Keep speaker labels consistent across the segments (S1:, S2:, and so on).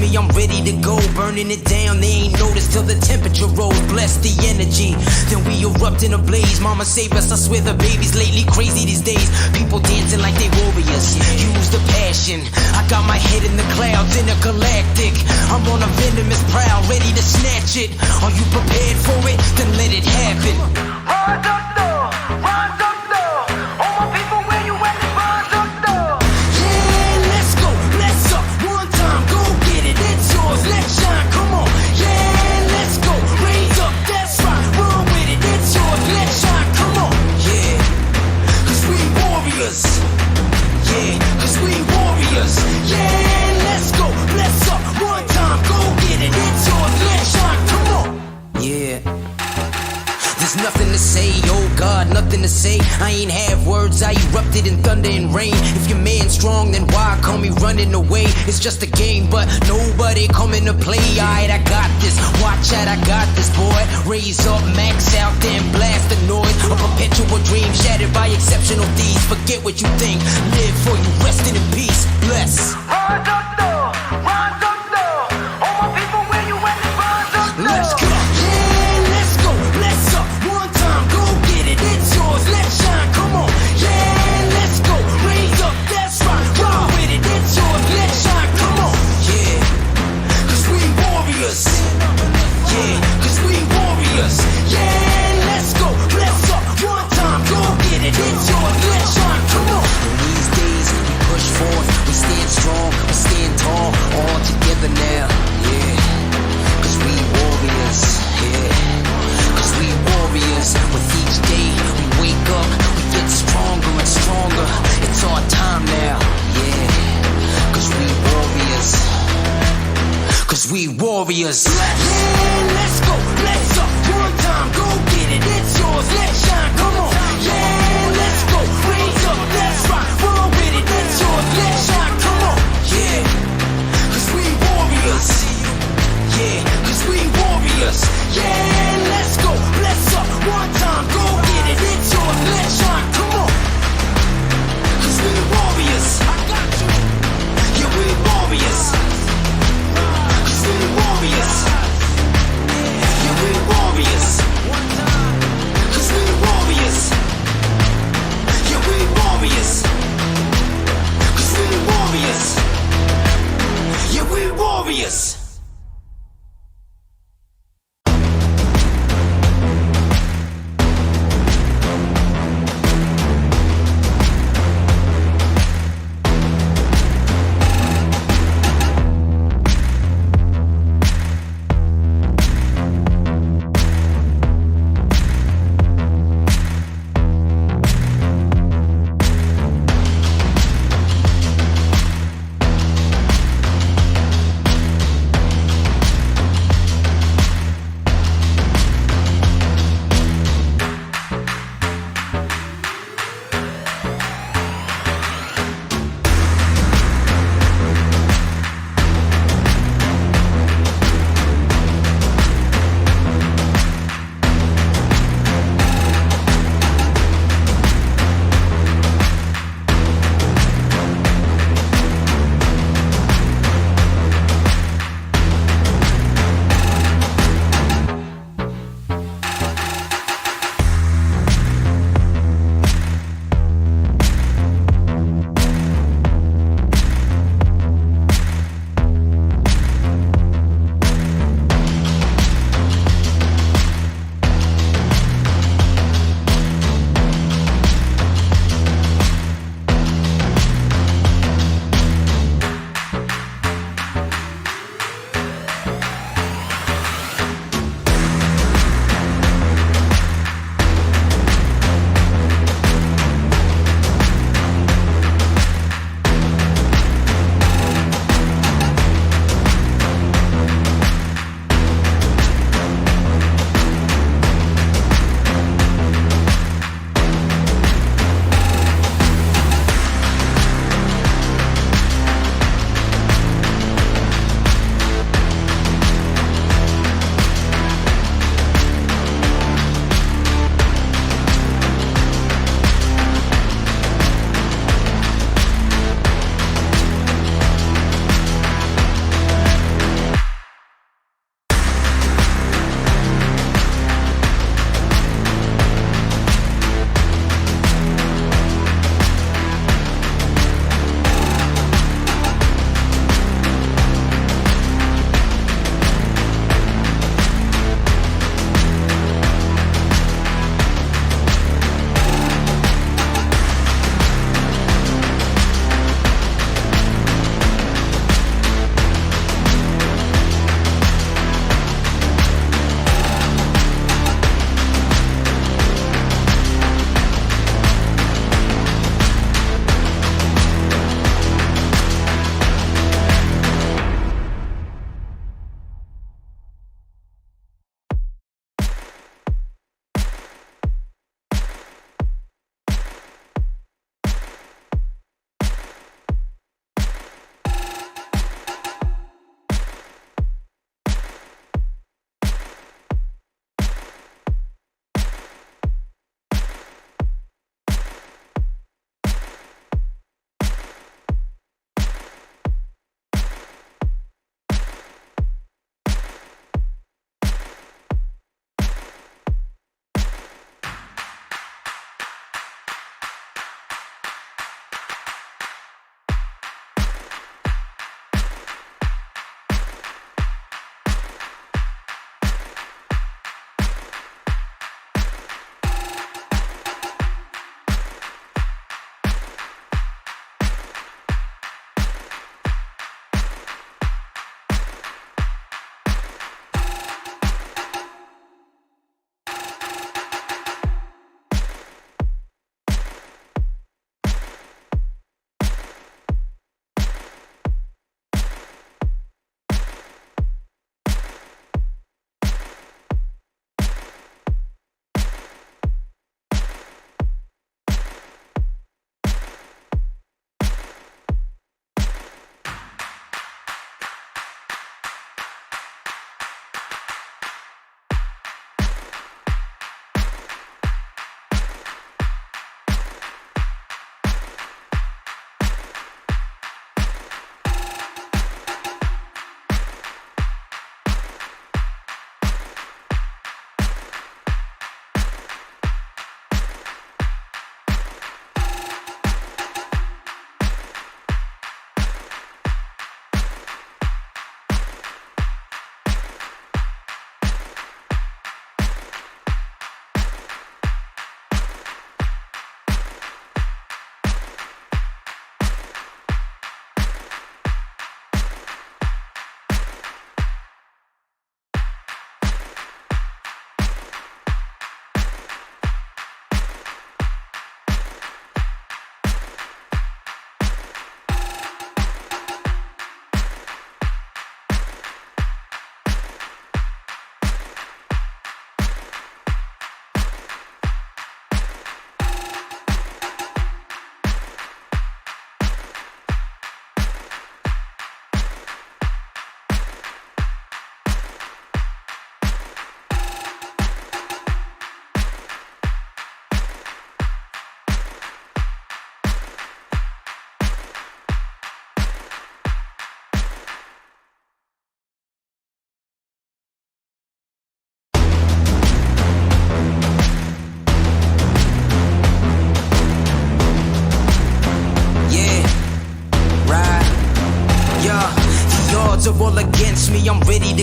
S1: me, I'm ready to go. Burning it down, they ain't noticed till the temperature rose. Bless the energy, then we erupt in a blaze. Mama save us, I swear the babies lately crazy these days. People dancing like they warriors, use the passion. I got my head in the clouds, intergalactic. I'm on a venomous prowl, ready to snatch it. Are you prepared for it? Then let it happen.
S2: Rise up though, rise up though. All my people, where you at? Rise up though.
S1: Yeah, let's go, let's up. One time, go get it, it's yours, let's shine, come on. Yeah, let's go, raise up, that's right. Run with it, it's yours, let's shine, come on. Yeah, cause we warriors. Yeah, cause we warriors. Yeah, let's go, let's up. One time, go get it, it's yours, let's shine, come on. Yeah. There's nothing to say, oh God, nothing to say. I ain't have words, I erupted in thunder and rain. If your man's strong, then why call me running away? It's just a game, but nobody coming to play. Alright, I got this, watch out, I got this, boy. Raise up, max out, then blast the noise. A perpetual dream shattered by exceptional thieves. Forget what you think, live for you, resting in peace. Bless.
S2: Rise up though, rise up though. All my people, where you at? Rise up though.
S1: Let's go. Yeah, let's go. Let's up. One time, go get it. It's yours. Let's shine. Come on. Yeah, let's go. Raise up. That's right. Roll with it. It's yours. Let's shine. Come on. Yeah, cause we warriors. Yeah, cause we warriors. Yeah, let's go. Let's up. One time, go get it. It's yours. Let's shine. Come on. In these days, we push forth. We stand strong. We stand tall. All together now. Yeah. Cause we warriors, yeah. Cause we warriors. With each day we wake up, we get stronger and stronger. It's our time now, yeah. Cause we warriors. Cause we warriors. Yeah, let's go, let's up. One time, go get it. It's yours, let's shine, come on. Yeah, let's go, raise up, that's right. Roll with it, it's yours, let's shine, come on. Yeah, cause we warriors. Yeah, cause we warriors. Yeah, let's go, let's up. One time, go get it, it's yours, let's shine, come on. Cause we warriors. I got you. Yeah, we warriors. Cause we warriors.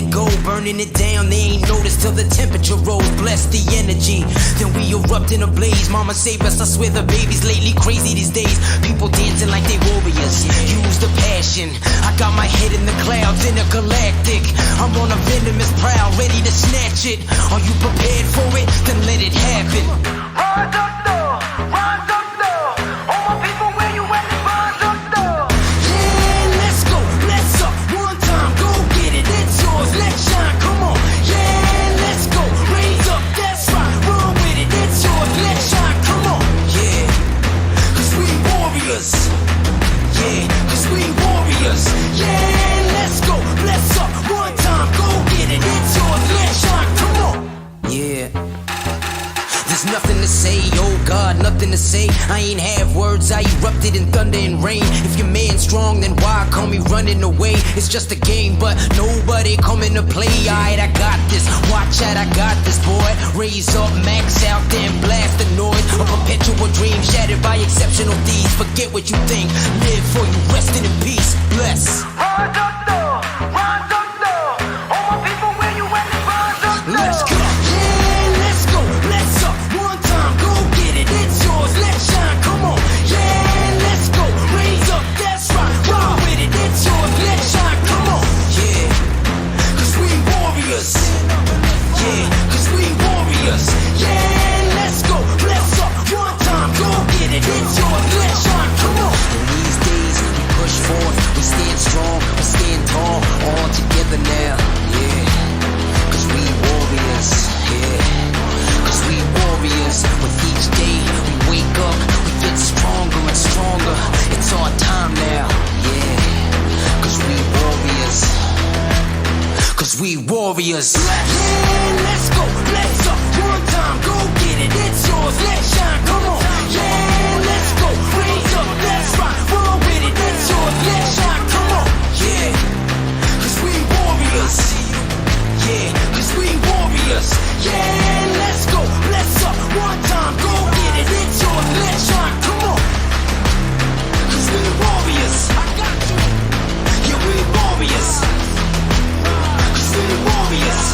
S1: to go, burning it down. They ain't noticed till the temperature rose. Bless the energy, then we erupt in a blaze. Mama save us, I swear the babies lately crazy these days. People dancing like they warriors. Use the passion. I got my head in the clouds, intergalactic. I'm on a venomous prowl, ready to snatch it. Are you prepared for it? Then let it happen.
S2: Rise up though, rise up though. All my people, where you at? Rise up though.
S1: Yeah, let's go, let's up. One time, go get it, it's yours, let's shine, come on. Yeah, let's go, raise up, that's right. Run with it, it's yours, let's shine, come on. Yeah, cause we warriors. Yeah, cause we warriors. Yeah, let's go, let's up. One time, go get it, it's yours, let's shine, come on. Yeah. There's nothing to say, oh God, nothing to say. I ain't have words, I erupted in thunder and rain. If your man's strong, then why call me running away? It's just a game, but nobody coming to play. Alright, I got this, watch out, I got this, boy. Raise up, max out, then blast the noise. A perpetual dream shattered by exceptional deeds. Forget what you think, live for you, resting in peace. Bless.
S2: Rise up though, rise up though. All my people, where you at? Rise up though.
S1: Let's go. Yeah, let's go. Let's up. One time, go get it. It's yours. Let's shine. Come on. Yeah, let's go. Raise up. That's right. Ride with it. It's yours. Let's shine. Come on. Yeah, cause we warriors. Yeah, cause we warriors. Yeah, let's go. Let's up. One time, go get it. It's yours. Let's shine. Come on. In these days, we push forth. We stand strong. We stand tall. All together now. Yeah. Cause we warriors, yeah. Cause we warriors. With each day we wake up, we get stronger and stronger. It's our time now, yeah. Cause we warriors. Cause we warriors. Yeah, let's go, let's up. One time, go get it. It's yours, let's shine, come on. Yeah, let's go, raise up, that's right. Run with it, it's yours, let's shine, come on. Yeah, cause we warriors. Yeah, cause we warriors. Yeah, let's go, let's up. One time, go get it. It's yours, let's shine, come on. Cause we warriors. I got you. Yeah, we warriors. Cause we warriors.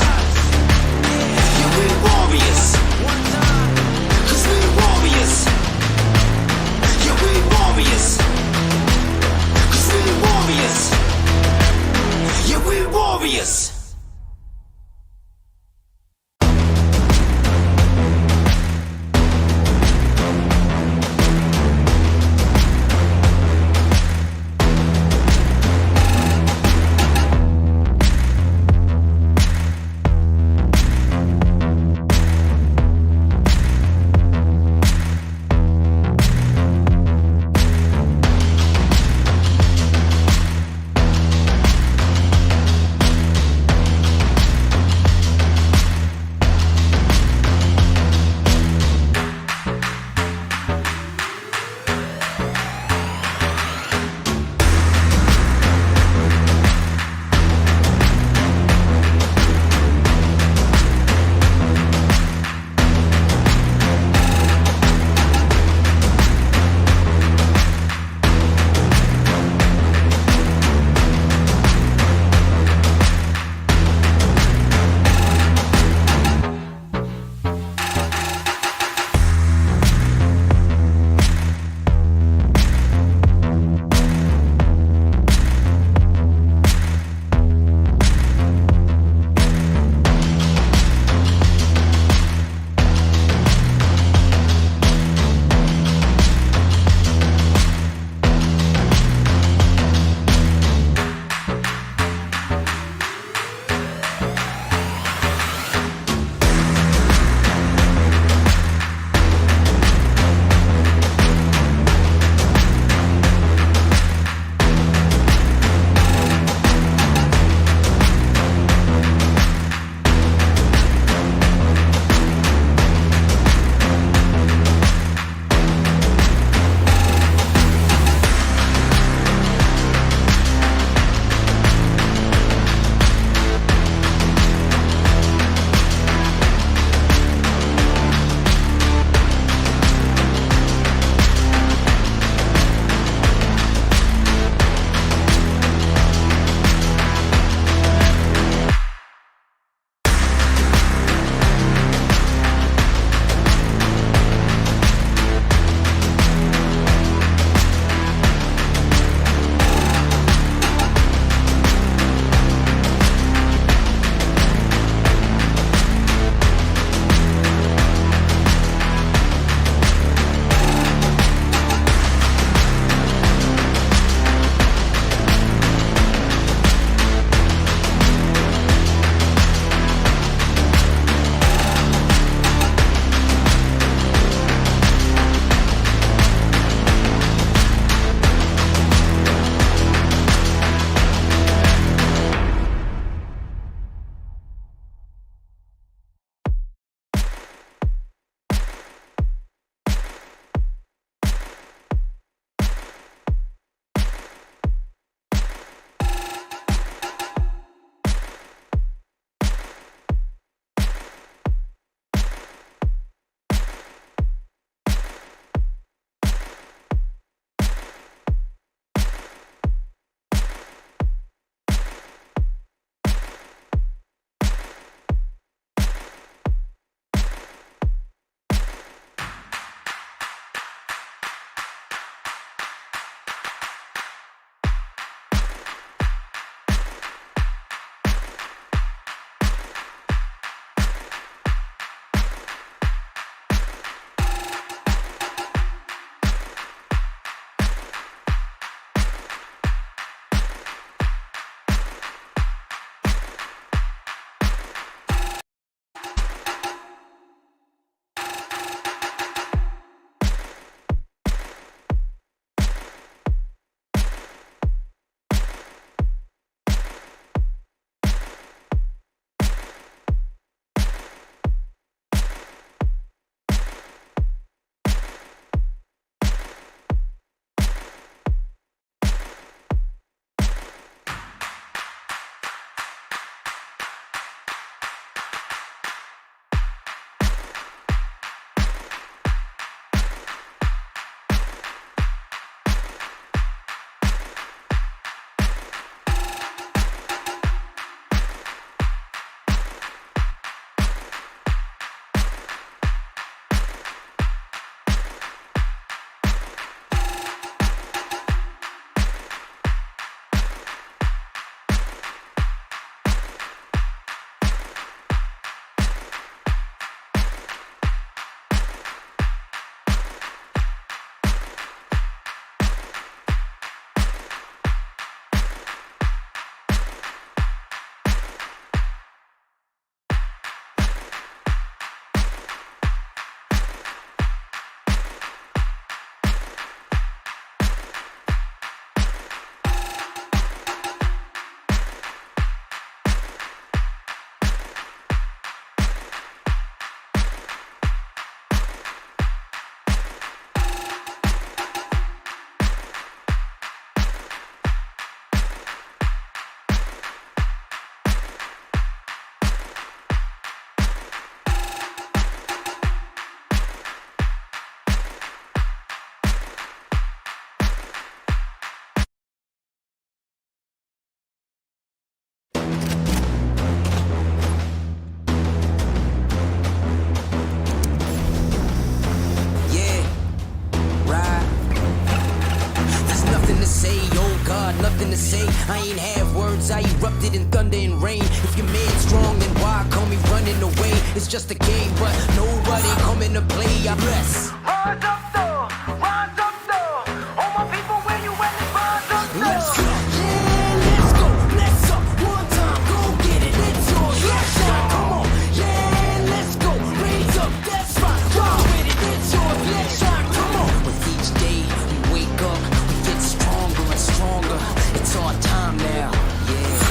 S1: got nothing to say. I ain't have words, I erupted in thunder and rain. If you're mad strong, then why call me running away? It's just a game, but nobody coming to play. I bless.
S2: Rise up though, rise up though. All my people, where you at? Rise up though.
S1: Let's go, yeah, let's go. Let's up one time, go get it. It's yours, let's shine. Come on, yeah, let's go. Raise up, that's right. Roll with it, it's yours, let's shine. Come on. With each day we wake up, we get stronger and stronger. It's our time now, yeah.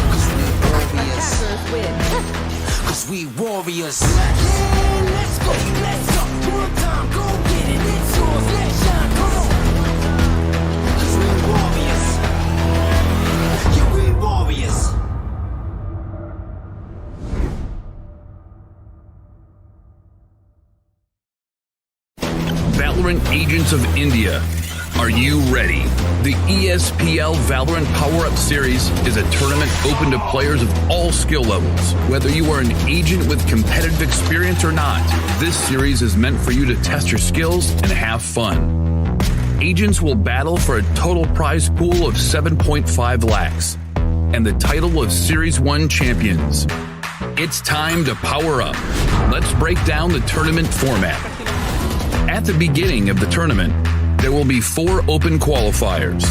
S1: Cause we warriors. Cause we warriors. Yeah, let's go, let's up one time, go get it. It's yours, let's shine. Come on. Cause we warriors. Yeah, we warriors.
S3: Valorant Agents of India. Are you ready? The ESPL Valorant PowerUp Series is a tournament open to players of all skill levels. Whether you are an agent with competitive experience or not, this series is meant for you to test your skills and have fun. Agents will battle for a total prize pool of 7.5 lakhs and the title of Series 1 champions. It's time to power up. Let's break down the tournament format. At the beginning of the tournament, there will be 4 open qualifiers.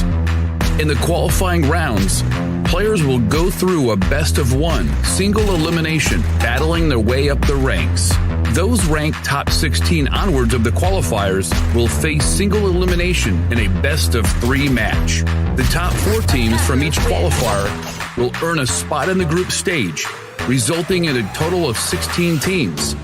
S3: In the qualifying rounds, players will go through a best-of-1 single elimination, battling their way up the ranks. Those ranked top 16 onwards of the qualifiers will face single elimination in a best-of-3 match. The top 4 teams from each qualifier will earn a spot in the group stage, resulting in a total of 16 teams.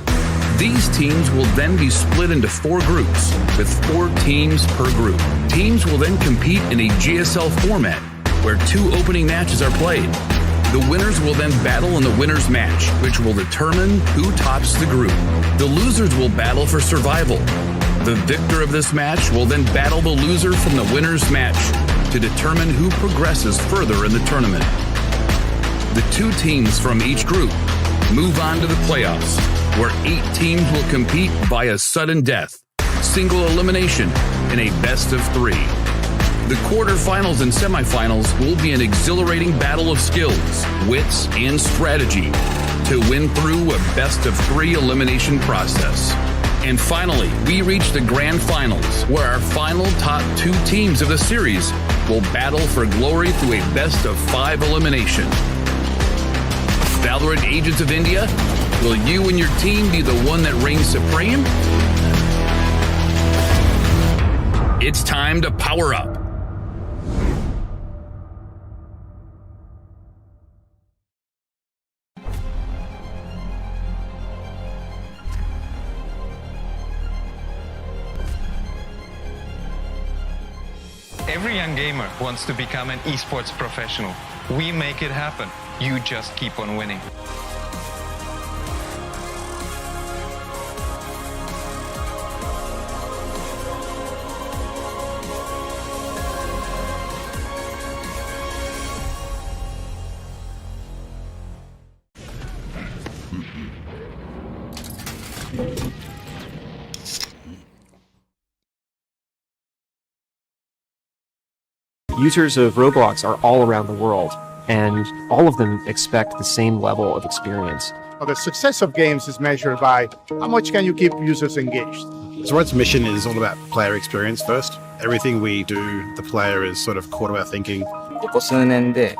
S3: These teams will then be split into 4 groups, with 4 teams per group. Teams will then compete in a GSL format, where 2 opening matches are played. The winners will then battle in the winner's match, which will determine who tops the group. The losers will battle for survival. The victor of this match will then battle the loser from the winner's match to determine who progresses further in the tournament. The 2 teams from each group move on to the playoffs, where 8 teams will compete via sudden death, single elimination, in a best-of-3. The quarterfinals and semifinals will be an exhilarating battle of skills, wits, and strategy to win through a best-of-3 elimination process. And finally, we reach the grand finals, where our final top 2 teams of the series will battle for glory through a best-of-5 elimination. Valorant Agents of India, will you and your team be the one that reigns supreme? It's time to power up.
S4: Every young gamer wants to become an esports professional. We make it happen. You just keep on winning.
S5: Users of Roblox are all around the world, and all of them expect the same level of experience.
S6: The success of games is measured by how much can you keep users engaged.
S7: Zoroark's mission is all about player experience first. Everything we do, the player is sort of core to our thinking.
S8: ここ数年で、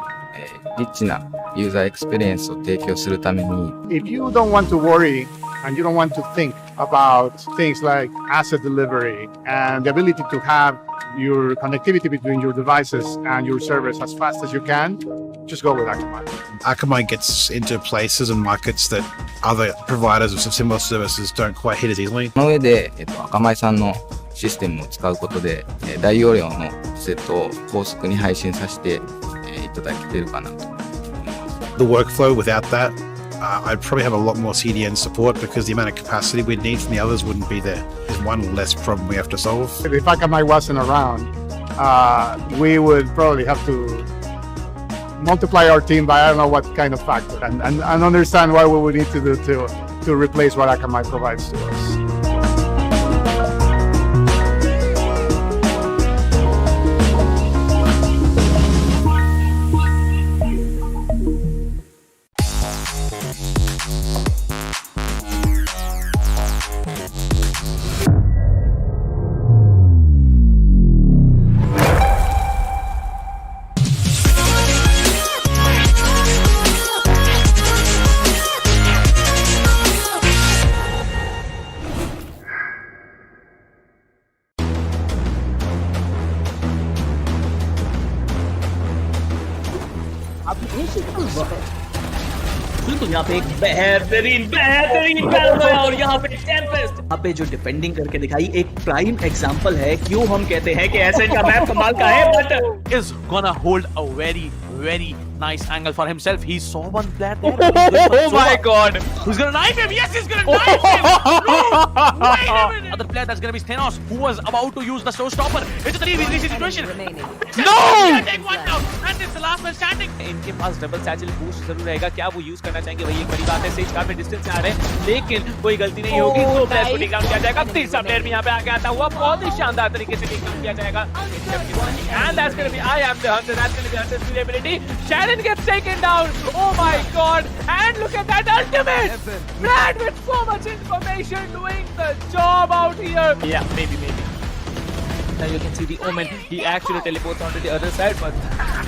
S8: リッチなユーザーエクスペリエンスを提供するために
S6: If you don't want to worry and you don't want to think about things like asset delivery and the ability to have your connectivity between your devices and your servers as fast as you can, just go with Akamai.
S7: Akamai gets into places and markets that other providers of similar services don't quite hit as easily.
S8: その上で、アカマイさんのシステムを使うことで、大容量のセットを高速に配信させて、いただけているかなと思います。
S7: The workflow without that, I'd probably have a lot more CDN support because the amount of capacity we'd need from the others wouldn't be there. There's one less problem we have to solve.
S6: If Akamai wasn't around, we would probably have to multiply our team by I don't know what kind of factor and understand what we would need to do to replace what Akamai provides to us.
S9: बिल्कुल यहाँ पे एक बेहतरीन battle है और यहाँ पे Tempest यहाँ पे जो डिफेंडिंग करके दिखाई एक प्राइम एग्जांपल है क्यों हम कहते हैं कि ऐसे का मैप कमाल का है but
S10: is gonna hold a very nice angle for himself. He saw one player there.
S9: Oh my god,
S10: Who's gonna knife him? Yes, he's gonna knife him. No, wait a minute. Other player that's gonna be Thanos, who was about to use the showstopper. It's a 3v3 situation.
S9: No!
S10: Take one down, and it's the last man standing.
S11: इनके पास double satchel boost जरूर रहेगा, क्या वो use करना चाहेंगे वही एक बड़ी बात है। सेज काफी डिस्टेंस से आ रहे हैं लेकिन कोई गलती नहीं होगी, दो प्लेयर्स को टेक डाउन किया जाएगा। तीसरा प्लेयर भी यहाँ पे आगे आता हुआ बहुत ही शानदार तरीके से टेक डाउन किया जाएगा। And that's gonna be I am the hunter, that's gonna be Hunter's durability. Sharon gets taken down. Oh my god, and look at that ultimate. Brad with so much information doing the job out here.
S10: Yeah, maybe.
S11: Now you can see the Omen. He actually teleports onto the other side, but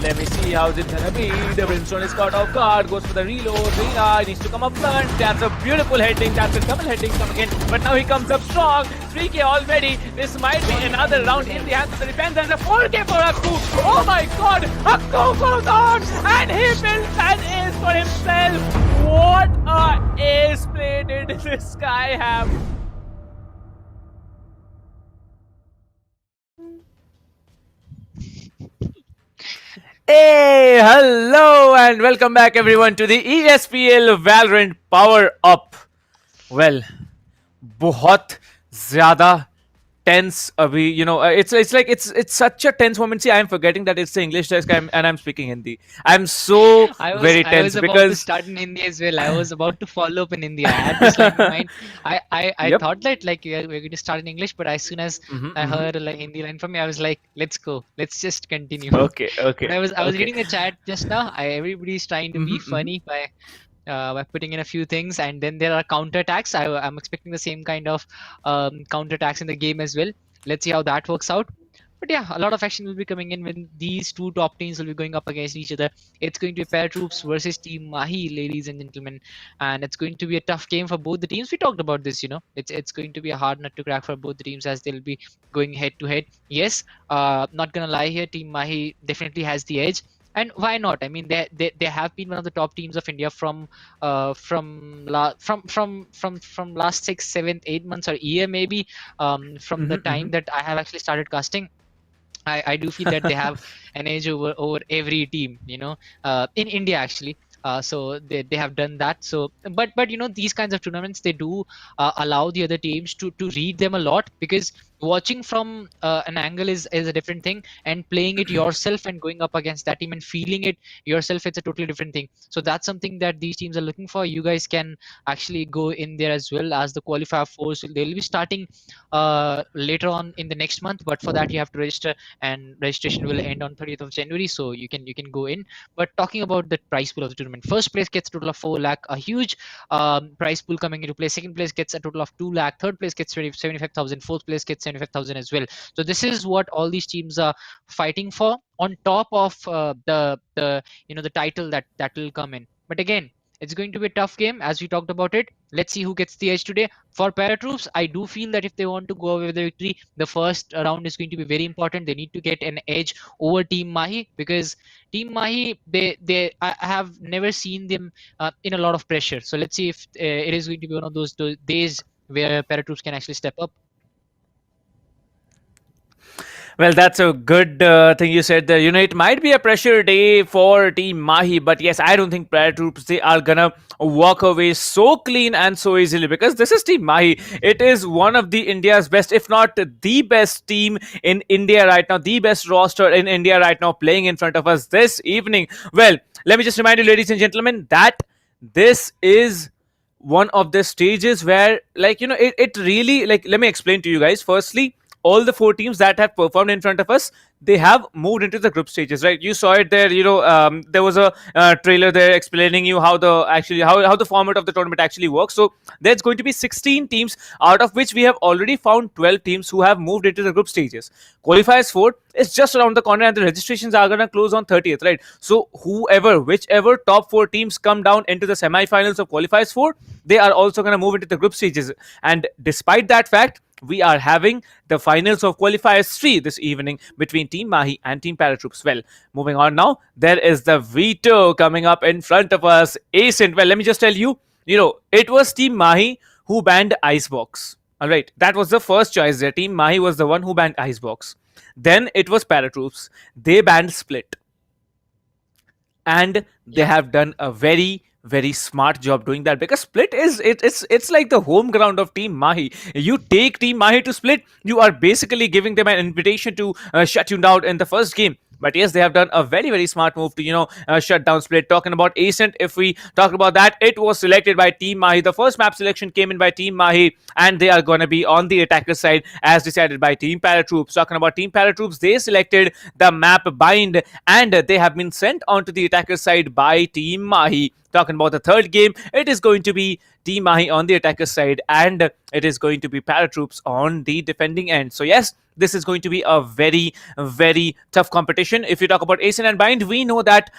S11: let me see how's it gonna be. The Brimstone is caught off guard, goes for the reload. Rina needs to come up front. That's a beautiful heading. That's a double heading coming in, but now he comes up strong. 3k already. This might be another round in the hands of the defense, and a 4k for Akku. Oh my god, Akku goes on, and he builds an ace for himself. What a ace play did this guy have. Hey, hello and welcome back everyone to the ESPL Valorant PowerUp. Well, बहुत ज़्यादा tense अभी, you know, it's like it's such a tense moment. See, I am forgetting that it's the English desk and I'm speaking Hindi. I'm so very tense
S12: I was about
S11: because
S12: to start in Hindi as well. I was about to follow up in Hindi. I had this like in mind. I
S11: Yep.
S12: thought that like we're going to start in English, but as soon as I heard a like, Hindi line from you, I was like, let's go. Let's just continue.
S11: okay.
S12: But I was
S11: okay.
S12: reading the chat just now. Everybody's trying to be funny by putting in a few things, and then there are counterattacks. I'm expecting the same kind of counterattacks in the game as well. Let's see how that works out. But yeah, a lot of action will be coming in when these two top teams will be going up against each other. It's going to be ParaTroops versus Team Mahi, ladies and gentlemen, and it's going to be a tough game for both the teams. We talked about this, you know. It's going to be a hard nut to crack for both the teams as they'll be going head to head. Yes, not gonna lie here, Team Mahi definitely has the edge. And why not? I mean, they have been one of the top teams of India from last 6, 7, 8 months or year maybe, from the time that I have actually started casting. I do feel that they have an edge over every team, you know, in India actually. So they have done that. So but you know, these kinds of tournaments, they do allow the other teams to read them a lot, because watching from an angle is a different thing, and playing it yourself and going up against that team and feeling it yourself, it's a totally different thing. So that's something that these teams are looking for. You guys can actually go in there as well, as the qualifier 4s. They'll be starting later on in the next month, but for that you have to register, and registration will end on 30th of January, so you can go in. But talking about the prize pool of the tournament, first place gets a total of 4 lakh, a huge prize pool coming into play. Second place gets a total of 2 lakh. Third place gets 75,000. Fourth place gets 75,000 as well. So this is what all these teams are fighting for, on top of the you know, the title that will come in. But again, it's going to be a tough game, as we talked about it. Let's see who gets the edge today. For ParaTroops, I do feel that if they want to go away with the victory, the first round is going to be very important. They need to get an edge over Team Mahi, because Team Mahi, I have never seen them in a lot of pressure. So let's see if it is going to be one of those days where ParaTroops can actually step up.
S11: Well, that's a good thing you said there. You know, it might be a pressure day for Team Mahi, but yes, I don't think ParaTroops, they are gonna walk away so clean and so easily, because this is Team Mahi. It is one of the India's best, if not the best team in India right now, the best roster in India right now, playing in front of us this evening. Well, let me just remind you, ladies and gentlemen, that this is one of the stages where, like, you know, it really, like, let me explain to you guys. Firstly, all the 4 teams that have performed in front of us, they have moved into the group stages, right? You saw it there. You know, there was a trailer there explaining you how the format of the tournament actually works. So there's going to be 16 teams, out of which we have already found 12 teams who have moved into the group stages. Qualifiers 4 is just around the corner, and the registrations are gonna close on 30th, right? So whichever top 4 teams come down into the semi-finals of Qualifiers 4, they are also gonna move into the group stages. And despite that fact, we are having the finals of Qualifiers 3 this evening between Team Mahi and Team ParaTroops. Well, moving on now, there is the veto coming up in front of us. Ascent, well, let me just tell you, it was Team Mahi who banned Icebox. All right, that was the first choice there. Team Mahi was the one who banned Icebox. Then it was ParaTroops. They banned Split. And they have done a very smart job doing that, because Split it's like the home ground of Team Mahi. You take Team Mahi to Split, you are basically giving them an invitation to shut you down in the first game. But yes, they have done a very smart move to shut down Split. Talking about Ascent, if we talk about that, it was selected by Team Mahi. The first map selection came in by Team Mahi, and they are going to be on the attacker side as decided by Team ParaTroops. Talking about Team ParaTroops, they selected the map Bind, and they have been sent onto the attacker side by Team Mahi. Talking about the third game, it is going to be Team Mahi on the attacker side, and it is going to be ParaTroops on the defending end. So yes, this is going to be a very tough competition. If you talk about Ascent and Bind, we know that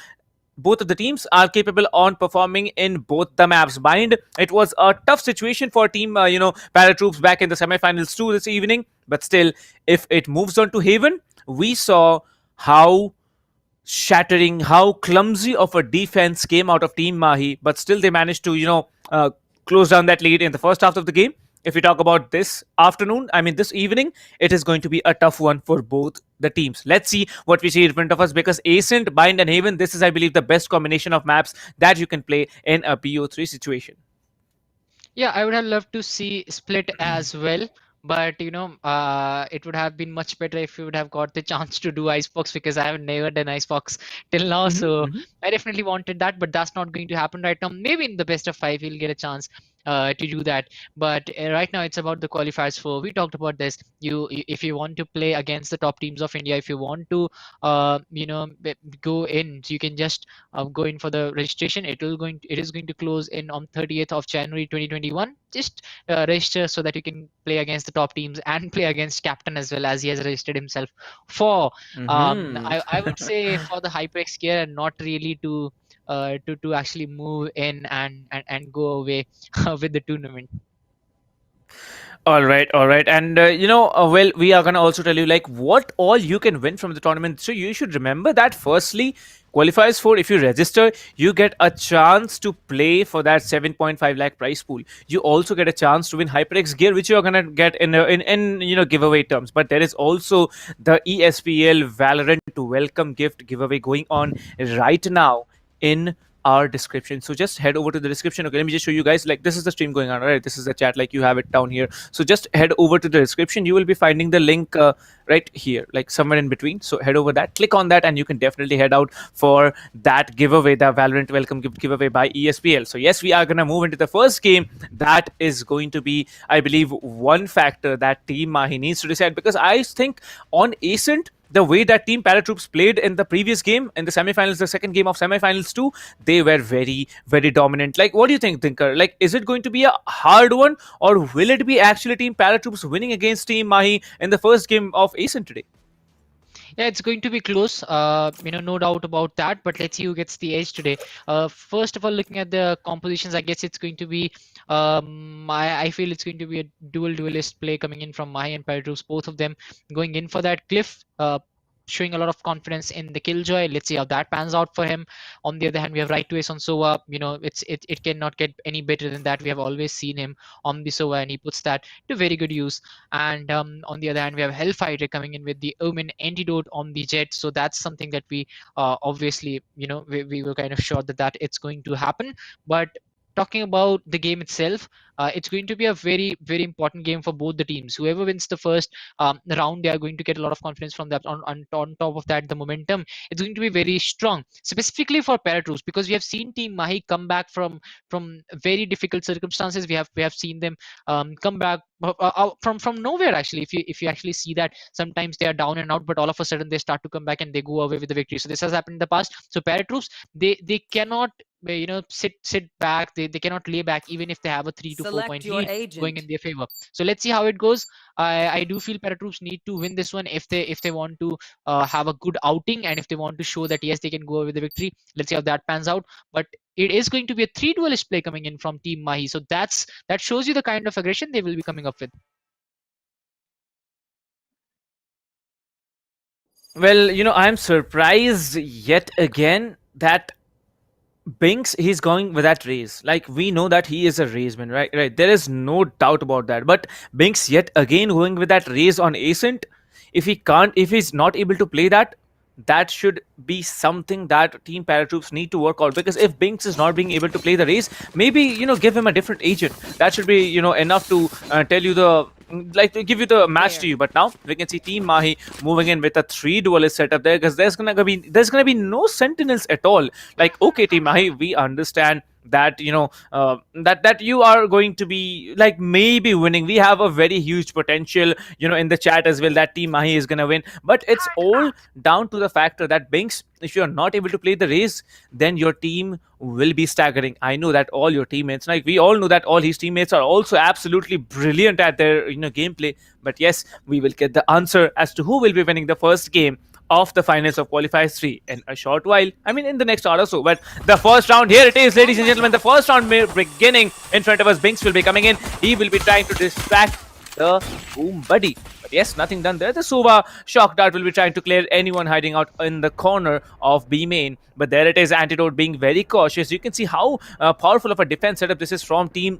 S11: both of the teams are capable on performing in both the maps. Bind, it was a tough situation for Team ParaTroops back in the semifinals too this evening, but still, if it moves on to Haven, we saw how shattering, how clumsy of a defense came out of Team Mahi, but still they managed to close down that lead in the first half of the game. If we talk about this evening, it is going to be a tough one for both the teams. Let's see what we see in front of us, because Ascent, Bind, and Haven, this is, I believe, the best combination of maps that you can play in a BO3 situation.
S12: Yeah, I would have loved to see Split as well, but it would have been much better if you would have got the chance to do Icebox, because I have never done Icebox till now. So I definitely wanted that, but that's not going to happen right now. Maybe in the best of 5 we'll get a chance to do that, but right now it's about the qualifiers 4. We talked about this. If you want to play against the top teams of India, if you want to go in, so you can just go in for the registration. It is going to close in on 30th of January 2021. Just register so that you can play against the top teams and play against Captain as well, as he has registered himself for. I would say for the HyperX gear, and not really to actually move in and go away with the tournament.
S11: All right. And, well, we are going to also tell you, like, what all you can win from the tournament. So you should remember that, firstly, qualifiers for, if you register, you get a chance to play for that 7.5 lakh prize pool. You also get a chance to win HyperX gear, which you are going to get in giveaway terms. But there is also the ESPL Valorant welcome gift giveaway going on right now in our description. So just head over to the description. Okay, let me just show you guys, like, this is the stream going on, right? This is the chat, like, you have it down here. So just head over to the description. You will be finding the link right here, like somewhere in between. So head over that, click on that, and you can definitely head out for that giveaway, the Valorant welcome gift giveaway by ESPL. So yes, we are gonna move into the first game. That is going to be, I believe, one factor that Team Mahi needs to decide, because I think on Ascent, the way that Team ParaTroops played in the previous game, in the semifinals, the second game of semifinals too, they were very dominant. Like, what do you think, Thinker? Like, is it going to be a hard one, or will it be actually Team ParaTroops winning against Team Mahi in the first game of Ascent today?
S12: Yeah, it's going to be close. No doubt about that. But let's see who gets the edge today. First of all, looking at the compositions, I guess it's going to be. I feel it's going to be a duelist play coming in from Mahi and ParaTroops. Both of them going in for that. Cliff showing a lot of confidence in the Killjoy. Let's see how that pans out for him. On the other hand, we have right to ace on Sova. It cannot get any better than that. We have always seen him on the Sova, and he puts that to very good use. And on the other hand, we have Hellfighter coming in with the Omen Antidote on the Jet. So that's something that we obviously, we were kind of sure that it's going to happen. But talking about the game itself, it's going to be a very important game for both the teams. Whoever wins the first round, they are going to get a lot of confidence from that. On top of that, the momentum, it's going to be very strong, specifically for ParaTroops, because we have seen Team Mahi come back from very difficult circumstances. We have seen them come back from nowhere. Actually, if you actually see that, sometimes they are down and out, but all of a sudden they start to come back and they go away with the victory. So this has happened in the past. So ParaTroops, they cannot sit back. They cannot lay back, even if they have a 3 to 4 point lead going in their favor. So let's see how it goes. I do feel ParaTroops need to win this one if they want to have a good outing, and if they want to show that yes, they can go away with the victory. Let's see how that pans out. But it is going to be a 3 duelist play coming in from Team Mahi. So that shows you the kind of aggression they will be coming up with.
S11: Well, I'm surprised yet again that Binks, he's going with that raise. Like, we know that he is a raceman, right? Right. There is no doubt about that. But Binks yet again going with that raise on Ascent. If he's not able to play that, that should be something that Team Paratroops need to work out. Because if Binks is not being able to play the race, maybe give him a different agent. That should be enough to tell you to give you the match to you. But now we can see Team Mahi moving in with a 3 duelist setup there, because there's gonna be no sentinels at all. Like, okay, Team Mahi, we understand that that you are going to be like maybe winning. We have a very huge potential in the chat as well that Team Mahi is gonna win, but it's all down to the factor that Binks, if you're not able to play the race, then your team will be staggering. I know that all your teammates, like we all know that all his teammates are also absolutely brilliant at their gameplay. But yes, we will get the answer as to who will be winning the first game of the finals of Qualifiers 3 in a short while. I mean, in the next hour or so. But the first round, here it is, ladies and gentlemen. The first round beginning in front of us. Binks will be coming in. He will be trying to distract the Boom Buddy. But yes, nothing done there. The Sova Shock Dart will be trying to clear anyone hiding out in the corner of B main. But there it is, Antidote being very cautious. You can see how powerful of a defense setup this is from Team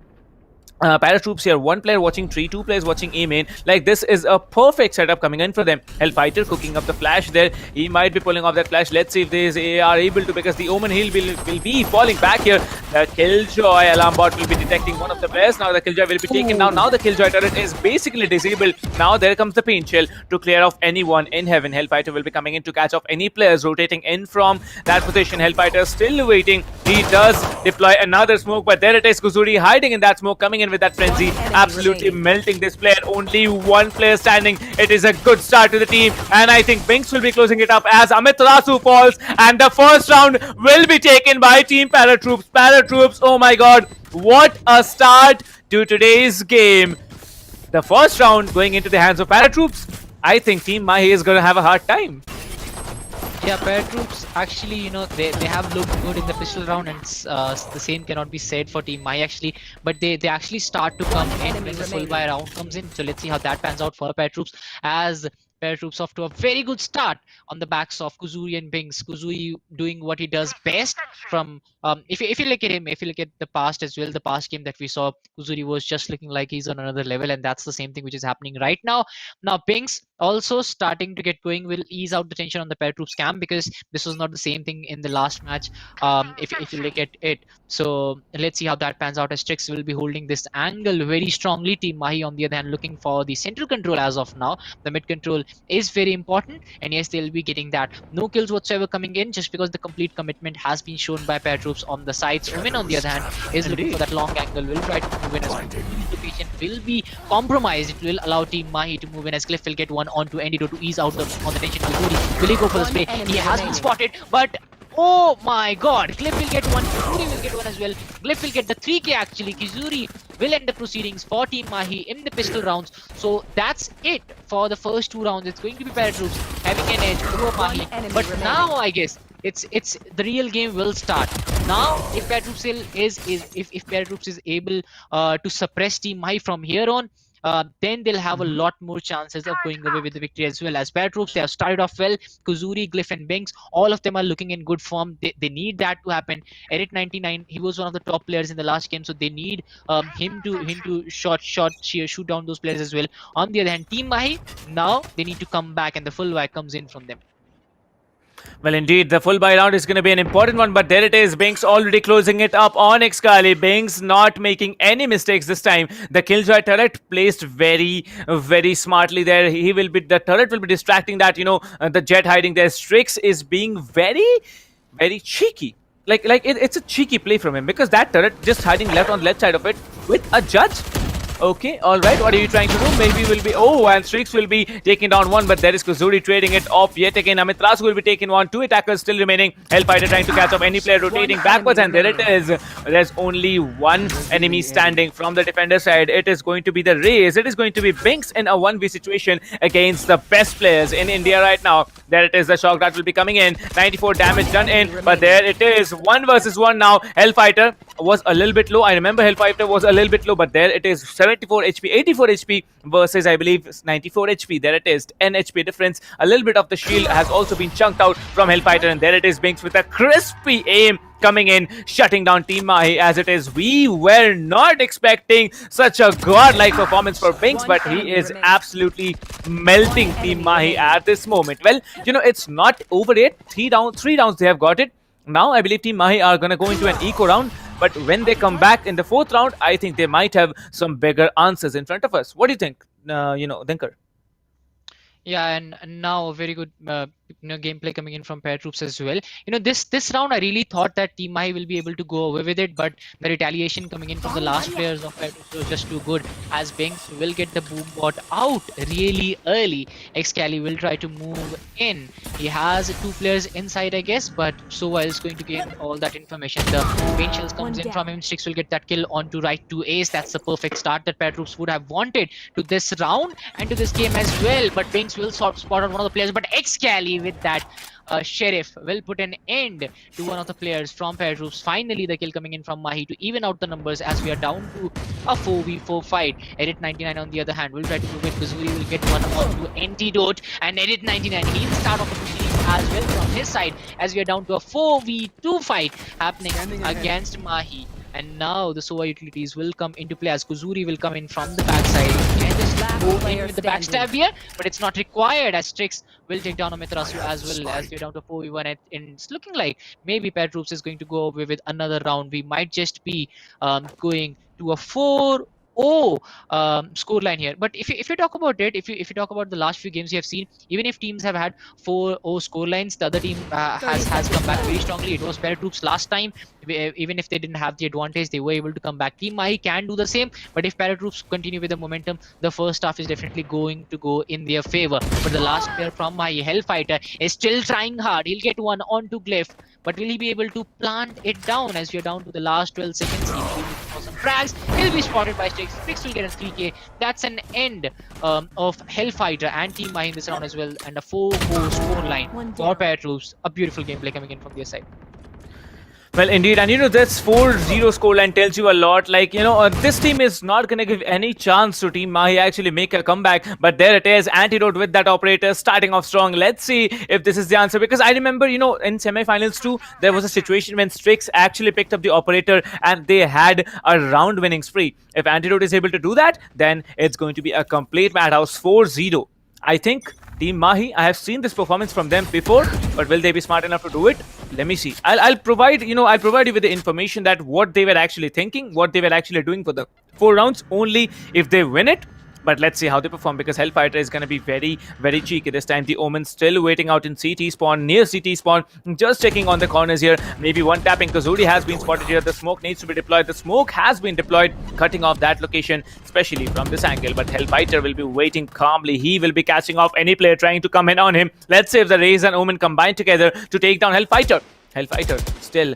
S11: Paratroops here. One player watching tree, two players watching A main. Like, this is a perfect setup coming in for them. Hellfighter cooking up the flash there. He might be pulling off that flash. Let's see if they are able to, because the Omen Hill will be falling back here. The Killjoy alarm bot will be detecting one of the players. Now the Killjoy will be taken down. Now the Killjoy turret is basically disabled. Now there comes the paint shell to clear off anyone in heaven. Hellfighter will be coming in to catch off any players rotating in from that position. Hellfighter still waiting. He does deploy another smoke, but there it is. Kuzuri hiding in that smoke, coming in with that frenzy, absolutely melting this player. Only one player standing. It is a good start to the team, and I think Binks will be closing it up as Amiterasu falls, and the first round will be taken by Team Paratroops. Paratroops, oh my god, what a start to today's game. The first round going into the hands of Paratroops. I think Team Mahi is going to have a hard time.
S12: Yeah, Paratroops actually, they have looked good in the pistol round, and the same cannot be said for Team Mahi actually. But they actually start to come in when the full buy round comes in. So let's see how that pans out for Paratroops, as Paratroops off to a very good start on the backs of Kuzuri and Binks. Kuzuri doing what he does best from if you look at him, if you look at the past as well, the past game that we saw, Kuzuri was just looking like he's on another level, and that's the same thing which is happening right now. Now Binks also starting to get going will ease out the tension on the Paratroops camp, because this was not the same thing in the last match. If you look at it, so let's see how that pans out, as Strix will be holding this angle very strongly. Team Mahi on the other hand looking for the central control as of now. The mid control is very important, and yes, they'll be getting that. No kills whatsoever coming in, just because the complete commitment has been shown by Paratroops on the sides. Omen on the other hand is looking for that long angle, will try to move in as well. Location will be compromised. It will allow Team Mahi to move in, as Cliff will get one onto Endido to ease out on the tension. Will he go for the spray? He has been spotted, but oh my god, Cliff will get one, Kizuri will get one as well. Cliff will get the 3k actually. Kizuri will end the proceedings for Team Mahi in the pistol rounds. So that's it for the first two rounds. It's going to be Paratroops having an edge over Mahi. But now I guess it's the real game will start. Now if Paratroops is able to suppress Team Mahi from here on, then they'll have a lot more chances of going away with the victory as well. As Paratroops, they have started off well. Kuzuri, Glyph and Binks, all of them are looking in good form. They need that to happen. Eric99, he was one of the top players in the last game, so they need him to shoot down those players as well. On the other hand, Team Mahi, now they need to come back, and the full buy comes in from them.
S11: Well, indeed, the full buy round is going to be an important one, but there it is. Binks already closing it up on Excali. Binks not making any mistakes this time. The Killjoy turret placed very, very smartly there. The turret will be distracting that, the jet hiding there. Strix is being very, very cheeky. It's a cheeky play from him, because that turret just hiding left on the left side of it with a judge. Okay, alright, what are you trying to do? Maybe will be... Oh, and Strix will be taking down one, but there is Kuzuri trading it off yet again. Amiterasu will be taking one. Two attackers still remaining. Hellfighter trying to catch up any player rotating backwards, and there it is. There's only one enemy standing from the defender side. It is going to be the Rays. It is going to be Binks in a 1v situation against the best players in India right now. There it is, the shock that will be coming in. 94 damage done in, but there it is. 1 versus 1 now. Hellfighter was a little bit low. I remember Hellfighter was a little bit low, but there it is. 74 HP, 84 HP versus, I believe, 94 HP. There it is. 10 HP difference. A little bit of the shield has also been chunked out from Hellfighter, and there it is. Binks with a crispy aim coming in, shutting down Team Mahi. As it is, we were not expecting such a godlike performance for Binks, but he is absolutely melting Team Mahi at this moment. Well, you know, it's not over yet. 3 rounds they have got it. Now I believe Team Mahi are gonna go into an eco round, but when they come back in the 4th round, I think they might have some bigger answers in front of us. What do you think, Dinkar?
S12: Yeah, and now a very good gameplay coming in from ParaTroops as well. This round I really thought that Team Mahi will be able to go away with it, but the retaliation coming in from the last players of ParaTroops was just too good, as Binks will get the boom bot out really early. Excali will try to move in. He has 2 players inside, I guess, but Sova is going to gain all that information. The pain shells comes in from him. Strix will get that kill onto right to Ace. That's the perfect start that ParaTroops would have wanted to this round and to this game as well, but Binks will spot out one of the players, but Excali with that Sheriff will put an end to one of the players from ParaTroops. Finally, the kill coming in from Mahi to even out the numbers as we are down to a 4v4 fight. Edit 99 on the other hand will try to move it. Kazuri will get one onto Antidote, and Edit 99 he'll start off the as well from his side as we are down to a 4v2 fight happening against Mahi. And now the Sova utilities will come into play as Kuzuri will come in from the backside. Can just go in with the backstab here, but it's not required as Strix will take down Amitarasu as well as we're down to 4v1. And it's looking like maybe ParaTroops is going to go away with another round. We might just be going to a 4-0 scoreline here. But if you talk about it, if you talk about the last few games you have seen, even if teams have had 4-0 scorelines, the other team has come back very strongly. It was ParaTroops last time. Even if they didn't have the advantage, they were able to come back. Team Mahi can do the same, but if ParaTroops continue with the momentum, the first half is definitely going to go in their favor. But the last player from Mahi, Hellfighter, is still trying hard. He'll get one onto Glyph, but will he be able to plant it down as we are down to the last 12 seconds? He'll be looking for some frags. He'll be spotted by Strix. Strix will get a 3k. That's an end of Hellfighter and Team Mahi in this round as well, and a 4-4 scoreline for ParaTroops. A beautiful gameplay coming in from their side.
S11: Well, indeed, and this 4-0 scoreline tells you a lot. Like, this team is not going to give any chance to Team Mahi actually make a comeback. But there it is, Antidote with that operator starting off strong. Let's see if this is the answer, because I remember, in semi-finals too, there was a situation when Strix actually picked up the operator and they had a round winning spree. If Antidote is able to do that, then it's going to be a complete madhouse. 4-0. I think Team Mahi, I have seen this performance from them before, but will they be smart enough to do it? Let me see. I'll provide you with the information that what they were actually thinking, what they were actually doing for the 4 rounds, only if they win it. But let's see how they perform, because Hellfighter is going to be very, very cheeky this time. The Omen still waiting out in CT spawn, near CT spawn, just checking on the corners here. Maybe one tapping. Kazuri has been spotted here. The smoke needs to be deployed. The smoke has been deployed, cutting off that location, especially from this angle. But Hellfighter will be waiting calmly. He will be catching off any player trying to come in on him. Let's see if the Raze and Omen combine together to take down Hellfighter. Hellfighter still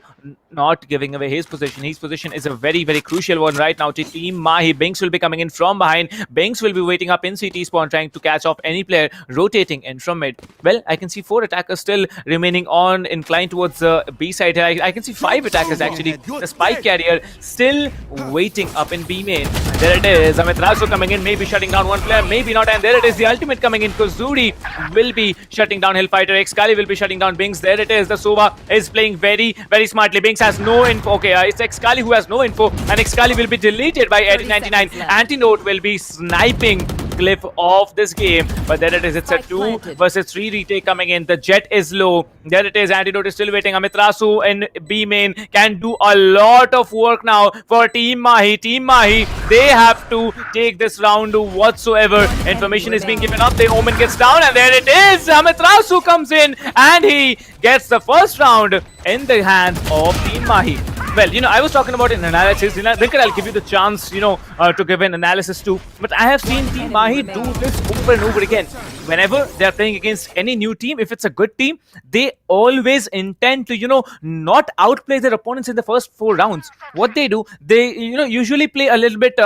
S11: not giving away his position. His position is a very, very crucial one right now to Team Mahi. Binks will be coming in from behind. Binks will be waiting up in CT spawn, trying to catch off any player rotating in from mid. Well, I can see 4 attackers still remaining on, inclined towards the B side here. I can see 5 attackers actually. The spike carrier still waiting up in B main. There it is. Amitarasu coming in, maybe shutting down one player, maybe not. And there it is. The ultimate coming in. Kazuri will be shutting down Hellfighter. Excali will be shutting down Binks. There it is. The Sova is playing very, very smartly. Binks has no info. Okay, it's Excali who has no info, and Excali will be deleted by Edit 99. Antidote will be sniping Glyph of this game, but there it is. It's a 2 versus 3 retake coming in. The Jet is low. There it is. Antidote is still waiting. Amitarasu in B main can do a lot of work now for Team Mahi. Team Mahi, they have to take this round whatsoever. Information is being given up. The Omen gets down, and there it is. Amitarasu comes in, and he gets the first round in the hands of Team Mahi. Well, I was talking about an analysis. Dinkar, I'll give you the chance, to give an analysis too. But I have seen Team Mahi do this over and over again. Whenever they are playing against any new team, if it's a good team, they always intend to, not outplay their opponents in the first 4 rounds. What they do, they, usually play a little bit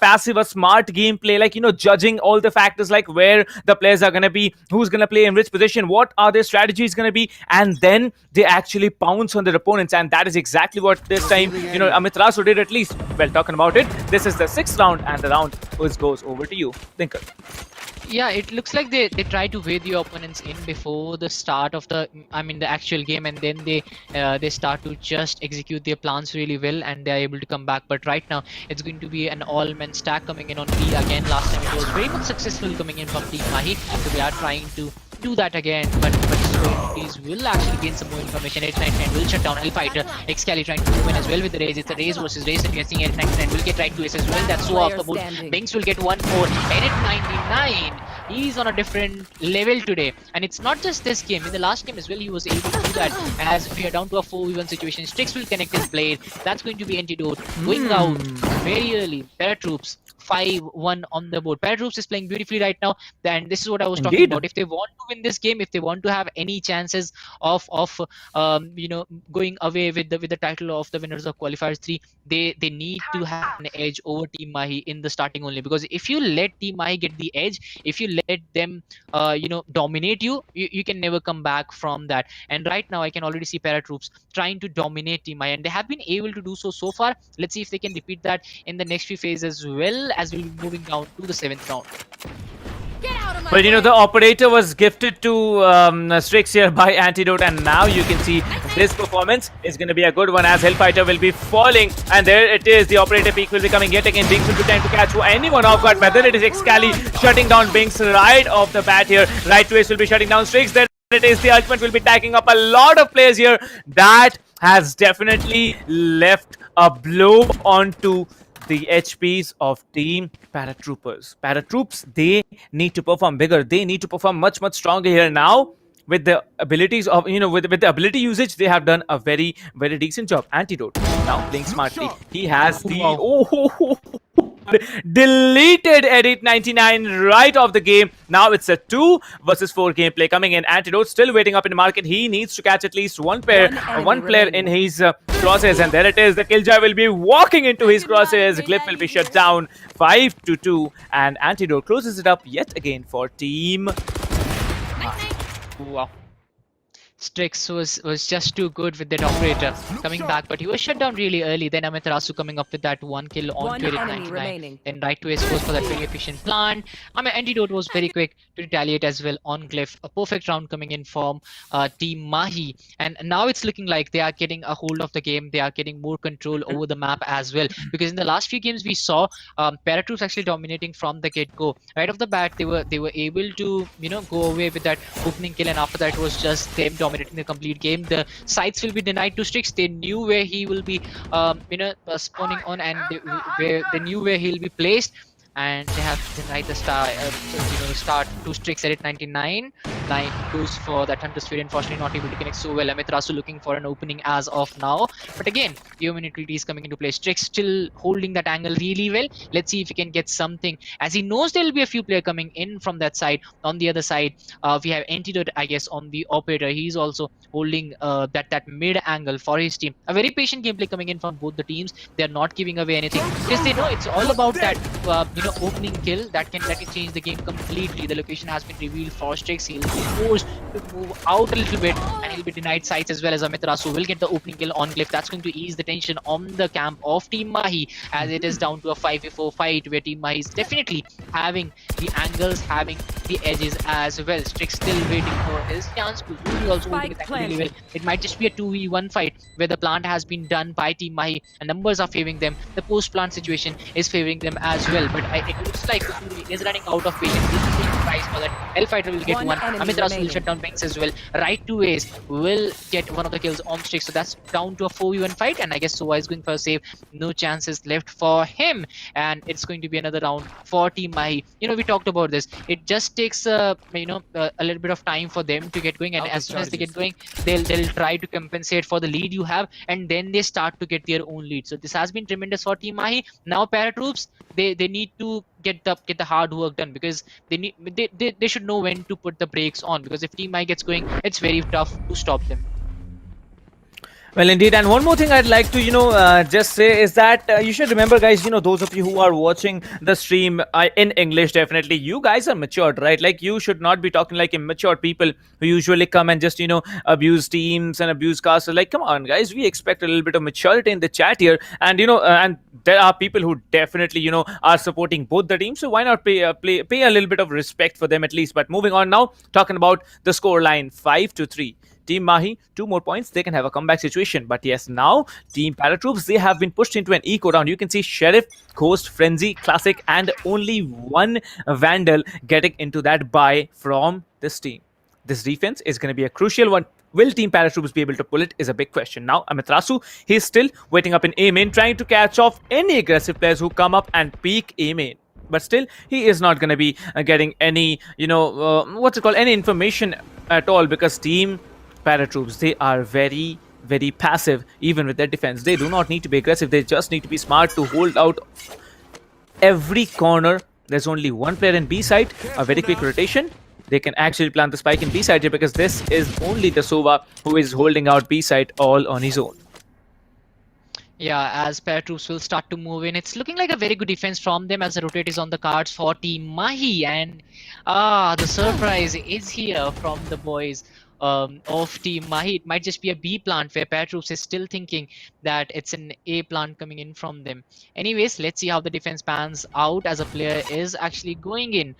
S11: passive, a smart gameplay, like, judging all the factors, like where the players are going to be, who's going to play in which position, what are their strategies going to be, and then they actually pounce on their opponents. And that is exactly what this time, Amit Rasu did, at least. Well, talking about it, this is the 6th round, and the round goes over to you, Dinkar.
S12: Yeah, it looks like they try to weigh the opponents in before the start of the actual game, and then they start to just execute their plans really well, and they are able to come back. But right now it's going to be an all-men stack coming in on B again. Last time it was very much successful coming in from Team Mahi, so they are trying to do that again, but these will actually gain some more information. 899 will shut down Hellfighter. Excali trying to move in as well with the raise. It's a raise versus raise, and we are seeing 899 will get right to it as well. That's so off the boot. Binks will get 1-4. 899, he's on a different level today, and it's not just this game. In the last game as well, he was able to do that. As we are down to a 4v1 situation, Strix will connect his blade. That's going to be Antidote going out very early. ParaTroops 5-1 on the board. ParaTroops is playing beautifully right now, and this is what I was talking about. If they want to win this game, if they want to have any chances of going away with the title of the winners of Qualifiers 3, they need to have an edge over Team Mahi in the starting only. Because if you let Team Mahi get the edge, if you let them dominate you can never come back from that. And right now I can already see ParaTroops trying to dominate Team Mahi, and they have been able to do so far. Let's see if they can repeat that in the next few phases as well, as we'll be moving down to the 7th round.
S11: But the operator was gifted to Strix here by Antidote, and now you can see this performance is going to be a good one, as Hellfighter will be falling, and there it is. The operator peak will be coming yet again. Binks will be trying to catch anyone off guard, whether it is Excali shutting down Binks right off the bat here. Right twist will be shutting down Strix. There it is. The ultimate will be tagging up a lot of players here. That has definitely left a blow onto the HPs of Team ParaTroopers. ParaTroops, they need to perform bigger. They need to perform much stronger here now. With the abilities of, with the ability usage, they have done a very decent job. Antidote now playing smartly. He has the deleted Edit 99 right off the game. Now it's a 2 versus 4 gameplay coming in. Antidote still waiting up in the market. He needs to catch at least one player in his crosshairs, and there it is. The Killjoy will be walking into his crosshairs. Glyph will be shut down 5-2, and Antidote closes it up yet again for Team.
S12: Wow. Strix was just too good with that operator coming back, but he was shut down really early. Then Amit Rasu coming up with that 1 kill on 99. Then right to goes for that very efficient plant. Antidote was very quick to retaliate as well on Glyph. A perfect round coming in from Team Mahi, and now it's looking like they are getting a hold of the game. They are getting more control over the map as well, because in the last few games we saw ParaTroops actually dominating from the get-go. Right off the bat, they were able to go away with that opening kill, and after that it was just them dominating the complete game. The sights will be denied to Strix. They knew where he will be spawning on, and they knew where he'll be placed, and they have denied the start to Strix at 99. Line goes for that Hunter Sphere, unfortunately not able to connect so well. Amit Rasu looking for an opening as of now, but again human utility is coming into play. Strix still holding that angle really well. Let's see if he can get something, as he knows there will be a few players coming in from that side. On the other side, we have Antidote, I guess, on the operator. He's also holding that mid angle for his team. A very patient gameplay coming in from both the teams. They're not giving away anything, because they know it's all about that opening kill that can change the game completely. The location has been revealed for Strix. He'll be forced to move out a little bit, and he'll be denied sights as well, as Amit Rasu will get the opening kill on Glyph. That's going to ease the tension on the camp of Team Mahi, as it is down to a 5v4 fight, where Team Mahi is definitely having the angles, having the edges as well. Strix still waiting for his chance. Kuzuri also holding it really well. It might just be a 2v1 fight, where the plant has been done by Team Mahi and numbers are favoring them. The post plant situation is favoring them as well, but it looks like Kuzuri is running out of patience. price for that. Hellfighter will get one. Amitras will shut down Banks as well. Right to Ace will get one of the kills on streak. So that's down to a 4v1 fight. And I guess Sova is going for a save. No chances left for him. And it's going to be another round for Team Mahi. You know, we talked about this. It just takes a little bit of time for them to get going. And as soon as they get going, they'll try to compensate for the lead you have. And then they start to get their own lead. So this has been tremendous for Team Mahi. Now ParaTroops, they need to get the hard work done, because they should know when to put the brakes on, because if Team Mahi gets going, it's very tough to stop them.
S11: Well, indeed. And one more thing I'd like to, just say is that you should remember, guys, those of you who are watching the stream in English, definitely, you guys are matured, right? Like, you should not be talking like immature people who usually come and just, abuse teams and abuse casters. Like, come on, guys, we expect a little bit of maturity in the chat here. And, and there are people who definitely, are supporting both the teams. So why not pay a little bit of respect for them at least? But moving on now, talking about the score line, 5-3. Team Mahi, 2 more points, they can have a comeback situation. But yes, now Team ParaTroops, they have been pushed into an eco round. You can see Sheriff, Ghost, Frenzy, Classic, and only one Vandal getting into that bye from this team. This defense is going to be a crucial one. Will Team ParaTroops be able to pull it is a big question. Now, Amiterasu, he's still waiting up in A main, trying to catch off any aggressive players who come up and peek A main. But still, he is not going to be getting any, any information at all, because Team ParaTroops, they are very, very passive even with their defense. They do not need to be aggressive. They just need to be smart to hold out every corner. There's only one player in B side. A very quick rotation. They can actually plant the spike in B side here, because this is only the Sova who is holding out B side all on his own.
S12: Yeah, as ParaTroops will start to move in, it's looking like a very good defense from them as the rotate is on the cards for Team Mahi. And the surprise is here from the boys of Team Mahi. It might just be a B plant where ParaTroops is still thinking that it's an A plant coming in from them. Anyways, let's see how the defense pans out as a player is actually going in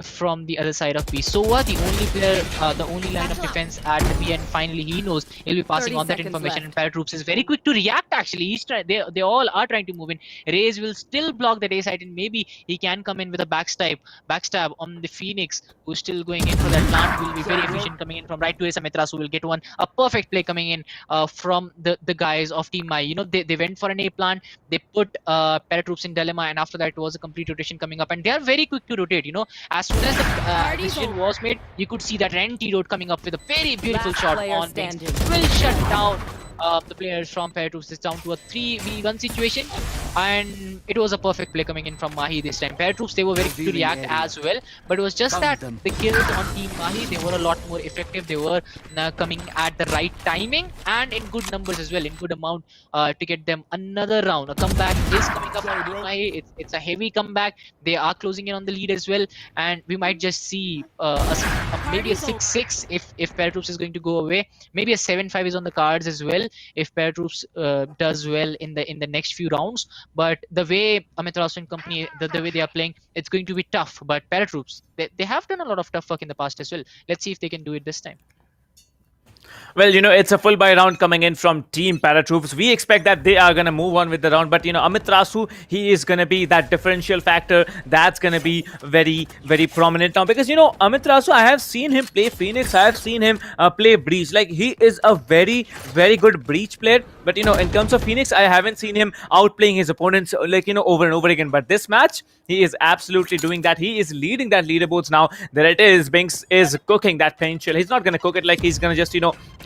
S12: from the other side of B. Sova, the only player, the only line of defense at the B, and finally he knows he'll be passing on that information. And ParaTroops is very quick to react. Actually, they all are trying to move in. Raze will still block that A side, and maybe he can come in with a backstab on the Phoenix, who's still going in for that plant. Will be very efficient coming in from right to Ace. Amiterasu will get one. A perfect play coming in from the guys of Team Mahi. They went for an A plant. They put ParaTroops in dilemma, and after that it was a complete rotation coming up, and they are very quick to rotate. As soon as the decision was made, you could see that antidote coming up with a very beautiful shot on Banks. Will shut down the players from ParaTroops. It's down to a 3v1 situation, and it was a perfect play coming in from Mahi this time. ParaTroops, they were very quick to react as well, but it was just that the kills on Team Mahi, they were a lot more effective. They were coming at the right timing and in good numbers as well, in good amount to get them another round. A comeback is coming up on Team Mahi. It's a heavy comeback. They are closing in on the lead as well, and we might just see maybe a 6-6 if ParaTroops is going to go away. Maybe a 7-5 is on the cards as well if ParaTroops does well in the next few rounds. But the way Amiterasu and company, the way they are playing, it's going to be tough. But ParaTroops, they have done a lot of tough work in the past as well. Let's see if they can do it this time.
S11: Well, it's a full buy round coming in from Team ParaTroops. We expect that they are going to move on with the round. But, Amiterasu, he is going to be that differential factor that's going to be very, very prominent now. Because, Amiterasu, I have seen him play Phoenix. I have seen him play Breach. Like, he is a very, very good Breach player. But, in terms of Phoenix, I haven't seen him outplaying his opponents, over and over again. But this match, he is absolutely doing that. He is leading that leaderboards now. There it is. Binks is cooking that potential. He's not going to cook it like he's going to just,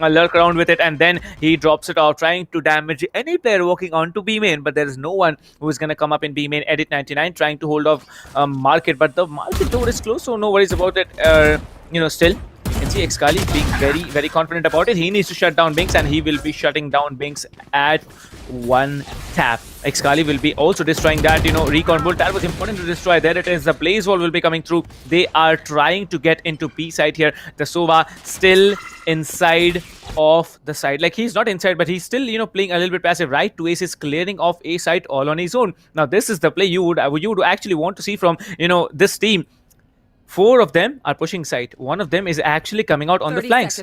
S11: lurk around with it, and then he drops it off, trying to damage any player walking onto B main. But there is no one who is going to come up in B main. Edit 99 trying to hold off Market, but the Market door is closed, so no worries about it. Still, you can see Excali being very, very confident about it. He needs to shut down Binks, and he will be shutting down Binks at one tap. Excali will be also destroying that, recon bolt. That was important to destroy. There it is. The blaze wall will be coming through. They are trying to get into B side here. The Sova still inside of the side. Like, he's not inside, but he's still, playing a little bit passive. Right to Ace is clearing off A side all on his own. Now, this is the play you would actually want to see from, this team. 4 of them are pushing side. One of them is actually coming out on the flanks.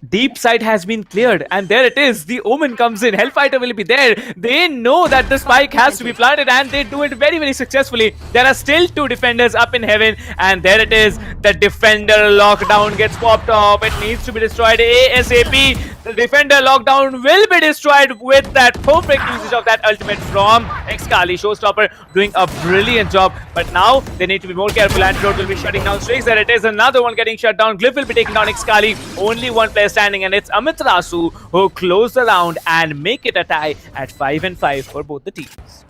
S11: Deep side has been cleared, and there it is. The Omen comes in. Hellfighter will be there. They know that the spike has to be planted, and they do it very, very successfully. There are still 2 defenders up in heaven, and there it is. The defender lockdown gets popped off. It needs to be destroyed ASAP. The defender lockdown will be destroyed with that perfect usage of that ultimate from Xkali. Showstopper doing a brilliant job, but now they need to be more careful. Antidote will be shutting down Strix. There it is. Another one getting shut down. Glyph will be taking down Xkali. Only one player standing, and it's Amiterasu who close the round and make it a tie at 5-5 for both the teams.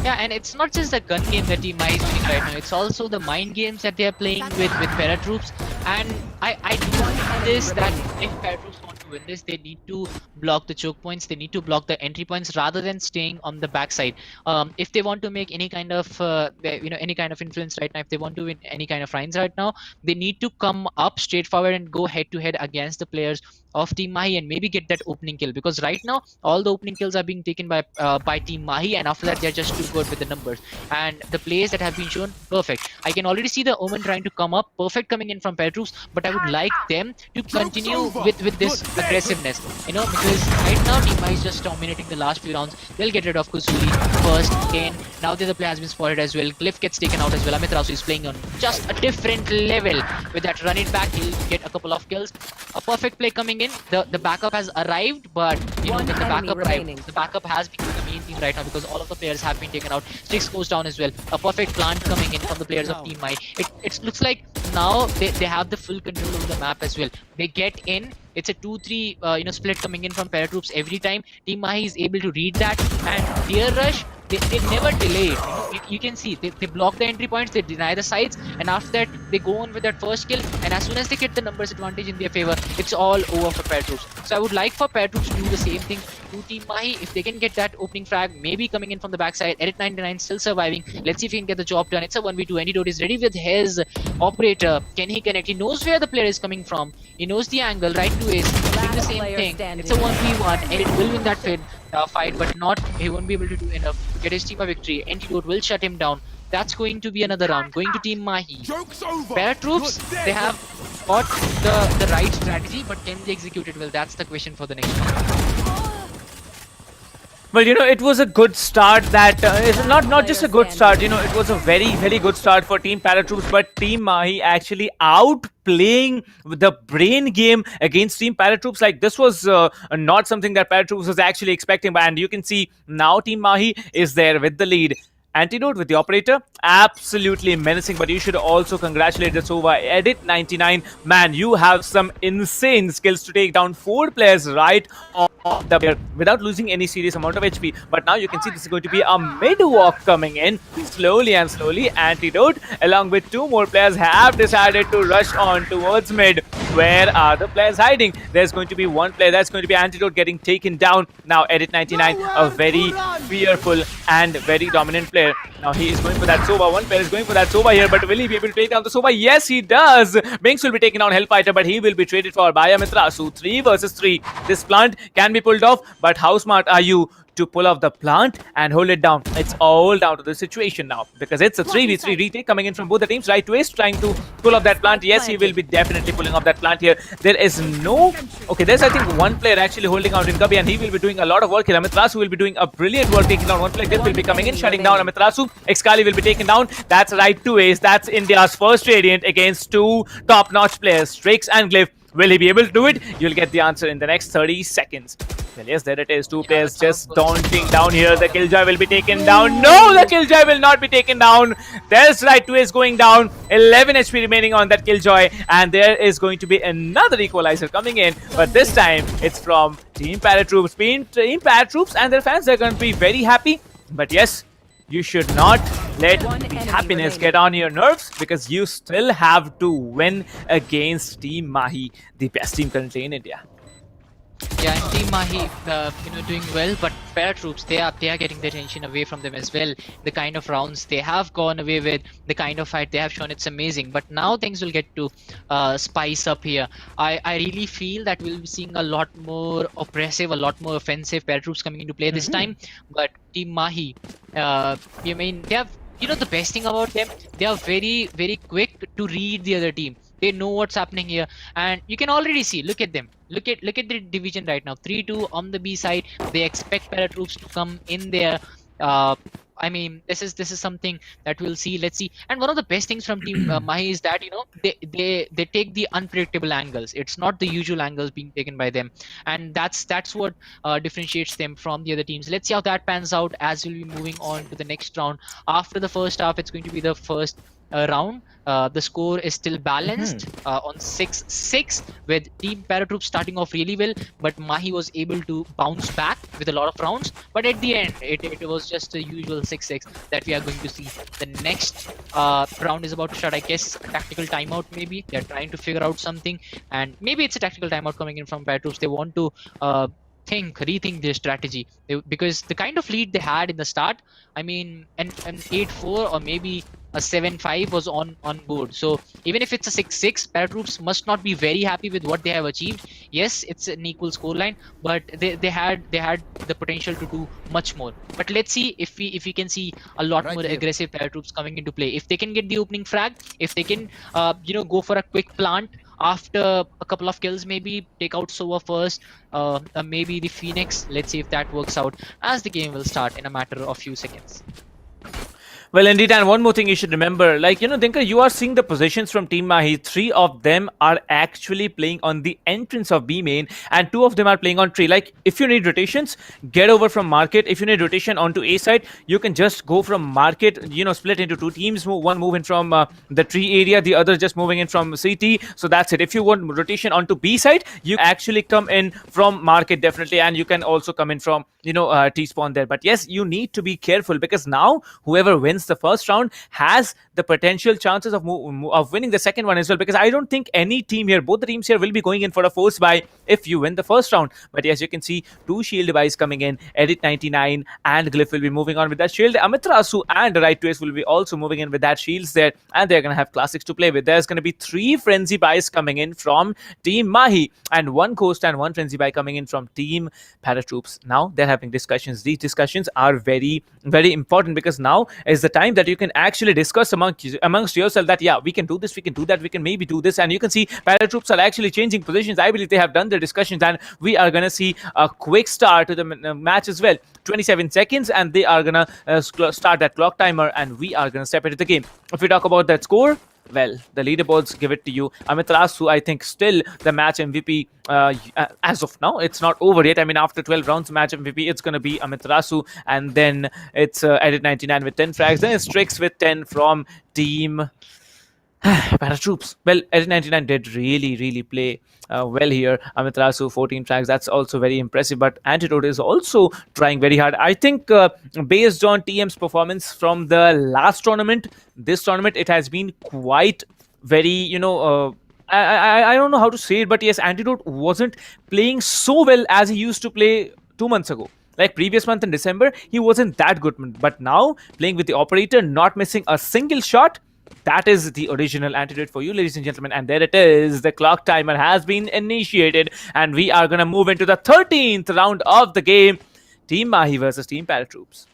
S12: Yeah, and it's not just the gun game that Team Mahi is doing right now. It's also the mind games that they are playing with ParaTroops. And I do want this that if ParaTroops want to win this, they need to block the choke points. They need to block the entry points rather than staying on the backside. If they want to make any kind of any kind of influence right now, if they want to win any kind of rounds right now, they need to come up straightforward and go head to head against the players of Team Mahi and maybe get that opening kill, because right now all the opening kills are being taken by Team Mahi, and after that they're just too good with the numbers and the plays that have been shown. Perfect. I can already see the Omen trying to come up. Perfect coming in from ParaTroops, but I would like them to continue with this aggressiveness, because right now Team Mahi is just dominating the last few rounds. They'll get rid of Kusuli first. Kane, now the other player has been spotted as well. Glyph gets taken out as well. Amiterasu is playing on just a different level with that run it back. He'll get a couple of kills. A perfect play coming in. The backup has arrived, but when the backup arrived, the backup has become the main thing right now because all of the players have been taken out. Strix goes down as well. A perfect plant coming in from the players of Team Mahi. It looks like now they have the full control of the map as well. They get in. It's a 2-3 split coming in from ParaTroops every time. Team Mahi is able to read that, and Deer Rush, they never delay it. You can see they block the entry points, they deny the sides, and after that they go on with that first kill, and as soon as they get the numbers advantage in their favor, it's all over for ParaTroops. So I would like for ParaTroops to do the same thing to Team Mahi. If they can get that opening frag, maybe coming in from the backside. Edit 99 still surviving. Let's see if he can get the job done. It's a 1v2. Antidote is ready with his operator. Can he connect? He knows where the player is coming from. He knows the angle. Right to ace. Doing the same thing. It's a 1v1. Edit will win that fight, but he won't be able to do enough to get his team a victory. Antidote will shut him down. That's going to be another round. Going to Team Mahi. ParaTroops, they have got the right strategy, but can they execute it well? That's the question for the next round.
S11: Well, it was a good start. That is not just a good start. It was a very, very good start for Team ParaTroops, but Team Mahi actually outplaying the brain game against Team ParaTroops. Like, this was not something that ParaTroops was actually expecting. And you can see now Team Mahi is there with the lead. Antidote with the operator, absolutely menacing, but you should also congratulate the Sova. Edit 99, man, you have some insane skills to take down 4 players right on the player without losing any serious amount of HP. But now you can see this is going to be a mid walk coming in slowly and slowly. Antidote along with 2 more players have decided to rush on towards mid. Where are the players hiding? There's going to be one player, that's going to be Antidote, getting taken down. Now Edit 99, a very fearful and very dominant player. Now he is going for that Sova. One player is going for that Sova here, but will he be able to take down the Sova? Yes, he does. Binks will be taking down Hellfighter, but he will be traded for by Amiterasu. 3 versus 3. This plant can be pulled off, but how smart are you to pull off the plant and hold it down? It's all down to the situation now, because it's a 3v3 retake coming in from both the teams. Right twist trying to pull off that plant. Yes, he will be definitely pulling off that plant here. There is no... Okay, there's I think one player actually holding out in Kabi, and he will be doing a lot of work here. Amiterasu will be doing a brilliant work taking down one player. This will be coming in, shutting down Amiterasu. Xkali will be taken down. That's right to ace. That's India's first Radiant against 2 top-notch players, Strix and Glyph. Will he be able to do it? You'll get the answer in the next 30 seconds. Well, yes, there it is. 2 players just daunting down here. The Killjoy will be taken down. No, the Killjoy will not be taken down. There's right to ace going down. 11 HP remaining on that Killjoy. And there is going to be another equalizer coming in. But this time, it's from Team ParaTroops. Team ParaTroops and their fans are going to be very happy. But yes, you should not let the happiness get on your nerves, because you still have to win against Team Mahi, the best team currently in India.
S12: Yeah, and Team Mahi, doing well, but ParaTroops, they are getting the attention away from them as well. The kind of rounds they have gone away with, the kind of fight they have shown, it's amazing. But now things will get to spice up here. I really feel that we'll be seeing a lot more oppressive, a lot more offensive ParaTroops coming into play this time. But Team Mahi, they have, the best thing about them, they are very, very quick to read the other team. They know what's happening here, and you can already see. Look at them. Look at the division right now. 3-2 on the B side. They expect ParaTroops to come in there. I mean, this is something that we'll see. Let's see. And one of the best things from Team Mahi is that they take the unpredictable angles. It's not the usual angles being taken by them, and that's what differentiates them from the other teams. Let's see how that pans out as we'll be moving on to the next round. After the first half, it's going to be the first round. The score is still balanced on 6-6 with Team ParaTroops starting off really well, but Mahi was able to bounce back with a lot of rounds. But at the end, it was just a usual 6-6 that we are going to see. The next round is about to start. I guess a tactical timeout maybe. They're trying to figure out something, and maybe it's a tactical timeout coming in from ParaTroops. They want to rethink their strategy, because the kind of lead they had in the start, I mean, an 8-4 or maybe a 7-5 was on board. So even if it's a 6-6, ParaTroops must not be very happy with what they have achieved. Yes, it's an equal scoreline, but they had the potential to do much more. But let's see if we can see a lot more aggressive ParaTroops coming into play. If they can get the opening frag, if they can go for a quick plant after a couple of kills, maybe take out Sova first, maybe the Phoenix. Let's see if that works out, as the game will start in a matter of few seconds.
S11: Well, indeed, and one more thing you should remember, like, Dinkar, you are seeing the positions from Team Mahi. 3 of them are actually playing on the entrance of B main, and 2 of them are playing on tree. Like, if you need rotations, get over from market. If you need rotation onto A side, you can just go from market, split into 2 teams. One moving from the tree area, the other just moving in from CT. So that's it. If you want rotation onto B side, you actually come in from market, definitely, and you can also come in from, T-spawn there. But yes, you need to be careful, because now whoever wins the first round has the potential chances of winning the second one as well, because I don't think any team here, both the teams here, will be going in for a force buy if you win the first round. But yes, you can see 2 shield buys coming in. Edit 99 and Glyph will be moving on with that shield. Amitrasu and Right to Ace will be also moving in with that shields there, and they're going to have classics to play with. There's going to be 3 frenzy buys coming in from Team Mahi, and 1 coast and 1 frenzy buy coming in from Team ParaTroops. Now they're having discussions. These discussions are very, very important, because now is the time that you can actually discuss amongst yourself that, yeah, we can do this, we can do that, we can maybe do this. And you can see ParaTroops are actually changing positions. I believe they have done their discussions, and we are going to see a quick start to the match as well. 27 seconds, and they are going to start that clock timer, and we are going to step into the game. If we talk about that score, well, the leaderboards give it to you. Amitrasu, I think, still the match MVP as of now. It's not over yet. I mean, after 12 rounds, match MVP, it's going to be Amitrasu, and then it's Edit 99 with 10 frags. Then it's Strix with 10 from Team ParaTroops. Well, Edit 99 did really play well here. Amitrasu 14 frags, that's also very impressive, but Antidote is also trying very hard. I think based on TM's performance from the last tournament, this tournament, it has been quite very, I don't know how to say it, but yes, Antidote wasn't playing so well as he used to play 2 months ago. Like previous month in December, he wasn't that good, but now playing with the operator, not missing a single shot, that is the original Antidote for you, ladies and gentlemen. And there it is. The clock timer has been initiated, and we are going to move into the 13th round of the game. Team Mahi versus Team ParaTroops.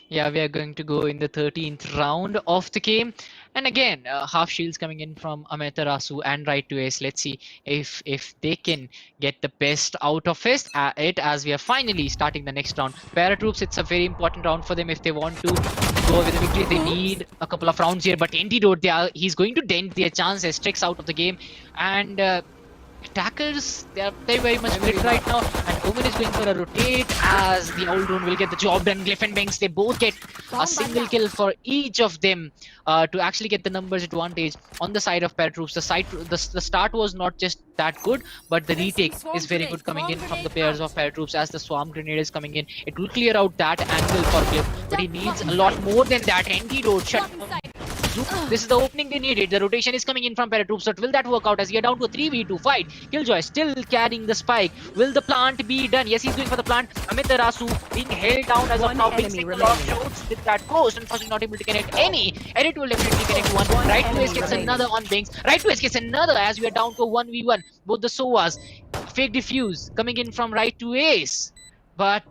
S12: Yeah, we are going to go in the 13th round of the game. And again, half shields coming in from Amaterasu and Right to Ace. Let's see if they can get the best out of it, as we are finally starting the next round. ParaTroops, it's a very important round for them if they want to go with the victory. They need a couple of rounds here, but Antidote, he's going to dent their chances. Strix out of the game, and attackers, they're very much split right now, and Omen is going for a rotate as the old drone will get the job done. Glyph and Banks, they both get a single kill for each of them to actually get the numbers advantage on the side of ParaTroops. The start was not just that good, but the retake is very good coming in from the players of ParaTroops as the swarm grenade is coming in. It will clear out that angle for Glyph, but he needs a lot more than that. Antidote shut. This is the opening they needed. The rotation is coming in from ParaTroops, but will that work out as we are down to a 3v2 fight? Killjoy still carrying the spike. Will the plant be done? Yes, he's going for the plant. Amiterasu being held down as of now. Mixing a lot of shots with that ghost. Unfortunately, not able to connect any. Edit will definitely connect one. Right to Ace gets another on Banks. Right to Ace gets another as we are down to a 1v1. Both the Sovas. Fake defuse coming in from Right to Ace. But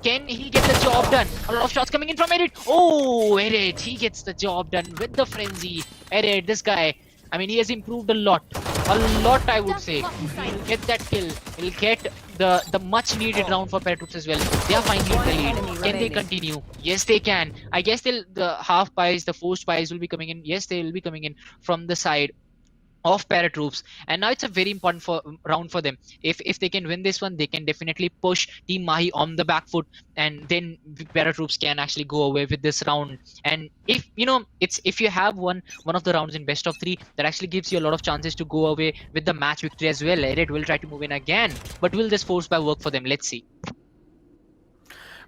S12: can he get the job done? A lot of shots coming in from Edit. Oh, Edit, he gets the job done with the frenzy. Edit, this guy I mean, he has improved a lot, I would say. He'll get that kill. He'll get the much needed round for ParaTroops as well. They are finally in the lead. Can they continue? Yes, they can. I guess the half buys, the forced buys will be coming in. Yes, they will be coming in from the side of ParaTroops, and now it's a very important round for them. If they can win this one, they can definitely push Team Mahi on the back foot, and then ParaTroops can actually go away with this round. And if if you have one of the rounds in best of 3, that actually gives you a lot of chances to go away with the match victory as well. Red will try to move in again, but will this force buy work for them? Let's see.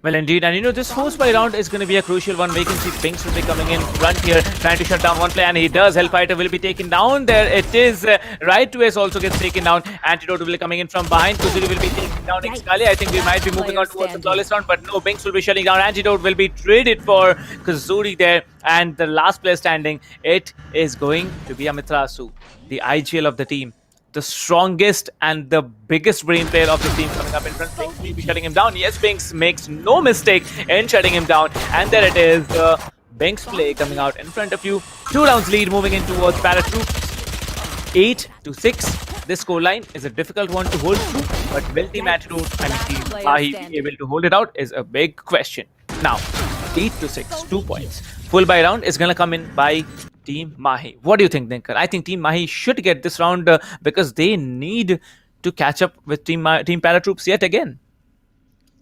S11: Well, indeed, and this force by round is going to be a crucial one. We can see Binks will be coming in front here, trying to shut down one player, and he does. Hellfighter will be taken down there. It is right to S also gets taken down. Antidote will be coming in from behind. Kuzuri will be taking down Excali. I think we might be moving on towards the flawless round, but no, Binks will be shutting down. Antidote will be traded for Kuzuri there, and the last player standing, it is going to be Amitrasu, the IGL of the team. The strongest and the biggest brain player of the team coming up in front. Binks will be shutting him down. Yes, Binks makes no mistake in shutting him down. And there it is, the Binks play coming out in front of you. 2 rounds lead moving in towards ParaTroops. 8-6. This scoreline is a difficult one to hold through, but will Team Antidote, Team Mahi be able to hold it out is a big question. Now, 8-6, 2 points. Full buy round is going to come in by Team Mahi. What do you think, Dinkar? I think Team Mahi should get this round because they need to catch up with Team ParaTroops yet again.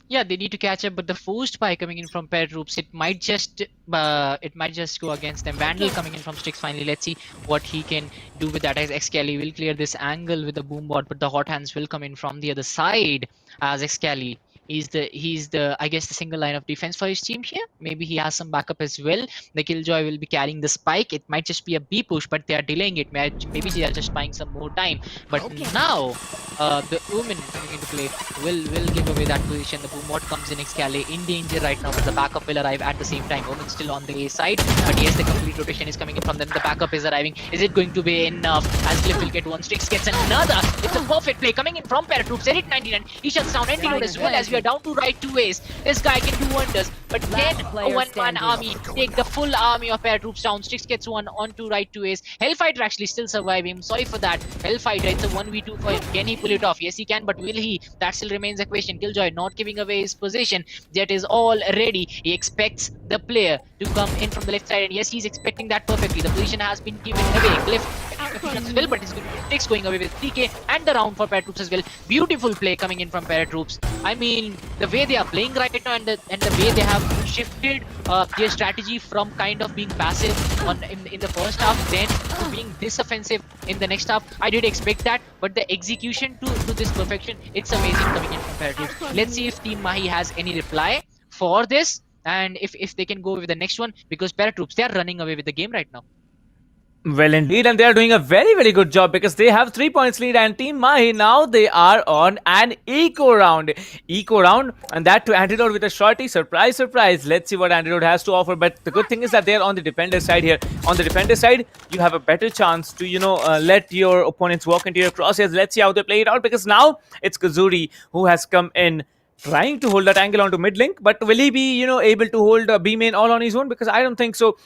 S12: Yeah, they need to catch up, but the forced buy coming in from ParaTroops, it might just go against them. Vandal coming in from Strix finally. Let's see what he can do with that. As Excali will clear this angle with the boom bot, but the hot hands will come in from the other side as Excali. He's the I guess the single line of defense for his team here. Maybe he has some backup as well. The Killjoy will be carrying the spike. It might just be a B push, but they are delaying it. Maybe they are just buying some more time. But now the Omen coming into play will give away that position. The Boomot comes in. Excali in danger right now, but the backup will arrive at the same time. Omen still on the A side, but yes, the complete rotation is coming in from them. The backup is arriving. Is it going to be enough? As Cliff will get one, Strix gets another. It's a perfect play coming in from ParaTroops. Edit 99. He shuts down Antidote as well, as we are down to right 2 ways. This guy can do wonders, but can a one-man army take the full army of ParaTroops down? Strix gets one onto right 2 ways. Hellfighter actually still surviving. I'm sorry for that. Hellfighter, it's a 1v2 for him. Can he pull it off? Yes, he can, but will he? That still remains a question. Killjoy not giving away his position. That is all ready. He expects the player to come in from the left side, and yes, he's expecting that perfectly. The position has been given away. Cliff as well, but it's going to be Strix going away with 3k and the round for ParaTroops as well. Beautiful play coming in from ParaTroops. I mean, the way they are playing right now and the way they have shifted their strategy from kind of being passive in the first half, then to being this offensive in the next half, I did expect that, but the execution to this perfection, it's amazing coming in from ParaTroops. Let's see if Team Mahi has any reply for this, and if they can go with the next one, because ParaTroops, they are running away with the game right now.
S11: Well, indeed, and they are doing a very, very good job because they have 3 points lead, and Team Mahi now they are on an eco round, and that to Antidote with a shorty. Surprise, surprise. Let's see what Antidote has to offer. But the good thing is that they are on the defender side here. On the defender side, you have a better chance to let your opponents walk into your crosshairs. Let's see how they play it out, because now it's Kuzuri who has come in, trying to hold that angle onto mid link, but will he be able to hold B main all on his own? Because I don't think so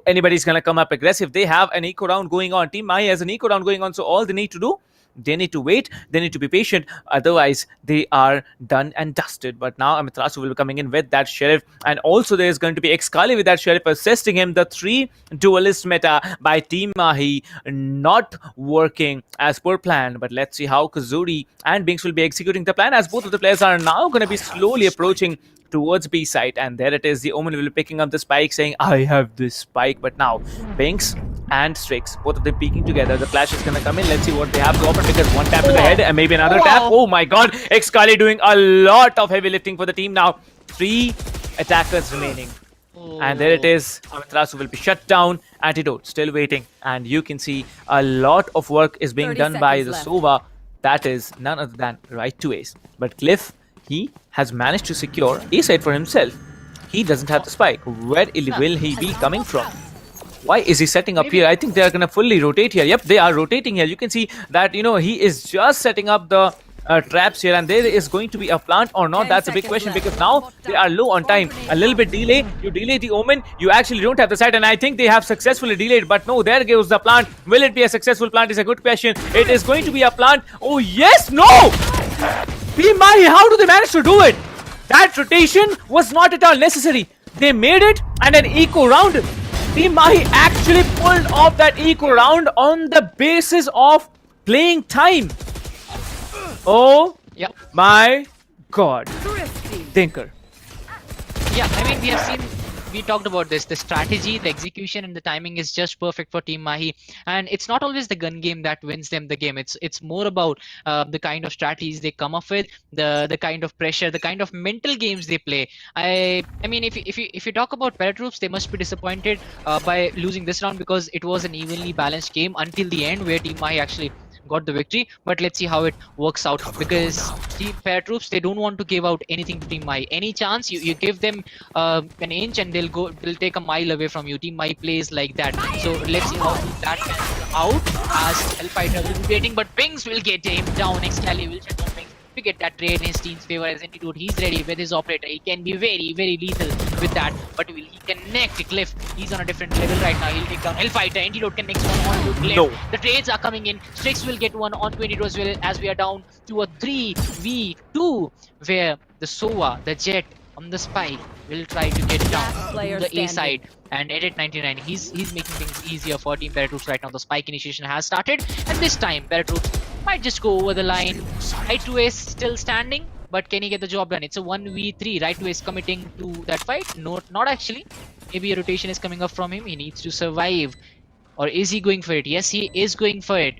S11: anybody's gonna come up aggressive. They have an eco round going on. Team Mahi has an eco round going on, so all they need to do, they need to wait, they need to be patient, otherwise they are done and dusted. But now Amitrasu will be coming in with that Sheriff, and also there is going to be Excali with that Sheriff assisting him. The 3 duelist meta by Team Mahi not working as per plan, but let's see how Kuzuri and Binks will be executing the plan, as both of the players are now going to be slowly approaching towards B site. And there it is, the Omen will be picking up the spike, saying I have this spike. But now Binks and Strix, both of them peeking together. The flash is gonna come in. Let's see what they have to offer, because one tap to the head and maybe another tap. Oh my god, Excali doing a lot of heavy lifting for the team now. 3 attackers remaining. And there it is, Amitrasu will be shut down. Antidote still waiting, and you can see a lot of work is being done by the Sova. That is none other than right to ace. But Cliff, he has managed to secure A side for himself. He doesn't have the spike. Where will he be coming from? Why is he setting up here? I think they are going to fully rotate here. Yep, they are rotating here. You can see that, he is just setting up the traps here, and there is going to be a plant or not. That's a big question because now they are low on time. A little bit delay. You delay the omen. You actually don't have the site, and I think they have successfully delayed. But no, there goes the plant. Will it be a successful plant? Is a good question. It is going to be a plant. Oh yes, no. Team Mahi, how do they manage to do it? That rotation was not at all necessary. They made it, and an eco round. Team Mahi actually pulled off that eco round on the basis of playing time. Oh my god. Thinker.
S12: Yeah, I mean, we talked about this. The strategy, the execution, and the timing is just perfect for Team Mahi. And it's not always the gun game that wins them the game. It's more about the kind of strategies they come up with, the kind of pressure, the kind of mental games they play. I mean, if you talk about ParaTroops, they must be disappointed by losing this round because it was an evenly balanced game until the end, where Team Mahi actually got the victory. But let's see how it works out, because Team ParaTroops, they don't want to give out anything to Team Mahi. Any chance you give them an inch and they'll take a mile away from you. Team Mahi plays like that. So let's see how that pans out, as Hellfighter will be waiting, but Pings will get him down. Excali will shut down Pings to get that trade in his team's favor. As Antidote, he's ready with his operator. He can be very, very lethal with that. But will he connect Cliff? He's on a different level right now. He'll take down Hellfighter. Antidote connects one on to Cliff.
S11: No.
S12: The trades are coming in. Strix will get one on 22 as well, as we are down to a 3v2, where the Sova, the Jet on the spike, will try to get down to the A side. And Edit 99, he's making things easier for Team ParaTroops right now. The spike initiation has started, and this time ParaTroops might just go over the line. Right to Ace still standing, but can he get the job done? It's a 1v3. Right to Ace committing to that fight? No, not actually. Maybe a rotation is coming up from him. He needs to survive. Or is he going for it? Yes, he is going for it.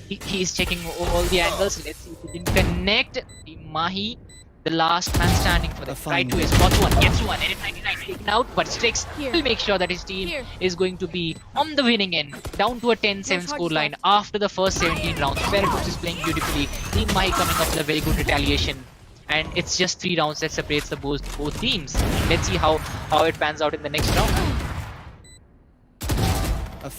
S12: He's checking all the angles. Let's see if he can connect. Team Mahi, the last man standing for the right to his got one, gets one, Edit 99 taken out, but Strix will make sure that his team is going to be on the winning end, down to a 10-7 scoreline after the first 17 rounds. ParaTroops is playing beautifully. Team Mahi coming up with a very good retaliation. And it's just 3 rounds that separates the both teams. Let's see how it pans out in the next round.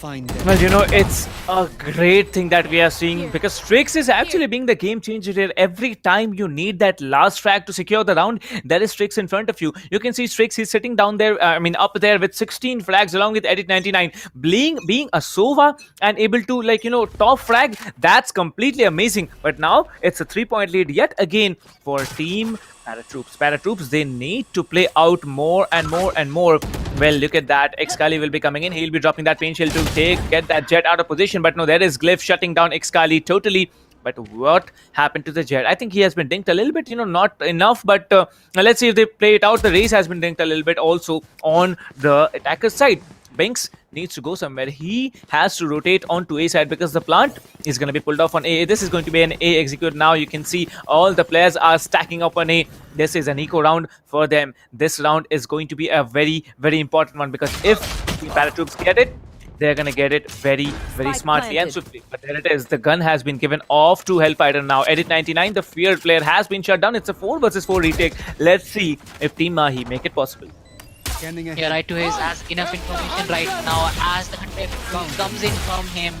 S11: Well, you know, it's a great thing that we are seeing, because Strix is actually being the game changer here. Every time you need that last frag to secure the round, there is Strix in front of you. You can see Strix, he's sitting down there, up there with 16 frags along with Edit 99. Being a Sova and able to, top frag, that's completely amazing. But now it's a 3-point lead yet again for Team ParaTroops. ParaTroops, they need to play out more and more and more. Well, look at that. Excali will be coming in. He'll be dropping that pain shield to get that Jet out of position. But no, there is Glyph shutting down Excali totally. But what happened to the Jet? I think he has been dinked a little bit, not enough. But let's see if they play it out. The race has been dinked a little bit also on the attacker's side. Binks needs to go somewhere. He has to rotate onto A side because the plant is going to be pulled off on A. This is going to be an A execute now. You can see all the players are stacking up on A. This is an eco round for them. This round is going to be a very, very important one, because if the ParaTroops get it, they're going to get it very, very smartly and swiftly. But there it is. The gun has been given off to Hellfighter now. Edit 99, the feared player, has been shut down. It's a 4 versus 4 retake. Let's see if Team Mahi make it possible.
S12: Yeah, right to his has enough information right now as the hunter comes in from him.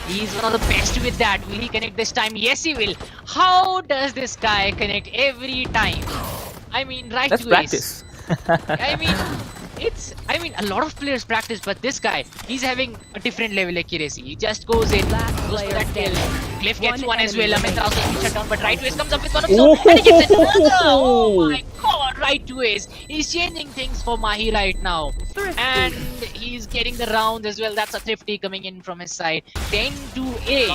S12: He's one of the best with that. Will he connect this time? Yes, he will. How does this guy connect every time? I mean, right
S11: Let's
S12: to
S11: practice.
S12: I mean, a lot of players practice, but this guy, he's having a different level accuracy. He just goes in, goes for that kill. Cliff gets one as well. Amit also gets shut down, but right to Ace comes up with one of those, and he gets another. Oh my god, right to Ace. He's changing things for Mahi right now, and he's getting the round as well. That's a Thrifty coming in from his side. 10-8,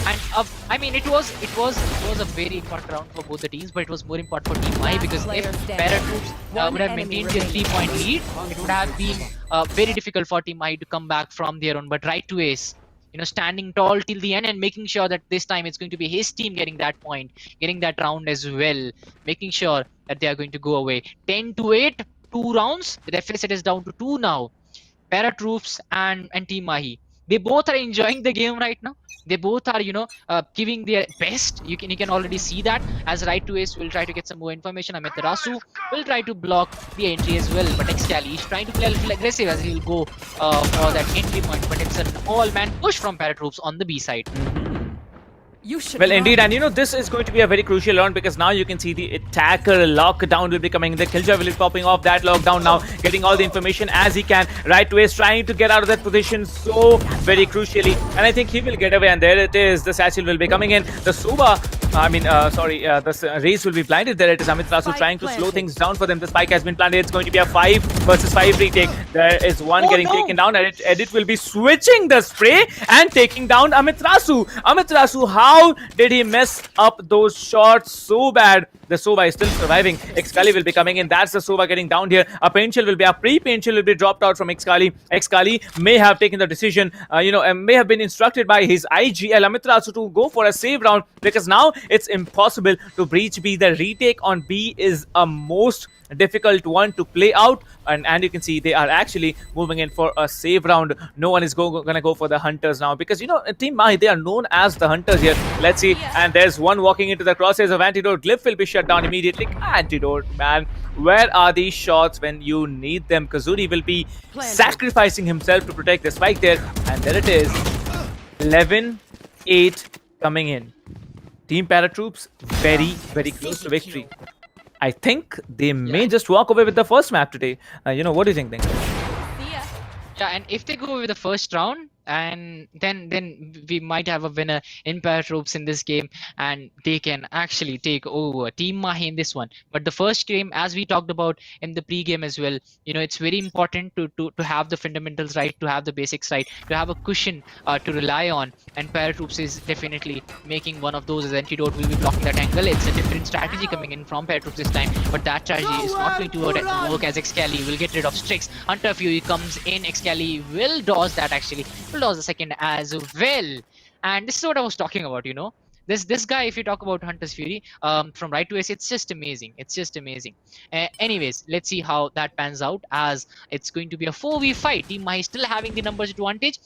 S12: and I mean, it was a very important round for both the teams, but it was more important for Team Mahi, because if ParaTroops would have maintained their 3-point lead, it would have been very difficult for Team Mahi to come back from their own. But right to Ace, standing tall till the end and making sure that this time it's going to be his team getting that point, getting that round as well, making sure that they are going to go away. 10-8, 2 rounds. The deficit is down to 2 now. ParaTroops and Team Mahi, they both are enjoying the game right now. They both are, giving their best. You can already see that, as right to Ace will try to get some more information. Amitarasu will try to block the entry as well. But Excali is trying to play a little aggressive, as he'll go for that entry point. But it's an all-man push from ParaTroops on the B side.
S11: Well, indeed, and this is going to be a very crucial round because now you can see the attacker lockdown will be coming. The Killjoy will be popping off that lockdown now, getting all the information as he can. Right Twist trying to get out of that position so very crucially, and I think he will get away. And there it is. The Satchel will be coming in. The Suba. The Race will be blinded. There it is. Amiterasu trying to slow things down for them. The spike has been planted. It's going to be a 5 versus 5 retake. There is one getting taken down. Edit will be switching the spray and taking down Amiterasu. Amiterasu, how did he mess up those shots so bad? The Soba is still surviving. Xkali will be coming in. That's the Soba getting down here. A pre-Painchill will be dropped out from Xkali. Xkali may have taken the decision, may have been instructed by his IGL Amiterasu to go for a save round because now it's impossible to breach B. The retake on B is a most difficult one to play out, and you can see they are actually moving in for a save round. No one is gonna go for the hunters now because Team Mahi, they are known as the hunters here. Let's see, and there's one walking into the crosshairs of Antidote. Glyph will be shut down immediately. Antidote, man, where are these shots when you need them? Kazuri will be sacrificing himself to protect the spike there, and there it is. 11-8 coming in. Team ParaTroops very, very close to victory. I think they may just walk away with the first map today. What do you think?
S12: Yeah, and if they go with the first round, and then we might have a winner in ParaTroops in this game, and they can actually take over Team Mahi in this one. But the first game, as we talked about in the pre-game as well, it's very important to have the fundamentals right, to have the basics right, to have a cushion to rely on, and ParaTroops is definitely making one of those. As Antidote will be blocking that angle. It's a different strategy coming in from ParaTroops this time, but that strategy is not going to work as Xkali will get rid of Strix. Hunter Fury comes in. Xkali will dodge that actually. Dodge the second as well, and this is what I was talking about. This guy, if you talk about Hunter's Fury from right to ace, it's just amazing. Anyways, let's see how that pans out, as it's going to be a 4v fight. Team Mahi still having the numbers advantage.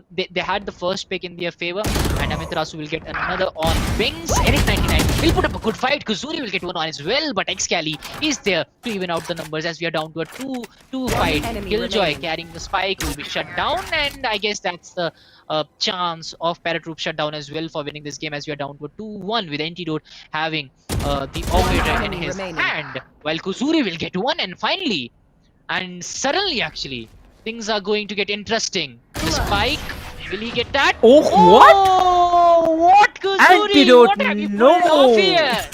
S12: They had the first pick in their favor, and Amiterasu will get another on wings. Eric 99 will put up a good fight. Kazuri will get one on as well, but Xkali is there to even out the numbers as we are down to a 2-2 fight. Killjoy carrying the spike will be shut down, and I guess that's the chance of ParaTroops shutdown as well for winning this game, as we are down to a 2-1 with Antidote having the operator in his hand, while Kazuri will get one, and finally, and suddenly actually, things are going to get interesting. The spike, will he get that?
S11: Oh,
S12: what Kazuri?
S11: Antidote,
S12: what have you pulled off here?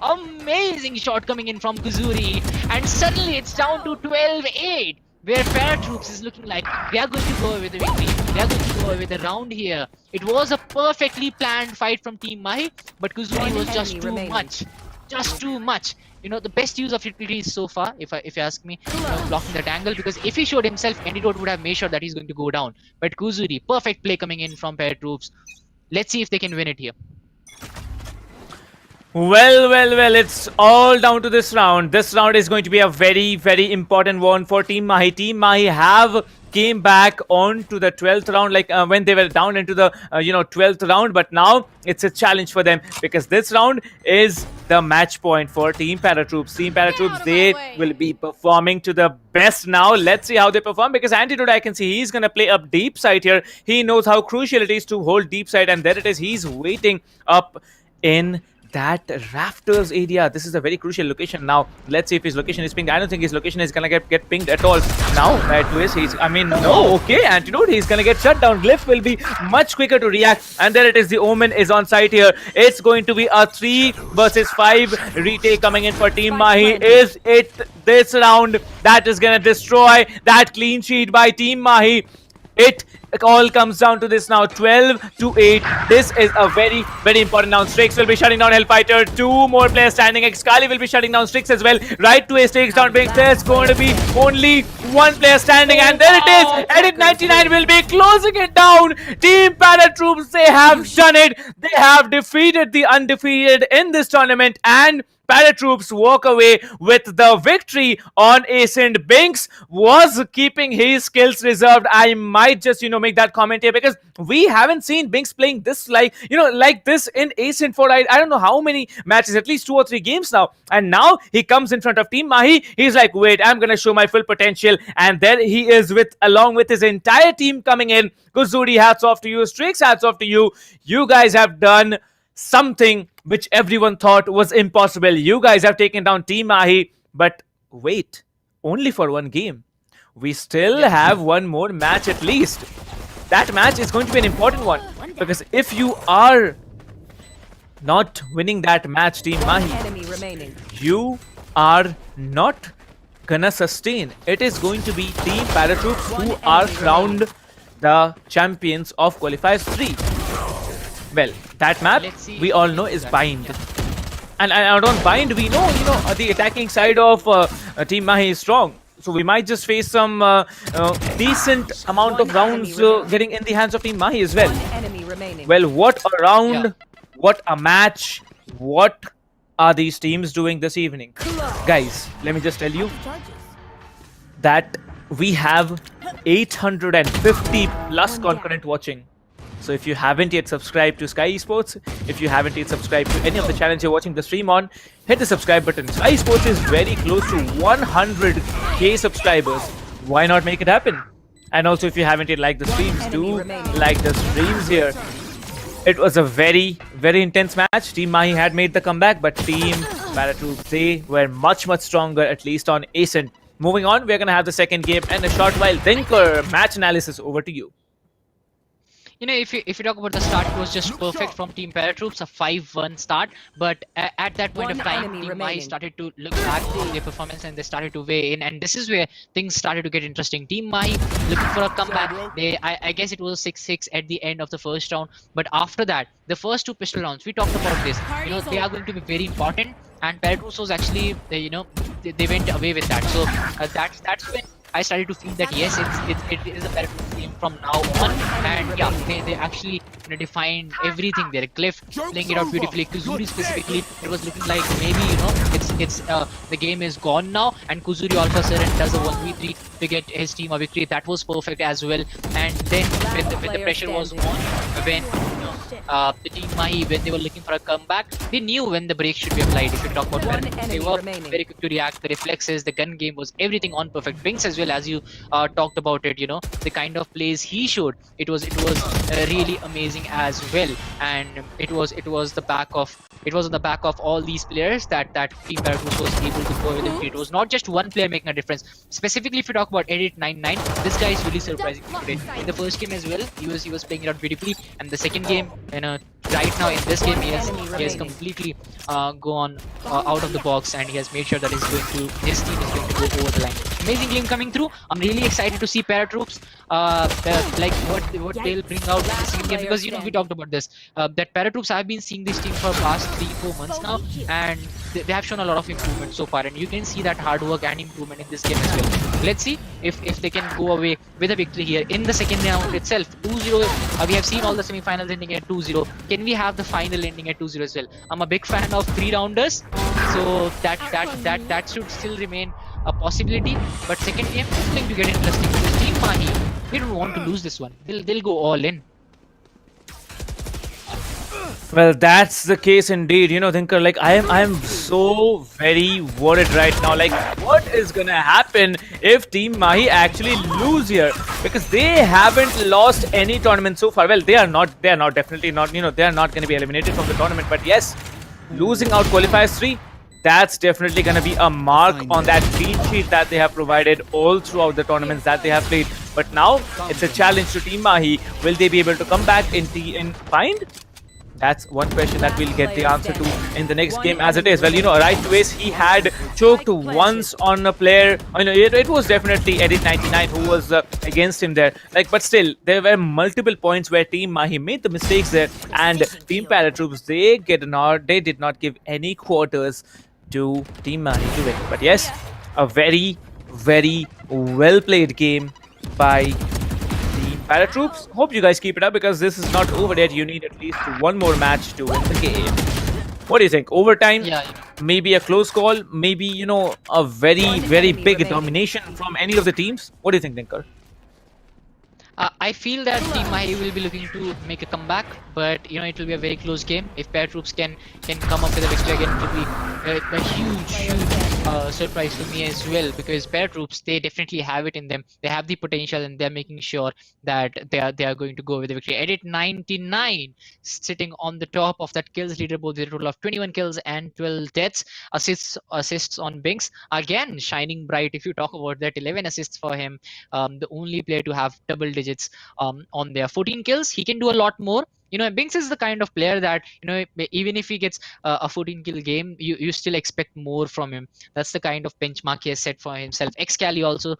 S12: Amazing shot coming in from Kazuri, and suddenly it's down to 12-8. Where ParaTroops is looking like they are going to go away with the victory. They are going to go away with the round here. It was a perfectly planned fight from Team Mahi, but Kazuri was just too much. Just too much. The best use of utility so far, if you ask me, blocking that angle, because if he showed himself, Antidote would have made sure that he's going to go down. But Kazuri, perfect play coming in from ParaTroops. Let's see if they can win it here.
S11: Well, it's all down to this round. This round is going to be a very, very important one for Team Mahi. Team Mahi have came back on to the 12th round, when they were down into the 12th round, but now it's a challenge for them because this round is the match point for Team ParaTroops. Team ParaTroops, they will be performing to the best now. Let's see how they perform, because Antidote, I can see he's gonna play up deep side here. He knows how crucial it is to hold deep side, and there it is. He's waiting up in that rafters area. This is a very crucial location. Now let's see if his location is pinged. I don't think his location is gonna get pinged at all. Now that twist, okay, Antidote, he's gonna get shut down. Glyph will be much quicker to react, and there it is. The Omen is on site here. It's going to be a 3 versus 5 retake coming in for Team Mahi. Is it this round that is gonna destroy that clean sheet by Team Mahi? It all comes down to this now, 12-8. This is a very, very important round. Strix will be shutting down Hellfighter. 2 more players standing. Xkali will be shutting down Strix as well. Right to ace takes down Binks. There's going to be only 1 player standing, and there it is. Edit 99 will be closing it down. Team ParaTroops, they have done it. They have defeated the undefeated in this tournament, and ParaTroops walk away with the victory on Ace, and Binks was keeping his skills reserved. I might just, make that comment here, because we haven't seen Binks playing this like this in Ascent for I don't know how many matches, at least 2 or 3 games now. And now he comes in front of Team Mahi. He's like, wait, I'm gonna show my full potential. And there he is along with his entire team coming in. Kuzuri, hats off to you. Strix, hats off to you. You guys have done something which everyone thought was impossible. You guys have taken down Team Mahi. But wait, only for 1 game. We still have 1 more match at least. That match is going to be an important one, because if you are not winning that match, Team Mahi, you are not gonna sustain. It is going to be Team ParaTroops who are crowned the champions of Qualifiers 3. Well, that map we all know is Bind. And on Bind, we know, the attacking side of Team Mahi is strong. So we might just face some decent amount of rounds getting in the hands of Team Mahi as well. Well, what a round, what a match, what are these teams doing this evening? Guys, let me just tell you that we have 850 plus concurrent watching. So if you haven't yet subscribed to SkyEsports, if you haven't yet subscribed to any of the channels you're watching the stream on, hit the subscribe button. SkyEsports is very close to 100k subscribers. Why not make it happen? And also, if you haven't yet liked the streams, do like the streams here. It was a very, very intense match. Team Mahi had made the comeback, but Team ParaTroops, they were much, much stronger, at least on Ascent. Moving on, we're going to have the second game in a short while. Dinker, match analysis, over to you.
S12: If you talk about the start, it was just perfect from Team ParaTroops, a 5-1 start. But at that point of time, Team Mahi started to look back on their performance and they started to weigh in. And this is where things started to get interesting. Team Mahi looking for a comeback. I guess it was 6-6 at the end of the first round. But after that, the first 2 pistol rounds, we talked about this. They are going to be very important. And ParaTroops was actually, they went away with that. So that's when I started to feel that yes, it is a better game from now on, and yeah, they actually defined everything there. Cliff playing it out beautifully. Kuzuri specifically, it was looking like maybe it's the game is gone now, and Kuzuri all of a sudden does a 1v3 to get his team a victory. That was perfect as well. And then when the pressure was on, when the Team Mahi, when they were looking for a comeback, they knew when the break should be applied. If you talk about that, they were very quick to react. The reflexes, the gun game was everything on perfect. Binks as well, as you talked about it, the kind of plays he showed, it was really amazing as well. And it was on the back of all these players that Team ParaTroops was able to go with it. It was not just one player making a difference. Specifically, if you talk about Edit99, this guy is really surprising today. In the first game as well, he was playing it out beautifully, and the second game, right now in this game, he has completely gone out of the box, and he has made sure that his team is going to go over the line. Amazing game coming through. I'm really excited to see ParaTroops, like what they'll bring out in the second game, because we talked about this, that ParaTroops, I've been seeing this team for the past 3-4 months now, and they have shown a lot of improvement so far, and you can see that hard work and improvement in this game as well. Let's see if they can go away with a victory here in the second round itself. 2-0. We have seen all the semi-finals ending at 2-0. Can we have the final ending at 2-0 as well? I'm a big fan of 3-rounders, so that should still remain a possibility. But second game is going to get interesting, because Team Mahi, they don't want to lose this one. They'll go all in.
S11: Well, that's the case indeed. Thinker, like I am so very worried right now. Like, what is gonna happen if Team Mahi actually lose here? Because they haven't lost any tournament so far. Well, they are definitely not. They are not gonna be eliminated from the tournament. But yes, losing out Qualifiers 3, that's definitely gonna be a mark on that clean sheet that they have provided all throughout the tournaments that they have played. But now it's a challenge to Team Mahi. Will they be able to come back in Find? That's one question that we'll get the answer to in the next game as it is. Well, right to ace, he had choked once on a player. It was definitely Edit99 who was against him there. But still, there were multiple points where Team Mahi made the mistakes there, and Team ParaTroops, they did not give any quarters to Team Mahi to win. But yes, a very, very well played game by ParaTroops. Hope you guys keep it up, because this is not over yet. You need at least one more match to win the game. What do you think? Overtime? Maybe a close call? Maybe, a very, very big domination from any of the teams? What do you think, Dinker?
S12: I feel that Team Mahi will be looking to make a comeback, but it will be a very close game. If ParaTroops can come up with a victory again, it will be a huge surprise for me as well, because ParaTroops, they definitely have it in them. They have the potential, and they're making sure that they are going to go with the victory. Edit 99 sitting on the top of that kills leaderboard with a total of 21 kills and 12 deaths. Assists on Binks again shining bright. If you talk about that, 11 assists for him. The only player to have double digits on their 14 kills. He can do a lot more. Binks is the kind of player that even if he gets a 14 kill game, you still expect more from him. That's the kind of benchmark he has set for himself. Xcali also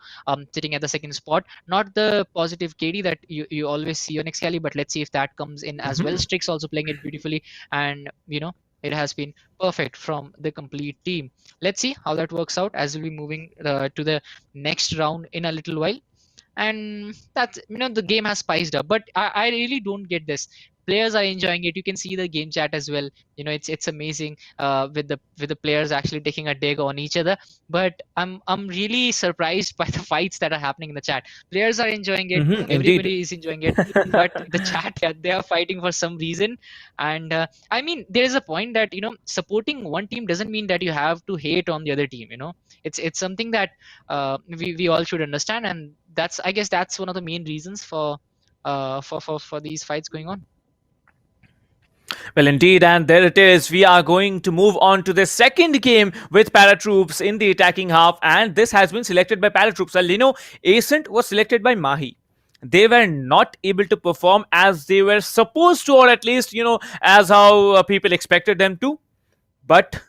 S12: sitting at the second spot. Not the positive KD that you always see on Xcali, but let's see if that comes in as well. Strix also playing it beautifully, and it has been perfect from the complete team. Let's see how that works out as we'll be moving to the next round in a little while. And that's the game has spiced up, but I really don't get this. Players are enjoying it. You can see the game chat as well. It's amazing with the players actually taking a dig on each other. But I'm really surprised by the fights that are happening in the chat. Players are enjoying it. Everybody is enjoying it. But the chat, yeah, they are fighting for some reason. And I mean, there is a point that supporting one team doesn't mean that you have to hate on the other team. It's something that we all should understand, and I guess that's one of the main reasons for these fights going on.
S11: Well, indeed, and there it is. We are going to move on to the second game with ParaTroops in the attacking half, and this has been selected by ParaTroops. Well, Ascent was selected by Mahi. They were not able to perform as they were supposed to, or at least, as how people expected them to. But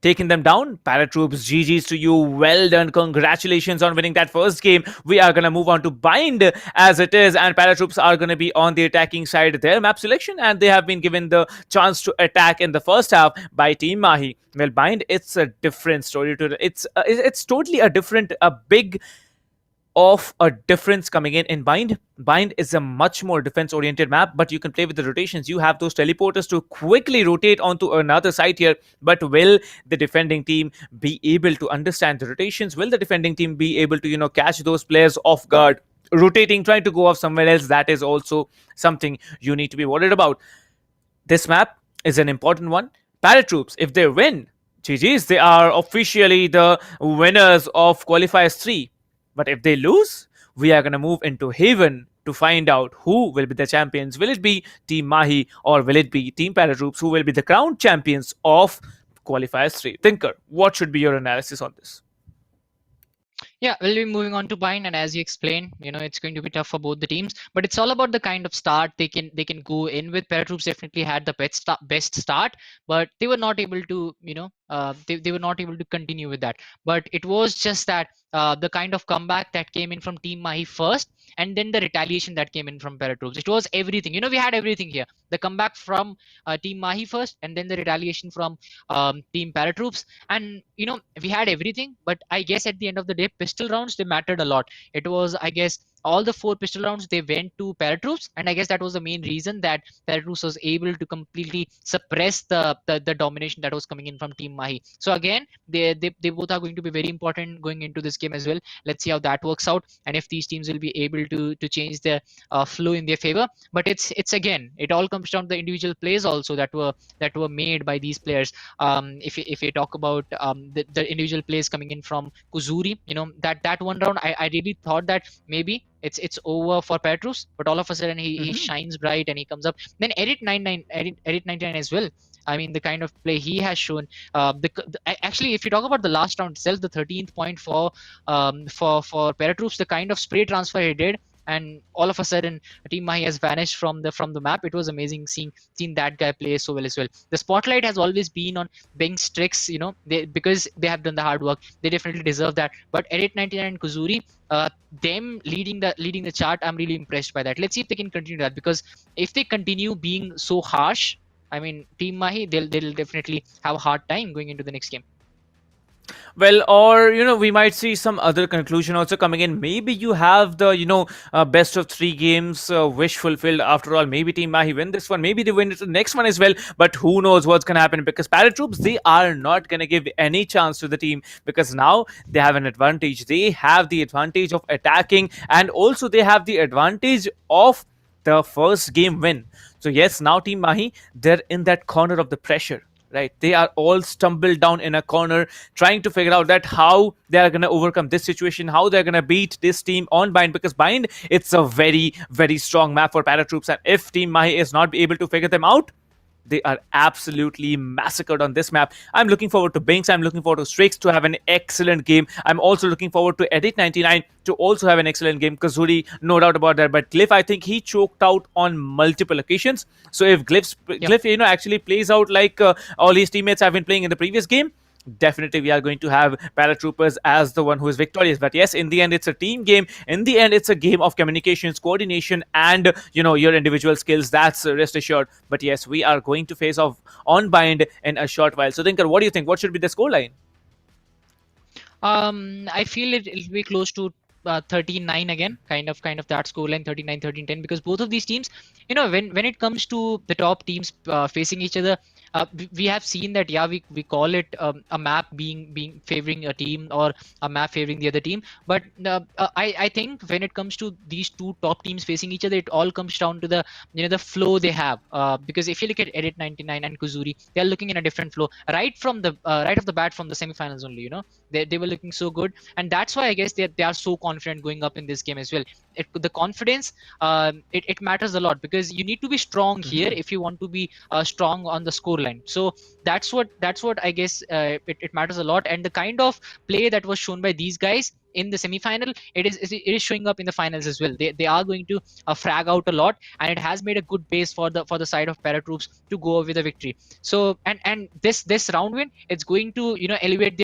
S11: taking them down, ParaTroops, GG's to you. Well done. Congratulations on winning that first game. We are going to move on to Bind as it is, and ParaTroops are going to be on the attacking side. Their map selection, and they have been given the chance to attack in the first half by Team Mahi. Well, Bind, it's a different story to it's totally a different, a big of a difference coming in Bind. Bind is a much more defense-oriented map, but you can play with the rotations. You have those teleporters to quickly rotate onto another site here. But will the defending team be able to understand the rotations? Will the defending team be able to, catch those players off guard, rotating, trying to go off somewhere else? That is also something you need to be worried about. This map is an important one. ParaTroops, if they win, GG's, they are officially the winners of Qualifiers 3. But if they lose, we are going to move into Haven to find out who will be the champions. Will it be Team Mahi, or will it be Team ParaTroops who will be the crowned champions of Qualifiers 3? Thinker, what should be your analysis on this?
S12: Yeah, we'll be moving on to Bind, and as you explained, it's going to be tough for both the teams. But it's all about the kind of start they can go in with. ParaTroops definitely had the best start, but they were not able to, they were not able to continue with that. But it was just that the kind of comeback that came in from Team Mahi first, and then the retaliation that came in from ParaTroops. It was everything. We had everything here. The comeback from Team Mahi first, and then the retaliation from Team ParaTroops. And we had everything. But I guess at the end of the day, pistol rounds, they mattered a lot. It was, I guess, all the 4 pistol rounds, they went to ParaTroops, and I guess that was the main reason that ParaTroops was able to completely suppress the domination that was coming in from Team Mahi. So again, they both are going to be very important going into this game as well. Let's see how that works out, and if these teams will be able to change their flow in their favor. But it's again, it all comes down to the individual plays also that were made by these players. If you talk about the individual plays coming in from Kuzuri, that one round, I really thought that maybe it's over for ParaTroops, but all of a sudden he shines bright and he comes up. Then Edit 99 as well. I mean, the kind of play he has shown. Actually, if you talk about the last round itself, the 13th point for ParaTroops, the kind of spray transfer he did, and all of a sudden Team Mahi has vanished from the map. It was amazing seeing that guy play so well as well. The spotlight has always been on Bing's tricks, because they have done the hard work. They definitely deserve that. But Edit 99 and Kuzuri, them leading the chart, I'm really impressed by that. Let's see if they can continue that, because if they continue being so harsh, I mean, Team Mahi, they'll definitely have a hard time going into the next game.
S11: Well, or we might see some other conclusion also coming in. Maybe you have the best of three games wish fulfilled. After all, maybe Team Mahi win this one, maybe they win the next one as well. But who knows what's gonna happen, because ParaTroops, they are not gonna give any chance to the team, because now they have an advantage. They have the advantage of attacking, and also they have the advantage of the first game win. So yes, now Team Mahi, they're in that corner of the pressure, right? They are all stumbled down in a corner, trying to figure out that how they are going to overcome this situation, how they're going to beat this team on Bind, because Bind, it's a very, very strong map for ParaTroops, and if Team Mahi is not able to figure them out, they are absolutely massacred on this map. I'm looking forward to Binks. I'm looking forward to Strix to have an excellent game. I'm also looking forward to Edit 99 to also have an excellent game. Kazuri, no doubt about that. But Glyph, I think he choked out on multiple occasions. So if Glyph, actually plays out like all his teammates have been playing in the previous game, definitely we are going to have ParaTroopers as the one who is victorious. But yes, in the end, it's a team game. In the end, it's a game of communications, coordination, and your individual skills. That's rest assured. But yes, we are going to face off on Bind in a short while. So Dinkar, what do you think? What should be the scoreline?
S12: I feel it'll be close to 13-9 again, kind of that scoreline, 39-13-10, because both of these teams, when it comes to the top teams facing each other, we have seen that we call it a map being favoring a team, or a map favoring the other team, but I think when it comes to these two top teams facing each other, it all comes down to the flow they have, because if you look at Edit 99 and Kuzuri, they are looking in a different flow right from the right off the bat from the semifinals only. They were looking so good, and that's why I guess they are so confident going up in this game as well. The confidence, it matters a lot, because you need to be strong here if you want to be strong on the scoreline. So that's what I guess it matters a lot. And the kind of play that was shown by these guys in the semifinal, it is showing up in the finals as well. They are going to frag out a lot, and it has made a good base for the side of ParaTroops to go with a victory. So and this round win, it's going to elevate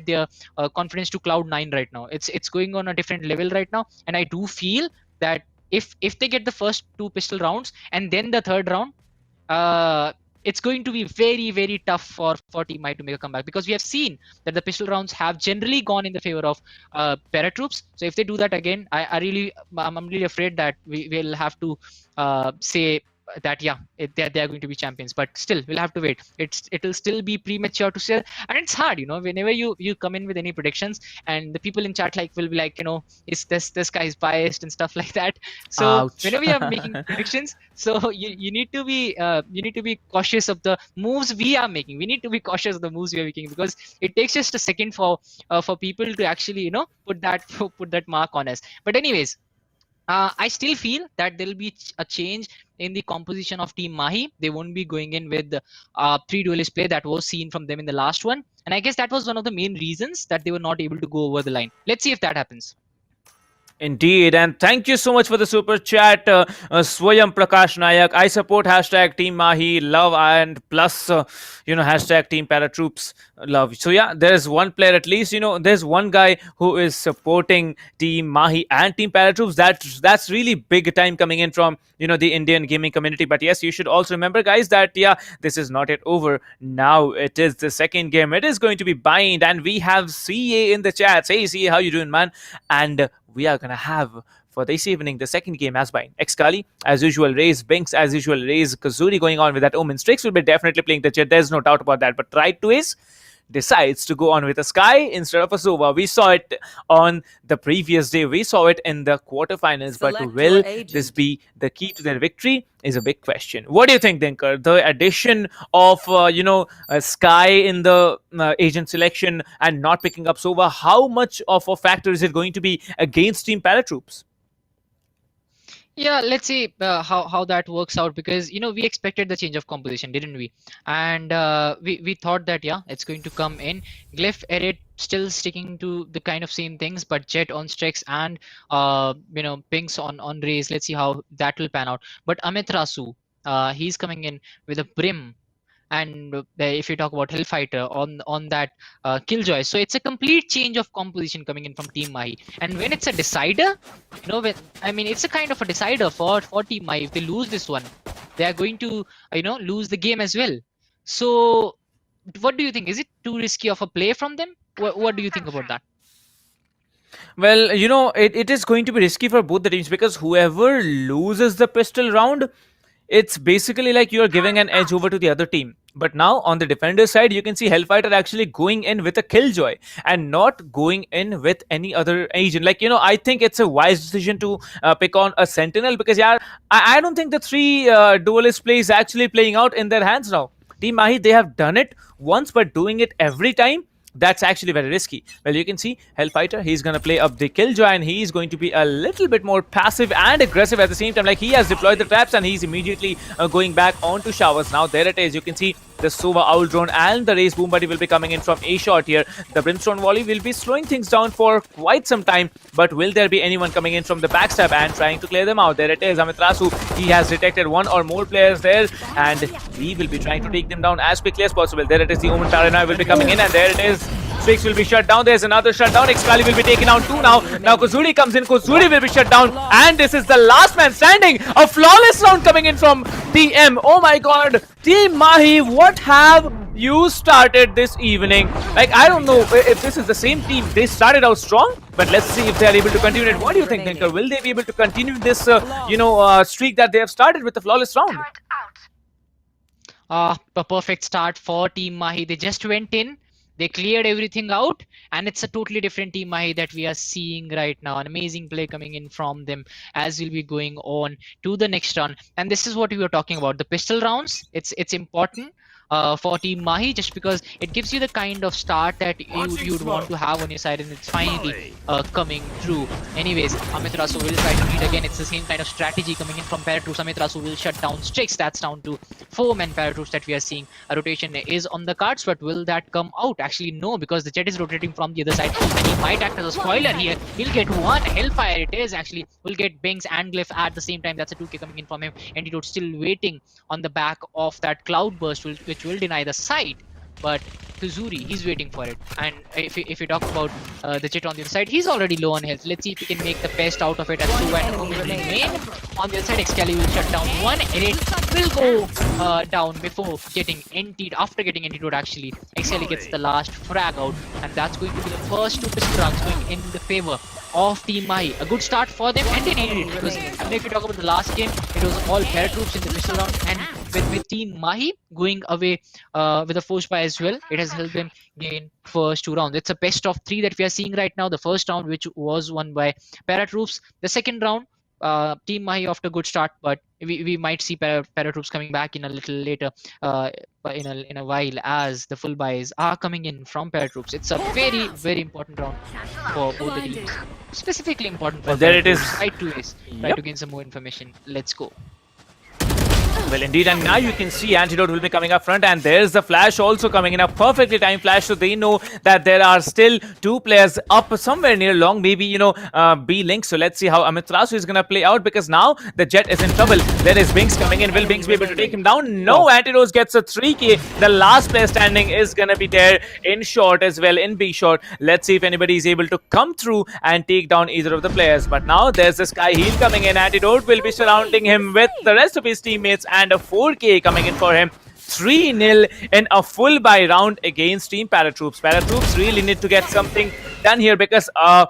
S12: their confidence to cloud 9 right now. It's going on a different level right now, and I do feel that if they get the first two pistol rounds and then the third round, it's going to be very, very tough for Team Mahi to make a comeback, because we have seen that the pistol rounds have generally gone in the favor of ParaTroops. So if they do that again, I'm really afraid that we will have to say that they are going to be champions. But still, we'll have to wait. It'll still be premature to say, and it's hard, whenever you come in with any predictions, and the people in chat will be like, is this guy is biased and stuff like that. So
S11: Ouch.
S12: whenever you are making predictions, so you need to be cautious of the moves we are making. We need to be cautious of the moves we are making, because it takes just a second for people to actually put that mark on us. But anyways, I still feel that there will be a change in the composition of Team Mahi. They won't be going in with 3 duelist play that was seen from them in the last one. And I guess that was one of the main reasons that they were not able to go over the line. Let's see if that happens.
S11: Indeed, and thank you so much for the super chat, Swayam Prakash Nayak. I support hashtag Team Mahi love, and plus hashtag Team ParaTroops love. So yeah, there's one player at least. There's one guy who is supporting Team Mahi and Team ParaTroops. That's really big time coming in from the Indian gaming community. But yes, you should also remember, guys, that this is not yet over. Now it is the second game. It is going to be Bind, and we have CA in the chat. Hey CA, how you doing, man? And we are gonna have for this evening the second game as Bind. Xkali, as usual, Raze, Binks, as usual, Raze, Kazuri going on with that Omen. Strix will be definitely playing the jet. There's no doubt about that. But Right to is decides to go on with a Sky instead of a Sova. We saw it on the previous day. We saw it in the quarterfinals. But will this be the key to their victory is a big question. What do you think, Dinkar? The addition of Sky in the agent selection and not picking up Sova, how much of a factor is it going to be against Team ParaTroops?
S12: Yeah, let's see how that works out, because we expected the change of composition, didn't we? And we thought that it's going to come in. Glyph, Edit still sticking to the kind of same things, but Jet on Strix and Pinks on Raze. Let's see how that will pan out. But Amit Rasu, he's coming in with a Brim. And if you talk about Hellfighter on that Killjoy, so it's a complete change of composition coming in from Team Mahi. And when it's a decider, it's a kind of a decider for Team Mahi. If they lose this one, they are going to lose the game as well. So what do you think? Is it too risky of a play from them? What do you think about that?
S11: Well, it is going to be risky for both the teams because whoever loses the pistol round, it's basically like you're giving an edge over to the other team. But now on the defender side, you can see Hellfighter actually going in with a Killjoy and not going in with any other agent. Like, I think it's a wise decision to pick on a Sentinel because, yeah, I don't think the three duelist play is actually playing out in their hands now. Team Mahi, they have done it once, but doing it every time, that's actually very risky. Well, you can see Hellfighter, he's going to play up the Killjoy and he's going to be a little bit more passive and aggressive at the same time. Like, he has deployed the traps and he's immediately going back onto showers. Now, there it is. You can see the Sova Owl Drone and the Race Boom Buddy will be coming in from A shot here. The Brimstone Volley will be slowing things down for quite some time, but will there be anyone coming in from the backstab and trying to clear them out? There it is. Amiterasu, he has detected one or more players there and he will be trying to take them down as quickly as possible. There it is. The Omen Paranoia will be coming in and there it is. Strix will be shut down. There's another shutdown. Excali will be taken out too now. Now Kozuri comes in. Kozuri will be shut down. And this is the last man standing. A flawless round coming in from TM. Oh my god. Team Mahi, what have you started this evening? Like, I don't know if this is the same team. They started out strong, but let's see if they are able to continue it. What do you think, Tinker? Will they be able to continue this, streak that they have started with the flawless round?
S12: A perfect start for Team Mahi. They just went in. They cleared everything out, and it's a totally different Team Mahi that we are seeing right now. An amazing play coming in from them as we'll be going on to the next round. And this is what we were talking about. The pistol rounds, it's important for Team Mahi just because it gives you the kind of start that you'd want to have on your side, and it's finally coming through. Anyways, Amiterasu will try to lead again. It's the same kind of strategy coming in from ParaTroops. Amiterasu will shut down Strix. That's down to 4-man ParaTroops that we are seeing. A rotation is on the cards, but will that come out? Actually, no, because the Jet is rotating from the other side, and he might act as a spoiler here. He'll get one Hellfire. It is actually will get Banks and Glyph at the same time. That's a 2k coming in from him. Antidote still waiting on the back of that cloud burst, which will deny the side. But Kuzuri, he's waiting for it. And if you talk about the Jet on the other side, he's already low on health. Let's see if he can make the best out of it. And so and Omen remain on the other side. Excali will shut down one, and it will go down before getting emptied. After getting antidote, actually, Excali gets the last frag out, and that's going to be the first two pistol rounds going in the favor of Team Mahi. A good start for them, and they needed it because if you talk about the last game, it was all ParaTroops in the pistol round, and with Team Mahi going away with a force buy as well, it has helped them gain first two rounds. It's a best of three that we are seeing right now. The first round, which was won by ParaTroops. The second round, Team Mahi off to a good start, but we might see ParaTroops coming back in a little later, in a while, as the full buys are coming in from ParaTroops. It's a very, very important round for both the teams. Specifically important for
S11: there it is.
S12: Right to Ace. Try to gain some more information. Let's go.
S11: Well, indeed, and now you can see Antidote will be coming up front, and there's the flash also coming in, a perfectly timed flash, so they know that there are still two players up somewhere near long, maybe, B-Link. So let's see how Amiterasu is going to play out, because now the Jet is in trouble. There is Binks coming in. Will Binks be able to take him down? No, Antidote gets a 3k. The last player standing is going to be there in short as well, in B short. Let's see if anybody is able to come through and take down either of the players. But now there's the Sky Heal coming in. Antidote will be surrounding him with the rest of his teammates, and a 4k coming in for him. 3-0 in a full buy round against Team ParaTroops. ParaTroops really need to get something done here, because like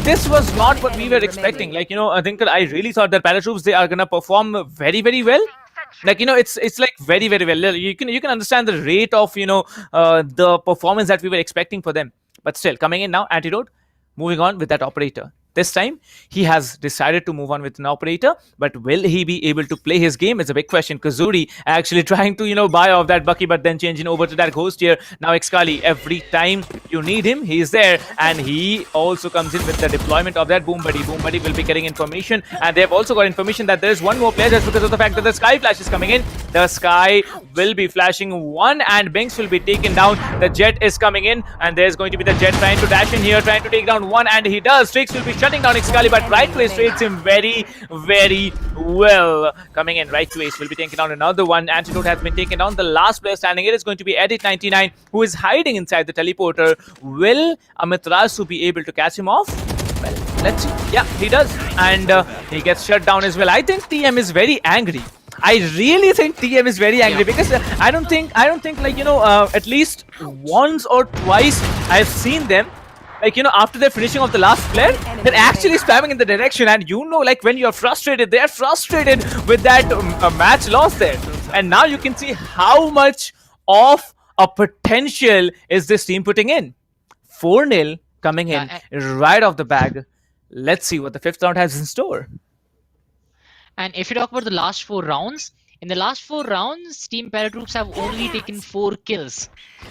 S11: this was not what we were expecting. I think that I really thought that ParaTroops, they are gonna perform very, very well. It's like very, very well. You can understand the rate of the performance that we were expecting for them. But still, coming in now, Antidote moving on with that operator. This time, he has decided to move on with an operator, but will he be able to play his game? It's a big question. Kazuri actually trying to, buy off that Bucky, but then changing over to that Ghost here. Now, Excali, every time you need him, he's there, and he also comes in with the deployment of that Boom Buddy. Boom Buddy will be getting information, and they've also got information that there's one more player just because of the fact that the Sky Flash is coming in. The Sky will be flashing one, and Binks will be taken down. The Jet is coming in, and there's going to be the Jet trying to dash in here, trying to take down one, and he does. Strix will be shutting down Excali, but right to Ace trades him very, very well. Coming in, right to Ace will be taking down another one. Antidote has been taken down. The last player standing, it is going to be Edit99, who is hiding inside the teleporter. Will Amiterasu be able to catch him off? Well, let's see. Yeah, he does. And he gets shut down as well. I think TM is very angry. I really think TM is very angry because I don't think like at least once or twice I've seen them. Like, after the finishing of the last player, they're actually spamming in the direction. And like when you're frustrated, they're frustrated with that match loss there. And now you can see how much of a potential is this team putting in. 4-0 coming in right off the bag. Let's see what the 5th round has in store.
S12: And if you talk about the last 4 rounds, in the last 4 rounds, Team ParaTroops have only taken 4 kills.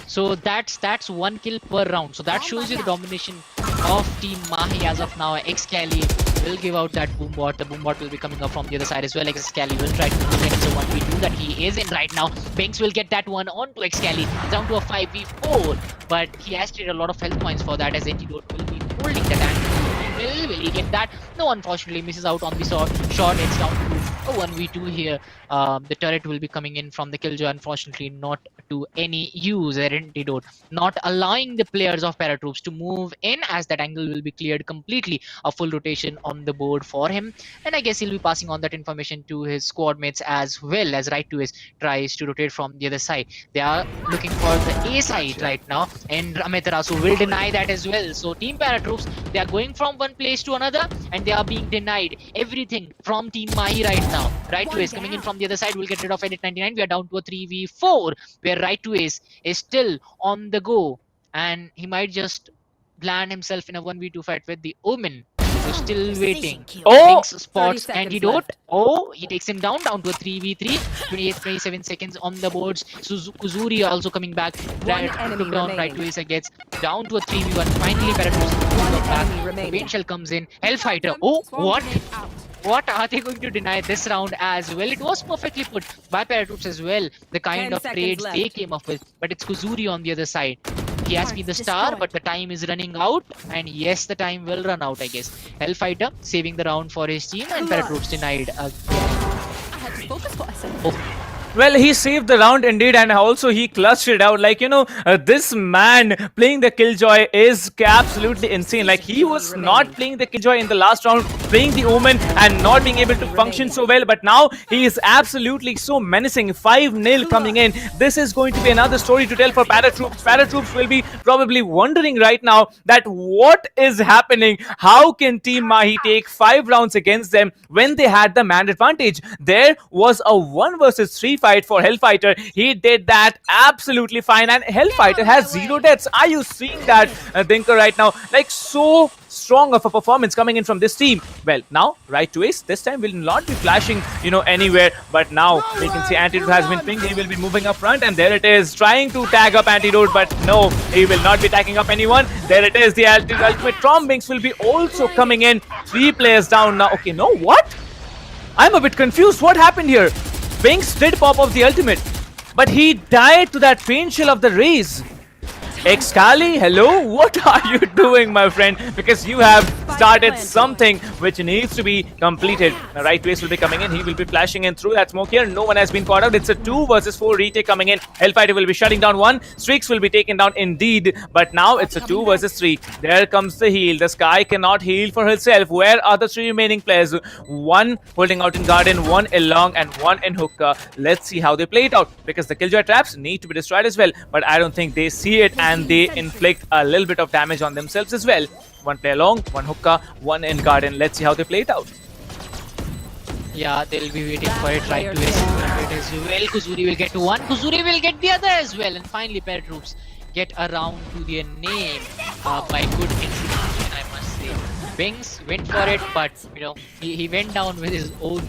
S12: So that's 1 kill per round. So that shows you the domination of Team Mahi as of now. Xcali will give out that boom bot. The boom bot will be coming up from the other side as well. Xcali will try to defend the 1v2 that he is in right now. Banks will get that one onto Xcali. Down to a 5v4. But he has traded a lot of health points for that, as Antidote will be holding that. And will he get that? No, unfortunately misses out on the shot. It's down to a 1v2 here. The turret will be coming in from the Killjoy, unfortunately not to any use. Antidote not allowing the players of ParaTroops to move in, as that angle will be cleared completely. A full rotation on the board for him, and I guess he'll be passing on that information to his squad mates as well, as Right to Ace tries to rotate from the other side. They are looking for the A side right now, and Amaterasu will deny that as well. So Team ParaTroops, they are going from one place to another, and they are being denied everything from Team Mahi right now. Right to Ace coming in from the other side will get rid of Edit 99. We are down to a 3v4, where Right to Ace is still on the go, and he might just land himself in a 1v2 fight with the Omen. So still waiting. Binks spots Antidote. He takes him down to a 3v3. 27 seconds on the boards. Kuzuri also coming back. Took down Right to Ace, gets down to a 3v1. Finally, ParaTroops. Pain Shell comes in. Hellfighter. What? What are they going to deny this round as well? It was perfectly put by ParaTroops as well, the kind of trades they came up with. But it's Kuzuri on the other side. He has been the star, but the time is running out. And yes, the time will run out, I guess. Hellfighter saving the round for his team, and ParaTroops denied again.
S11: Well, he saved the round indeed, and also he clutched it out. Like, this man playing the Killjoy is absolutely insane. Like, he was not playing the Killjoy in the last round, playing the Omen and not being able to function so well. But now he is absolutely so menacing. 5-0 coming in. This is going to be another story to tell for ParaTroops. ParaTroops will be probably wondering right now that what is happening. How can Team Mahi take 5 rounds against them when they had the man advantage? There was a 1 versus 3 fight for Hellfighter. He did that absolutely fine, and Hellfighter has 0 deaths. Are you seeing that, Dinker, right now? Like, so strong of a performance coming in from this team. Well, now Right to Ace this time will not be flashing anywhere, but now we can see Antidote has been pinged. He will be moving up front, and there it is, trying to tag up Antidote, but no, he will not be tagging up anyone. There it is, the ultimate from Binks will be also coming in. 3 players down now. Okay, no, what? I'm a bit confused. What happened here? Binks did pop off the ultimate, but he died to that pain shell of the raise. Xcali, hello? What are you doing, my friend? Because you have started something which needs to be completed. Now, Right to Ace will be coming in. He will be flashing in through that smoke here. No one has been caught out. It's a 2 versus 4 retake coming in. Hellfighter will be shutting down 1. Streaks will be taken down indeed. But now it's a 2 versus 3. There comes the heal. The Sky cannot heal for herself. Where are the 3 remaining players? 1 holding out in Garden, 1 along, and 1 in Hookah. Let's see how they play it out, because the Killjoy traps need to be destroyed as well. But I don't think they see it, and they inflict a little bit of damage on themselves as well. 1 player long, 1 Hookah, 1 in Garden. Let's see how they play it out.
S12: Yeah, they'll be waiting for it. Right to Ace as well. Kuzuri will get 1. Kuzuri will get the other as well. And finally, ParaTroops get around to their name by good execution, I must say. Binks went for it, but he went down with his own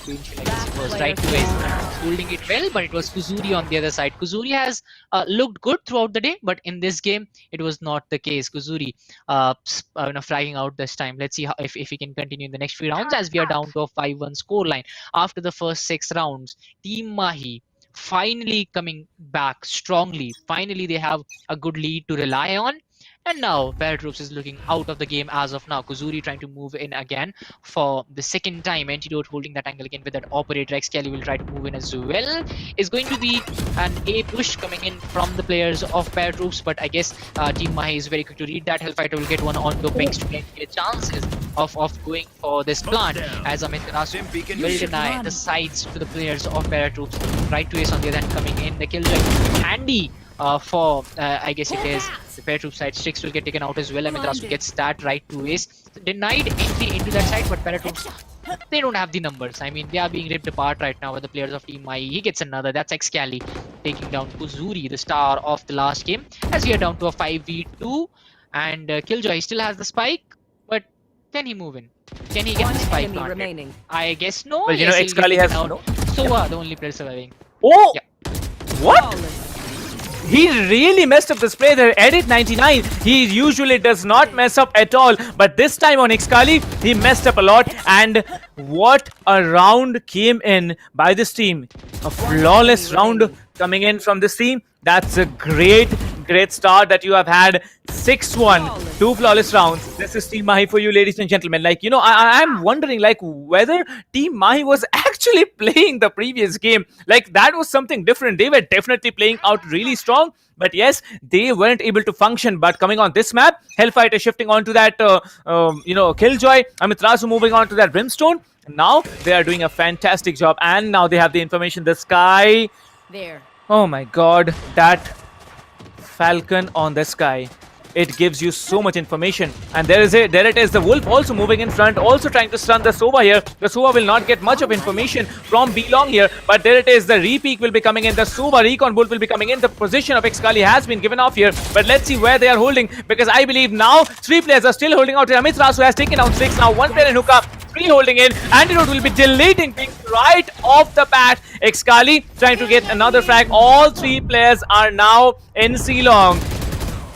S12: pain shell, I guess it was. Right to Ace holding it well, but it was Kuzuri on the other side. Kuzuri has looked good throughout the day, but in this game it was not the case. Kuzuri fragging out this time. Let's see if he can continue in the next few rounds, as we are down to a 5-1 scoreline after the first 6 rounds. Team Mahi finally coming back strongly. Finally, they have a good lead to rely on, And now ParaTroops is looking out of the game as of now. Kuzuri trying to move in again for the second time. Antidote holding that angle again with that operator. Xcali will try to move in as well. Is going to be an A push coming in from the players of ParaTroops, but I guess Team Mahi is very quick to read that. Hellfighter will get one on the Pinks to get chances of going for this plant, as Amit Kanasu will deny the sides to the players of ParaTroops. Right to ace on the other hand coming in. The killjoy handy for I guess it is the ParaTroops side. Strix will get taken out as well. Amiterasu gets that right to ace. Denied entry into that side, but ParaTroops, they don't have the numbers. I mean, they are being ripped apart right now by the players of Team Mahi. He gets another. That's Xcali taking down Kuzuri, the star of the last game, as we are down to a 5v2. And Killjoy still has the spike, but can he move in? Can he get the spike planted? I guess no.
S11: Well, you know, Xcali has no.
S12: Sova, the only player surviving.
S11: Oh!
S12: Yeah.
S11: What? He really messed up this play there. Edit 99. He usually does not mess up at all, but this time on Xcali, he messed up a lot. And what a round came in by this team. A flawless round coming in from this team. That's a great start that you have had. 6-1, 2 flawless rounds. This is Team Mahi for you, ladies and gentlemen. Like, you know, I'm wondering, like, whether Team Mahi was actually playing the previous game. Like, that was something different. They were definitely playing out really strong. But yes, they weren't able to function. But coming on this map, Hellfighter shifting onto that, Killjoy. Amiterasu moving on to that Brimstone. Now, they are doing a fantastic job. And now they have the information. The Sky.
S13: There.
S11: Oh my god, that Falcon on the Sky. It gives you so much information. And there it is. The Wolf also moving in front, also trying to stun the Sova here. The Sova will not get much of information from B-Long here. But there it is. The Repeak will be coming in. The Sova Recon Wolf will be coming in. The position of Xcali has been given off here. But let's see where they are holding. Because I believe now 3 players are still holding out. Amiterasu has taken down 6. Now 1 player in Hookah. 3 holding in. Antidote will be deleting things right off the bat. Xcali trying to get another frag. All 3 players are now in C-Long.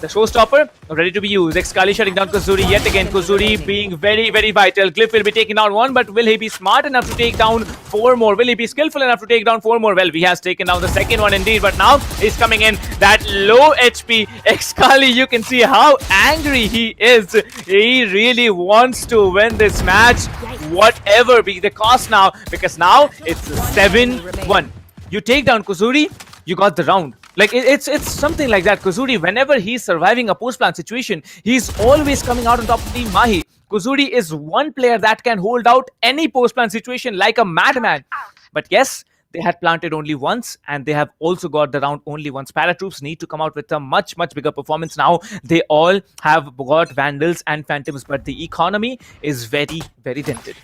S11: The showstopper ready to be used. Xcali shutting down Kuzuri yet again. Kuzuri being very, very vital. Glyph will be taking down 1, but will he be smart enough to take down 4 more? Will he be skillful enough to take down 4 more? Well, he has taken down the second one indeed, but now he's coming in. That low HP Xcali, you can see how angry he is. He really wants to win this match, whatever be the cost now, because now it's 7-1. You take down Kuzuri, you got the round. Like, it's something like that. Kuzuri, whenever he's surviving a post-plant situation, he's always coming out on top of Team Mahi. Kuzuri is one player that can hold out any post-plant situation like a madman. But yes, they had planted only once, and they have also got the round only once. ParaTroops need to come out with a much, much bigger performance now. They all have got Vandals and Phantoms, but the economy is very, very dented.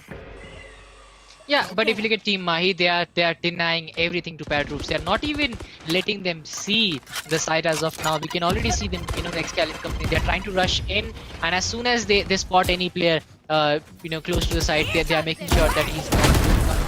S12: Yeah, but if you look at Team Mahi, they are denying everything to ParaTroops. They are not even letting them see the side as of now. We can already see them, the Xcali company. They are trying to rush in, and as soon as they spot any player, close to the side, they are making sure that he's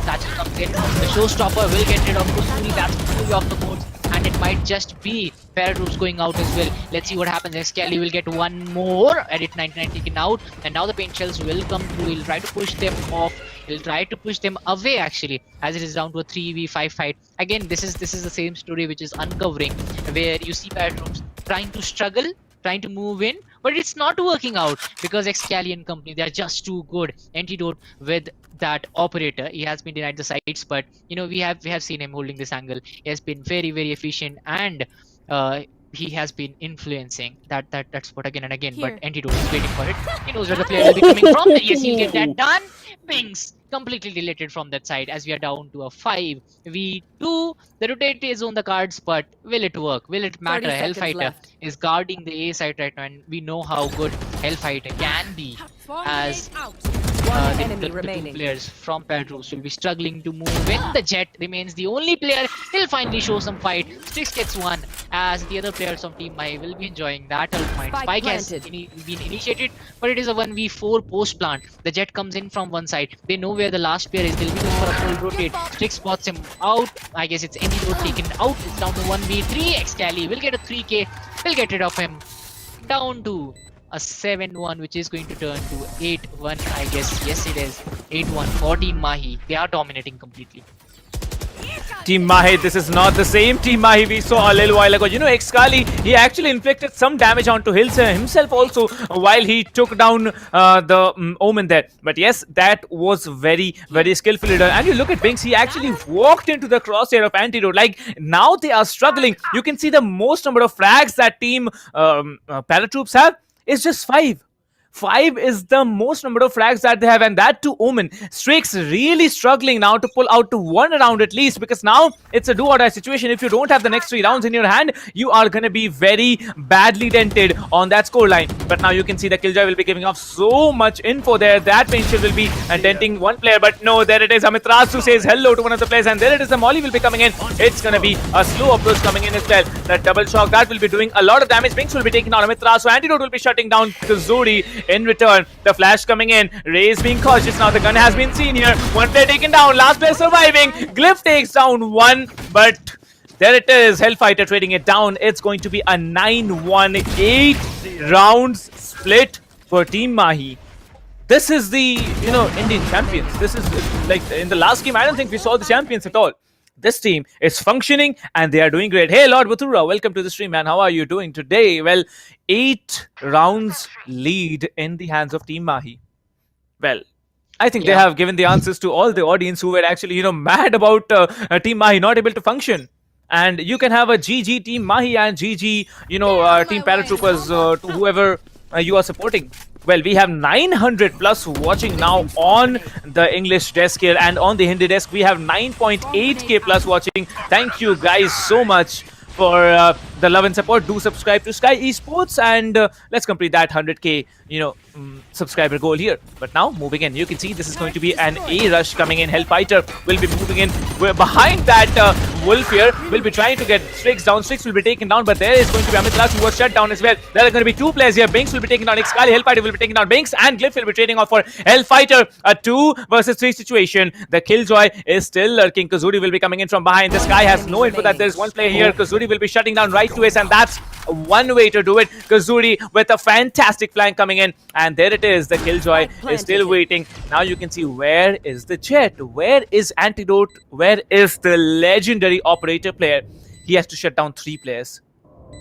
S12: Satchel comes in. The showstopper will get rid of Kuzuri. That's fully off the board, and it might just be ParaTroops going out as well. Let's see what happens. Xcali will get one more. Edit 99 taken out, and now the paint shells will come through. He'll try to push them off. He'll try to push them away actually, as it is down to a 3v5 fight. Again, this is the same story which is uncovering, where you see ParaTroops trying to struggle, trying to move in, but it's not working out because Xcali and company, they are just too good. Antidote with that operator, he has been denied the sights, but we have seen him holding this angle. He has been very, very efficient, and he has been influencing that spot again and again. Here. But Antidote is waiting for it. He knows where the player will be coming from. Yes, he'll get that done. Pings completely deleted from that side, as we are down to a 5v2. The rotate is on the cards, but will it work? Will it matter? Hellfighter is guarding the A side right now, and we know how good Hellfighter can be, as the 2 players from ParaTroops will be struggling to move in. The Jet remains the only player. He'll finally show some fight. Strix gets one, as the other players of Team Mahi will be enjoying that. Spike has been initiated, but it is a 1v4 post plant. The Jet comes in from one side. They know where the last player is. They'll be going for a full rotate. Strix spots him out. I guess it's Antidote taken out. It's down to 1v3. Xcali will get a 3k. Will get rid of him. Down to a 7-1, which is going to turn to 8-1, I guess. Yes, it is 8-1 for Team Mahi. They are dominating completely.
S11: Team Mahi, this is not the same Team Mahi we saw a little while ago. You know, Xkali, he actually inflicted some damage onto himself also while he took down the Omen there. But yes, that was very, very skillfully done. And you look at Binks, he actually walked into the crosshair of Antidote. Like, now they are struggling. You can see the most number of frags that Team ParaTroops have is just 5. 5 is the most number of frags that they have, and that too Omen. Streaks really struggling now to pull out to 1 round at least, because now it's a do-or-die situation. If you don't have the next 3 rounds in your hand, you are going to be very badly dented on that scoreline. But now you can see the Killjoy will be giving off so much info there. That Pincher will be denting one player, but no, there it is. Amitrazzu says hello to one of the players, and there it is. The Molly will be coming in. It's going to be a slow approach coming in as well. That double shock, that will be doing a lot of damage. Binks will be taking out Amitrazzu. Antidote will be shutting down Kazuri. In return, the flash coming in. Ray is being cautious now. The gun has been seen here. One player taken down. Last player surviving. Glyph takes down one, but there it is. Hellfighter trading it down. It's going to be a 9-1, 8 rounds split for Team Mahi. This is the, Indian champions. This is like in the last game, I don't think we saw the champions at all. This team is functioning and they are doing great. Hey, Lord Batura, welcome to the stream, man. How are you doing today? Well, 8 rounds lead in the hands of Team Mahi. Well, I think they have given the answers to all the audience who were actually, mad about Team Mahi not able to function. And you can have a GG Team Mahi and GG, Team ParaTroopers to whoever you are supporting. Well, we have 900 plus watching now on the English desk here, and on the Hindi desk we have 9.8k plus watching. Thank you guys so much for the love and support. Do subscribe to SkyEsports, and let's complete that 100k subscriber goal here. But now moving in, you can see this is going to be an A rush coming in. Hellfighter will be moving in. We're behind that Wolf here. Will be trying to get Strix down. Strix will be taken down, but there is going to be Amitraz who was shut down as well. There are going to be 2 players here. Binks will be taking down Xkali. Hellfighter will be taking down Binks, and Glyph will be trading off for Hellfighter. A 2 versus 3 situation. The Killjoy is still lurking. Kazuri will be coming in from behind. This guy has no info that there is one player here. Kazuri will be shutting down right to us, and that's one way to do it. Kazuri with a fantastic flank coming in, and there it is. The Killjoy is still waiting. Now you can see, where is the Jet? Where is Antidote? Where is the legendary operator player? He has to shut down 3 players.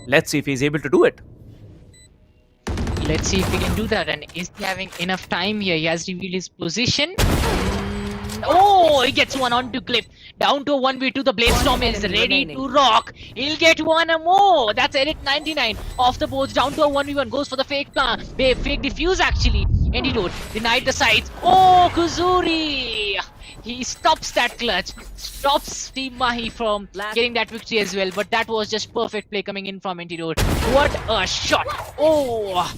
S11: Let's see if he's able to do it.
S12: Let's see if he can do that. And is he having enough time here? He has revealed his position. Oh, he gets one onto Clip. Down to a 1v2. The Bladestorm is ready to rock. He'll get one more. That's Edit 99 off the boards. Down to a 1v1. Goes for the fake plan. Fake defuse actually. Antidote denied the sides. Oh, Kazuri! He stops that clutch. Stops Team Mahi from getting that victory as well. But that was just perfect play coming in from Antidote. What a shot! Oh,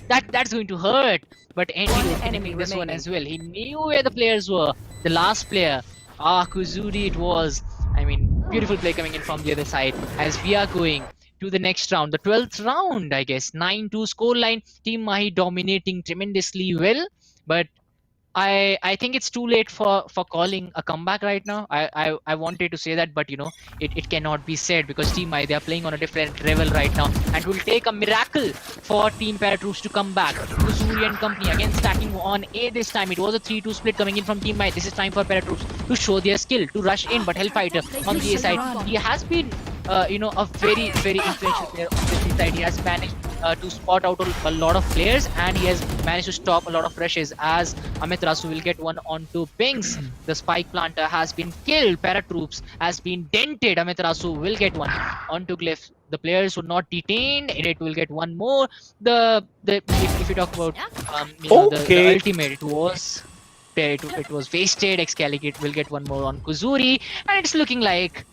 S12: that's going to hurt. But Antidote enemy this one as well. He knew where the players were. The last player. Kazuri it was. I mean, beautiful play coming in from the other side. As we are going to the next round, the 12th round, I guess. 9-2 scoreline. Team Mahi dominating tremendously well. But I think it's too late for calling a comeback right now. I wanted to say that, but it cannot be said because Team Mahi, they are playing on a different level right now, and it will take a miracle for Team ParaTroops to come back. Kuzuri and company again stacking on A this time. It was a 3-2 split coming in from Team Mahi. This is time for ParaTroops to show their skill, to rush in, but Hellfighter on the A side, he has been a very, very influential player on the B side. He has managed to spot out a lot of players, and he has managed to stop a lot of rushes as Amitrazzu will get one onto Binks. The spike planter has been killed. ParaTroops has been dented. Amitrazzu will get one onto Glyph. The players would not detain. It will get one more. If you talk about the ultimate, it was wasted. Xcaligate will get one more on Kuzuri, and it's looking like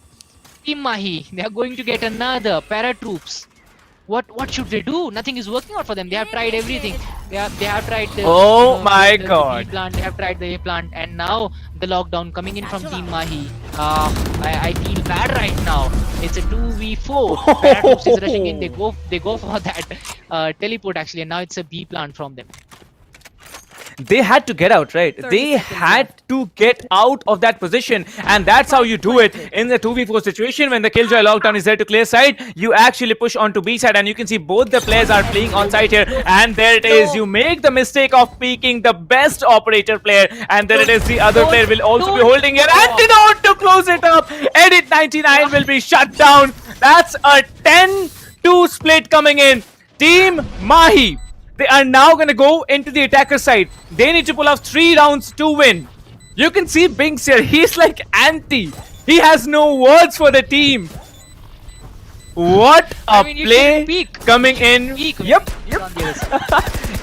S12: Team Mahi, they are going to get another. ParaTroops, what should they do? Nothing is working out for them. They have tried everything. They have tried the
S11: God.
S12: B plant, they have tried the A plant, and now the lockdown coming in from Team Mahi. I feel bad right now. It's a 2v4. ParaTroops is rushing in. They go for that teleport actually, and now it's a B plant from them.
S11: They had to get out, right? They had to get out of that position, and that's how you do it in the 2v4 situation. When the Killjoy lockdown is there to clear side, you actually push onto B side, and you can see both the players are playing on side here, and there it is. You make the mistake of peeking the best operator player, and there it is. The other player will also be holding here. Antidote to close it up. Edit 99 will be shut down. That's a 10-2 split coming in. Team Mahi, they are now going to go into the attacker side. They need to pull off 3 rounds to win. You can see Binks here. He's like anti. He has no words for the team. What a play coming in. Yep.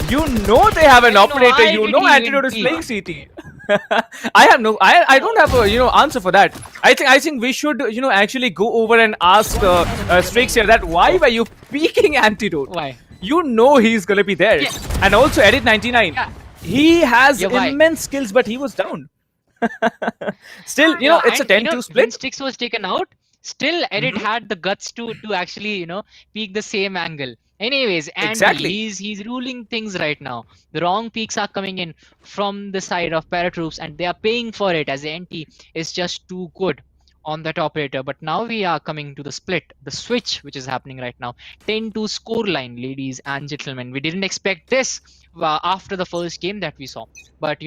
S11: You know they have an operator. You know Antidote is playing CT. I don't have a answer for that. I think we should actually go over and ask Strix here that why were you peeking Antidote?
S12: Why?
S11: You know he's gonna be there.
S12: Yeah.
S11: And also Edit 99.
S12: Yeah.
S11: He has
S12: why?
S11: immense skills, but he was down. Still, it's a 10-2 split.
S12: When Strix was taken out, still Edit had the guts to actually peek the same angle. Anyways, and
S11: Exactly.
S12: he's ruling things right now. The wrong peaks are coming in from the side of ParaTroops, and they are paying for it as the NT is just too good on that operator. But now we are coming to the split, the switch which is happening right now. 10-2 score line, ladies and gentlemen. We didn't expect this after the first game that we saw, but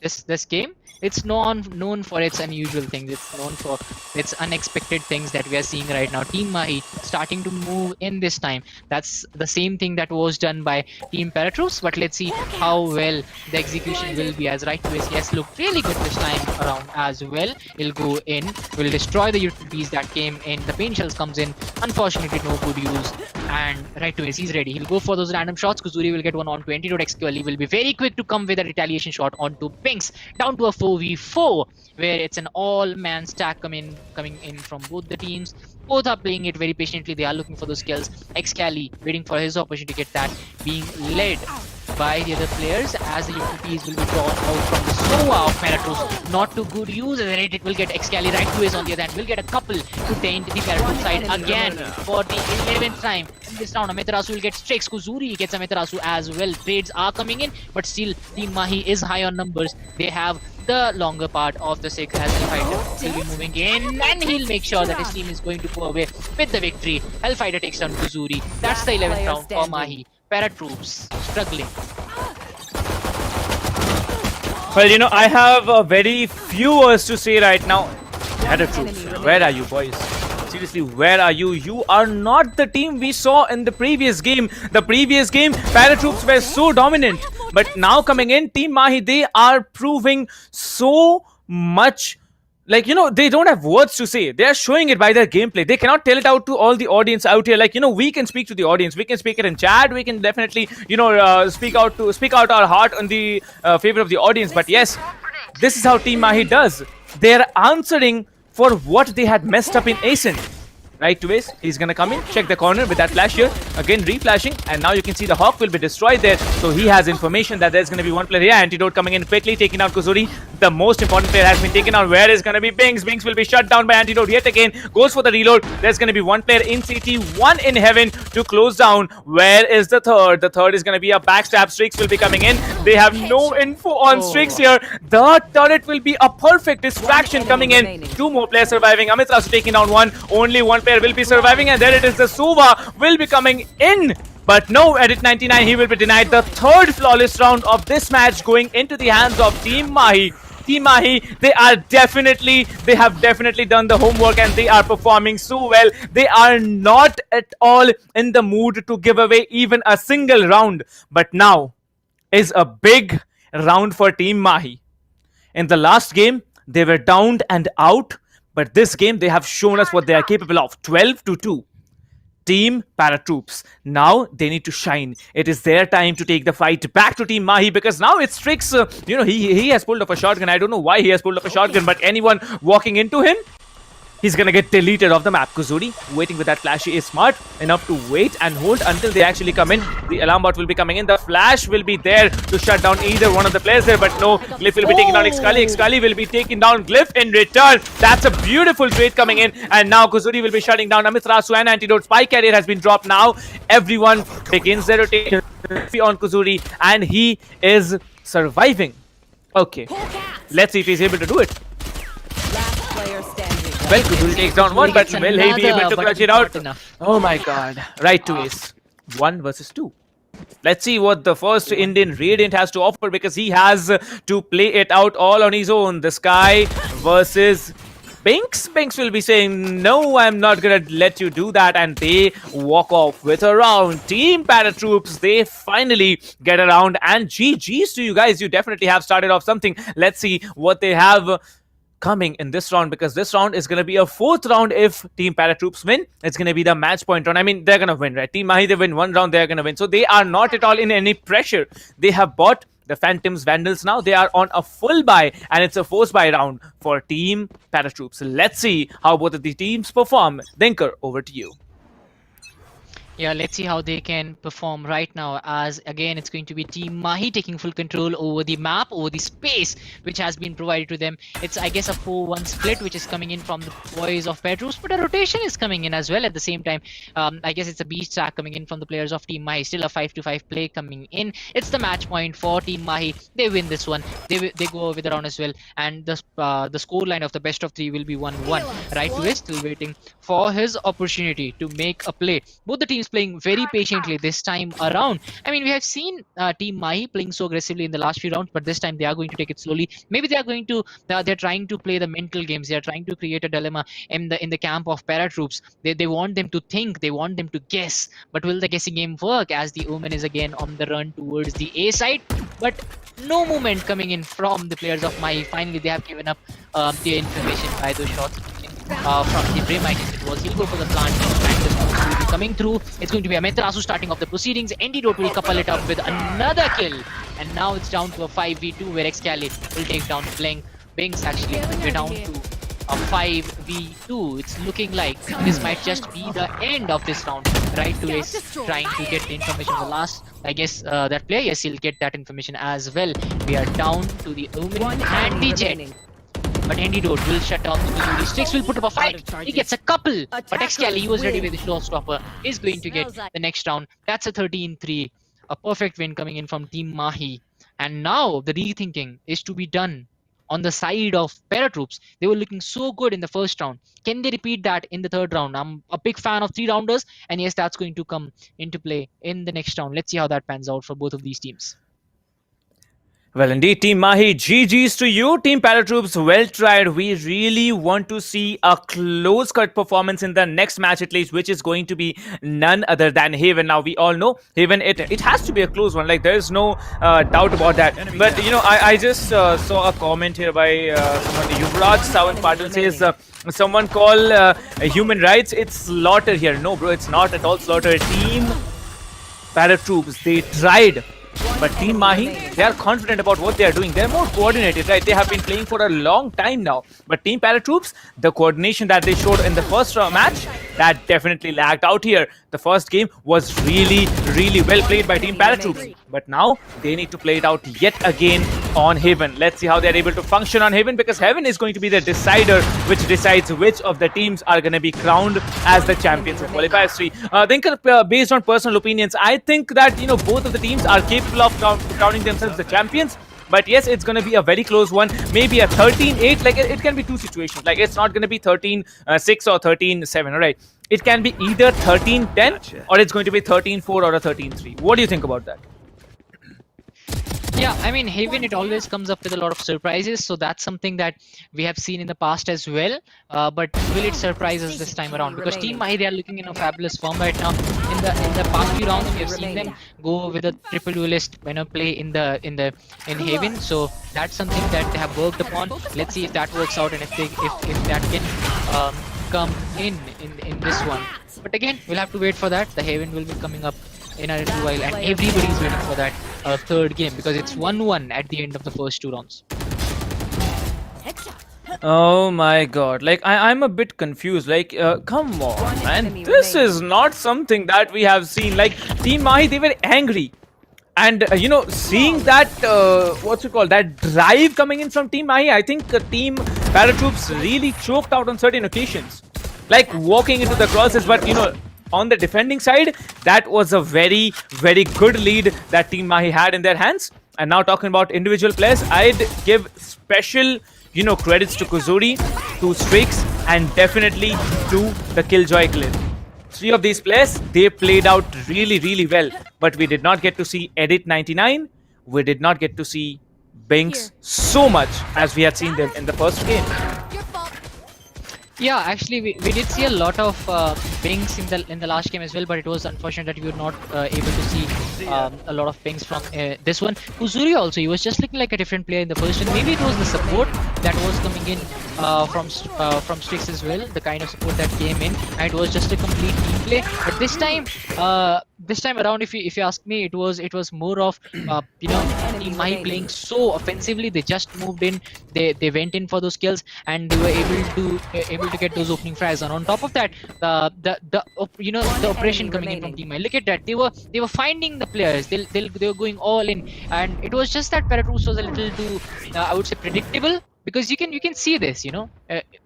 S12: this game, it's known for its unusual things. It's known for its unexpected things that we are seeing right now. Team Mahi starting to move in this time. That's the same thing that was done by Team ParaTroops, but let's see how well the execution will be, as right to yes looked really good this time around as well. He'll go in, will destroy the utilities that came in. The pain shells comes in, unfortunately no good use, and right to he's ready. He'll go for those random shots. Kuzuri will get one on 20. XQL will be very quick to come with a retaliation shot onto Binks, down to a 4v4, where it's an all-man stack coming in from both the teams. Both are playing it very patiently. They are looking for those kills. XCali waiting for his opportunity to get that, being led by the other players as the utilities will be drawn out from the SOA of ParaTroops. Not to good use, and it will get XCali right to his on the other hand. Will get a couple to taint the ParaTroops side again for the 11th time in this round. Amaterasu will get Strix. Kuzuri gets Amaterasu as well. Trades are coming in, but still Team Mahi is high on numbers. They have the longer part of the 6 as Hellfighter will be moving in, and he'll make sure that his team is going to go away with the victory. Hellfighter takes down Kuzuri. That's the 11th round for Mahi. ParaTroops struggling.
S11: Well, I have very few words to say right now. ParaTroops, where are you, boys? Seriously, where are you? You are not the team we saw in the previous game. The previous game, ParaTroops were so dominant. But now coming in, Team Mahi, they are proving so much. Like, they don't have words to say. They are showing it by their gameplay. They cannot tell it out to all the audience out here. Like, we can speak to the audience. We can speak it in chat. We can definitely, speak out our heart on the favor of the audience. But yes, this is how Team Mahi does. They are answering for what they had messed up in Ascent. Right to Ace, he's gonna come in, check the corner with that flash here, again reflashing, and now you can see the Hawk will be destroyed there, so he has information that there's gonna be one player here. Antidote coming in quickly, taking out Kuzuri. The most important player has been taken out. Where is gonna be Binks? Binks will be shut down by Antidote yet again, goes for the reload. There's gonna be one player in CT, one in Heaven to close down. Where is the third? The third is gonna be a backstab. Strix will be coming in. They have no info on Strix here. The turret will be a perfect distraction coming in. 2 more players surviving. Amitras taking down one. Only one player will be surviving, and there it is. The Suva will be coming in, but no, Edit 99, he will be denied. The third flawless round of this match going into the hands of Team Mahi. Team Mahi, they have definitely done the homework, and they are performing so well. They are not at all in the mood to give away even a single round. But now is a big round for Team Mahi. In the last game, they were downed and out. But this game, they have shown us what they are capable of. 12-2. Team ParaTroops. Now they need to shine. It is their time to take the fight back to Team Mahi, because now it's Strix. He has pulled off a shotgun. I don't know why he has pulled off a shotgun, but anyone walking into him, he's gonna get deleted off the map. Kuzuri waiting with that flash. He is smart enough to wait and hold until they actually come in. The alarm bot will be coming in. The flash will be there to shut down either one of the players there, but no, Glyph will be taking down XCali. XCali will be taking down Glyph in return. That's a beautiful trade coming in, and now Kuzuri will be shutting down Amiterasu and Antidote. Spy carrier has been dropped now. Everyone begins their rotation on Kuzuri, and he is surviving. Okay, let's see if he's able to do it. Well, Kuzuri takes down one, but will he be able to clutch it out? Oh my god. Right to Ace. 1 versus 2. Let's see what the first Indian Radiant has to offer, because he has to play it out all on his own. The Sky versus Binks will be saying, no, I'm not gonna let you do that, and they walk off with a round. Team ParaTroops, they finally get around, and GG's to you guys. You definitely have started off something. Let's see what they have coming in this round, because this round is going to be a fourth round. If Team ParaTroops win, it's going to be the match point round. I mean, they're going to win, right? Team Mahi, they win one round, they're going to win. So they are not at all in any pressure. They have bought the Phantoms Vandals now. They are on a full buy, and it's a force buy round for Team ParaTroops. Let's see how both of the teams perform. Dinker, over to you.
S12: Yeah, let's see how they can perform right now, as again it's going to be Team Mahi taking full control over the map, over the space which has been provided to them. It's, I guess, a 4-1 split which is coming in from the boys of ParaTroops, but a rotation is coming in as well at the same time. I guess it's a beast stack coming in from the players of Team Mahi. Still a 5-5 play coming in. It's the match point for Team Mahi. They win this one. They go over the round as well, and the scoreline of the best of 3 will be 1-1. Right to is still waiting for his opportunity to make a play. Both the teams playing very patiently this time around. I mean, we have seen Team Mahi playing so aggressively in the last few rounds, but this time they are going to take it slowly. Maybe they are going to they're trying to play the mental games. They are trying to create a dilemma in the camp of ParaTroops. They want them to think, they want them to guess, but will the guessing game work, as the Omen is again on the run towards the A side? But no movement coming in from the players of Mahi. Finally, they have given up the information by those shots from the Brim, I guess it was. He'll go for the plant, and the smoke will be coming through. It's going to be Ameterasu starting off the proceedings. Antidote will couple it up with another kill, and now it's down to a 5v2 where Xcali will take down Blink. Binks actually we're down to a 5v2. It's looking like this might just be the end of this round. Right to is trying to get the information the last. I guess that player, yes, he'll get that information as well. We are down to the Omen and the Jet. But Antidote will shut down the Kuzuri. Strix will put up a fight. He gets a couple. But Xcali, he was ready with the showstopper, is going to get the next round. That's a 13-3. A perfect win coming in from Team Mahi. And now the rethinking is to be done on the side of ParaTroops. They were looking so good in the first round. Can they repeat that in the third round? I'm a big fan of 3-rounders. And yes, that's going to come into play in the next round. Let's see how that pans out for both of these teams.
S11: Well, indeed, Team Mahi, GG's to you. Team ParaTroops, well tried. We really want to see a close-cut performance in the next match at least, which is going to be none other than Haven. Now, we all know Haven, it has to be a close one. Like, there's no doubt about that. But, you know, I just saw a comment here by someone, Yuvraj Sawan Patil says, someone call human rights, it's slaughter here. No, bro, it's not at all slaughter. Team ParaTroops, they tried. But Team Mahi, they are confident about what they are doing. They're more coordinated, right? They have been playing for a long time now. But Team ParaTroops, the coordination that they showed in the first match, that definitely lagged out here. The first game was really, really well played by Team ParaTroops. But now they need to play it out yet again on Haven. Let's see how they're able to function on Haven, because Haven is going to be the decider which decides which of the teams are going to be crowned as the champions of Qualifiers 3. Then, based on personal opinions, I think that, you know, both of the teams are capable of crowning themselves the champions. But yes, it's going to be a very close one. Maybe a 13-8. Like, it can be two situations. Like, it's not going to be 13-6 or 13-7, all right? It can be either 13-10 or it's going to be 13-4 or a 13-3. What do you think about that?
S12: Yeah, I mean, Haven, it always comes up with a lot of surprises, so that's something that we have seen in the past as well. But will it surprise us this time around? Because Team Mahi, they are looking in a fabulous form right now. In the past few rounds, we have seen them go with a triple duelist, you know, play in Haven. So that's something that they have worked upon. Let's see if that works out and if that can come in this one. But again, we'll have to wait for that. The Haven will be coming up in a little while, and everybody's waiting for that third game, because it's 1-1 at the end of the first 2 rounds.
S11: Oh my god, like I'm a bit confused. Like, come on, man, this is not something that we have seen. Like, Team Mahi, they were angry. And, you know, seeing that, that drive coming in from Team Mahi, I think Team ParaTroops really choked out on certain occasions. Like, walking into the crosses, but, you know, on the defending side, that was a very, very good lead that Team Mahi had in their hands. And now talking about individual players, I'd give special, you know, credits to Kuzuri, to Strix, and definitely to the Killjoy Clip. 3 of these players, they played out really, really well. But we did not get to see Edit 99. We did not get to see Binks so much as we had seen them in the first game.
S12: Yeah, actually, we did see a lot of pings in the last game as well, but it was unfortunate that we were not able to see a lot of pings from this one. Uzuri also, he was just looking like a different player in the first, and maybe it was the support that was coming in from Strix as well, the kind of support that came in, and it was just a complete team play. But this time around, if you ask me, it was more of Team Mahi playing so offensively. They just moved in, they went in for those kills, and they were able to get those opening frags. And on top of that, the operation coming in from Team Mahi. Look at that, they were finding the players. They were going all in, and it was just that ParaTroops was a little too I would say predictable, because you can see this,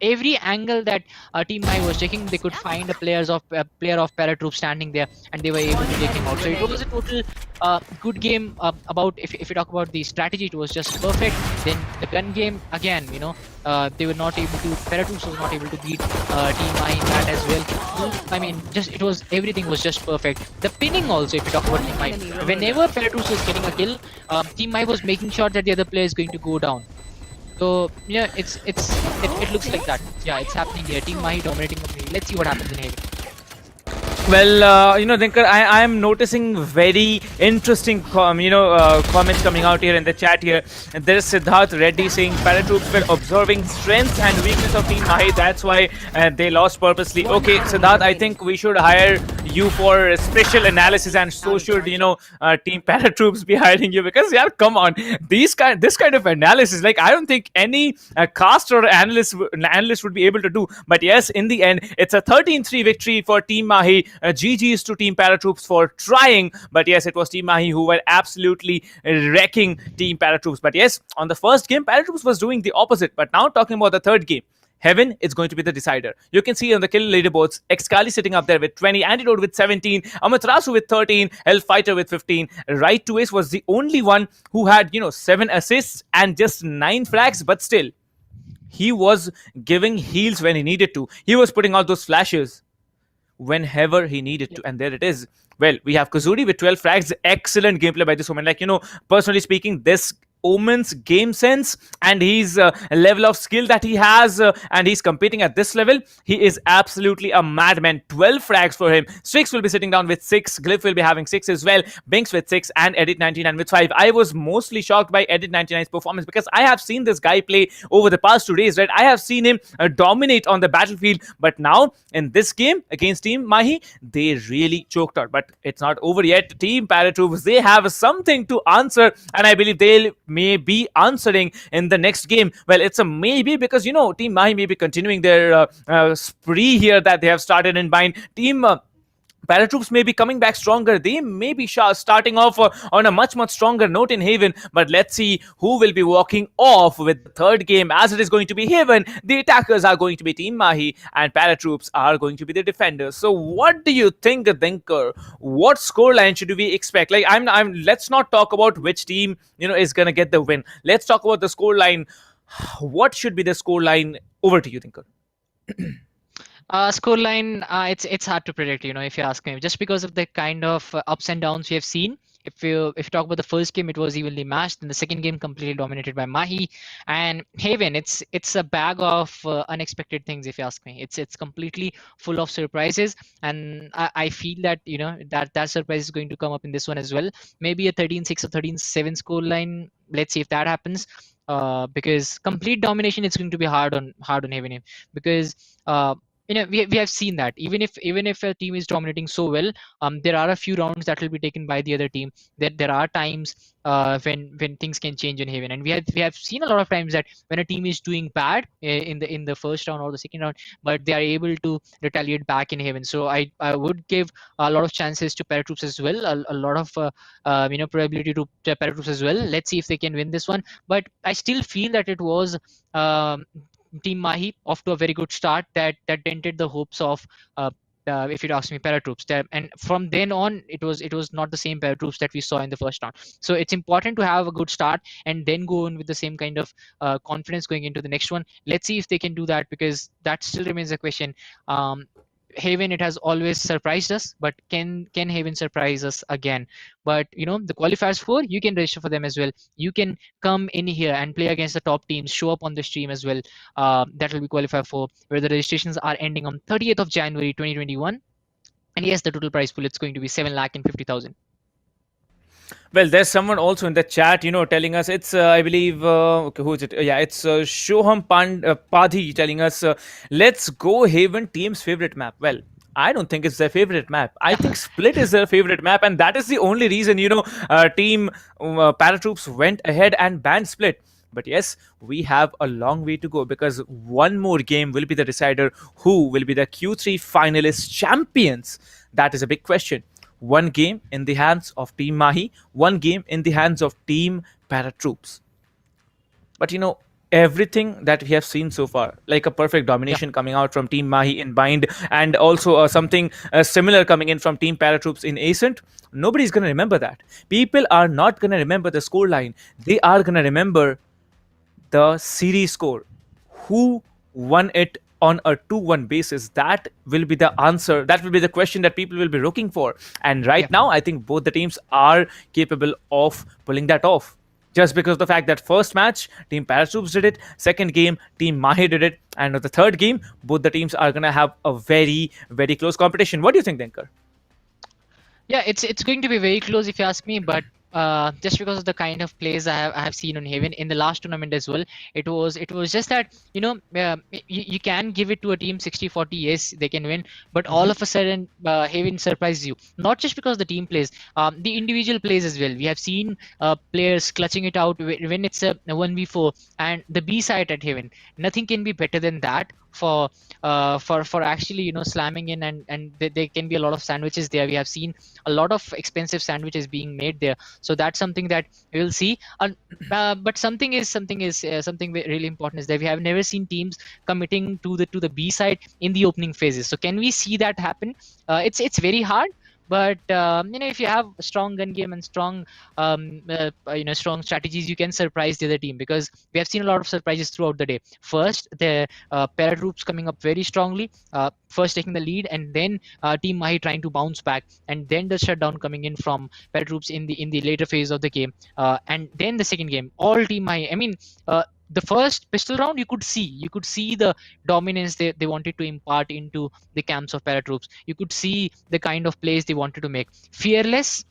S12: every angle that Team Mahi was taking, they could find a player of ParaTroops standing there, and they were able to take him out. So it was a total good game. About if you talk about the strategy, it was just perfect. Then the gun game again, they were not able to. ParaTroops was not able to beat Team Mahi in that as well. I mean, everything was just perfect. The pinning also, if you talk about Team Mahi, whenever ParaTroops was getting a kill, Team Mahi was making sure that the other player is going to go down. So yeah, it looks like that. Yeah, it's happening here. Team Mahi dominating the play. Let's see what happens in Haven.
S11: Well, Dinkar, I am noticing very interesting, comments coming out here in the chat here. And there is Siddharth Reddy saying ParaTroops were observing strengths and weakness of Team Mahi. That's why they lost purposely. Okay, Siddharth, I think we should hire you for special analysis, and so should Team ParaTroops be hiring you, because yeah, come on, this kind of analysis, like I don't think any caster or analyst would be able to do. But yes, in the end, it's a 13-3 victory for Team Mahi. GG's to Team ParaTroops for trying, but yes, it was Team Mahi who were absolutely wrecking Team ParaTroops. But yes, on the first game, ParaTroops was doing the opposite. But now talking about the third game, Heaven is going to be the decider. You can see on the kill leaderboards, Excali sitting up there with 20, Antidote with 17, Amaterasu with 13, Hellfighter with 15. Right to Ace was the only one who had, 7 assists and just 9 frags, but still, he was giving heals when he needed to. He was putting out those flashes whenever he needed to, and there it is. Well, we have Kazuri with 12 frags. Excellent gameplay by this Omen. Like, personally speaking, this Omen's game sense and his level of skill that he has, and he's competing at this level, he is absolutely a madman. 12 frags for him. Strix will be sitting down with 6. Glyph will be having 6 as well. Binks with 6 and Edit 99 with 5. I was mostly shocked by Edit 99's performance, because I have seen this guy play over the past 2 days, right? I have seen him dominate on the battlefield, but now in this game against Team Mahi, they really choked out. But it's not over yet. Team ParaTroops, they have something to answer, and I believe they'll may be answering in the next game. Well, it's a maybe, because Team Mahi may be continuing their spree here that they have started in Bind. Team ParaTroops may be coming back stronger. They may be starting off on a much stronger note in Haven. But let's see who will be walking off with the third game, as it is going to be Haven. The attackers are going to be Team Mahi, and ParaTroops are going to be the defenders. So what do you think, Dinker? What scoreline should we expect? Like, let's not talk about which team is gonna get the win. Let's talk about the scoreline. What should be the scoreline? Over to you, Dinker.
S12: Scoreline, it's hard to predict, if you ask me, just because of the kind of ups and downs we have seen. If you talk about the first game, it was evenly matched, and the second game completely dominated by Mahi. And Haven, it's a bag of unexpected things, if you ask me. It's completely full of surprises, and I feel that that surprise is going to come up in this one as well. Maybe a 13-6 or 13-7 scoreline. Let's see if that happens. Because complete domination is going to be hard on Haven, because we have seen that even if a team is dominating so well, there are a few rounds that will be taken by the other team. There are times when things can change in Haven, and we have seen a lot of times that when a team is doing bad in the first round or the second round, but they are able to retaliate back in Haven. So I would give a lot of chances to ParaTroops as well, a lot of probability to ParaTroops as well. Let's see if they can win this one, but I still feel that it was Team Mahi off to a very good start that dented the hopes of if you ask me, ParaTroops. And from then on, it was not the same ParaTroops that we saw in the first round. So it's important to have a good start and then go in with the same kind of confidence going into the next one. Let's see if they can do that, because that still remains a question. Haven, it has always surprised us, but can Haven surprise us again? But the qualifiers 4, you can register for them as well. You can come in here and play against the top teams, show up on the stream as well. That will be qualifier 4, where the registrations are ending on 30th of January 2021. And yes, the total prize pool, it's going to be 7,50,000.
S11: Well, there's someone also in the chat, telling us it's, I believe, okay, who is it? Yeah, it's Shoham Padhi telling us, let's go Haven team's favorite map. Well, I don't think it's their favorite map. I think Split is their favorite map, and that is the only reason, Team ParaTroops went ahead and banned Split. But yes, we have a long way to go, because one more game will be the decider who will be the Q3 finalist champions. That is a big question. One game in the hands of Team Mahi, one game in the hands of Team ParaTroops. But everything that we have seen so far, like a perfect domination coming out from Team Mahi in Bind, and also something similar coming in from Team ParaTroops in Ascent, nobody's going to remember that. People are not going to remember the scoreline. They are going to remember the series score. Who won it on a 2-1 basis? That will be the answer. That will be the question that people will be looking for. And right now, I think both the teams are capable of pulling that off. Just because of the fact that first match, Team ParaTroops did it. Second game, Team Mahi did it. And the third game, both the teams are going to have a very, very close competition. What do you think, Dinkar?
S12: Yeah, it's going to be very close if you ask me, but just because of the kind of plays I have seen on Haven in the last tournament as well, it was just that you can give it to a team 60-40, yes, they can win, but all of a sudden Haven surprises you, not just because the team plays, the individual plays as well. We have seen players clutching it out when it's a 1v4, and the B side at Haven, nothing can be better than that for actually slamming in, and there can be a lot of sandwiches there. We have seen a lot of expensive sandwiches being made there, so that's something that we will see. But something really important is that we have never seen teams committing to the B side in the opening phases. So can we see that happen? It's very hard. But if you have a strong gun game and strong strong strategies, you can surprise the other team, because we have seen a lot of surprises throughout the day. First, the ParaTroops coming up very strongly, first taking the lead, and then Team Mahi trying to bounce back, and then the shutdown coming in from ParaTroops in the later phase of the game, and then the second game, all Team Mahi. I mean, the first pistol round, you could see the dominance they wanted to impart into the camps of ParaTroops. You could see the kind of plays they wanted to make. Fearless,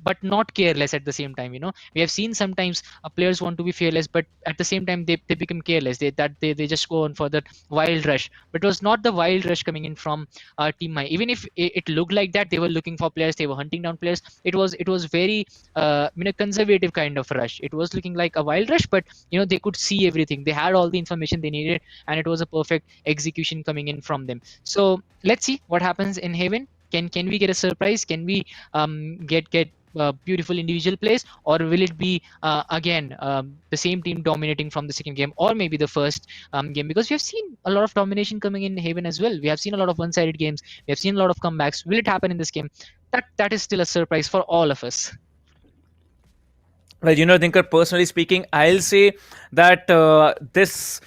S12: but not careless at the same time. We have seen sometimes players want to be fearless, but at the same time they become careless. They just go on for that wild rush. But it was not the wild rush coming in from Team Mai. Even if it looked like that, they were looking for players, they were hunting down players. It was very conservative kind of rush. It was looking like a wild rush, but they could see everything. They had all the information they needed, and it was a perfect execution coming in from them. So let's see what happens in Haven. Can we get a surprise? Can we get beautiful individual plays, or will it be again the same team dominating from the second game, or maybe the first game? Because we have seen a lot of domination coming in Haven as well. We have seen a lot of one-sided games. We have seen a lot of comebacks. Will it happen in this game? That is still a surprise for all of us.
S11: Well, Dinkar, personally speaking, I'll say that this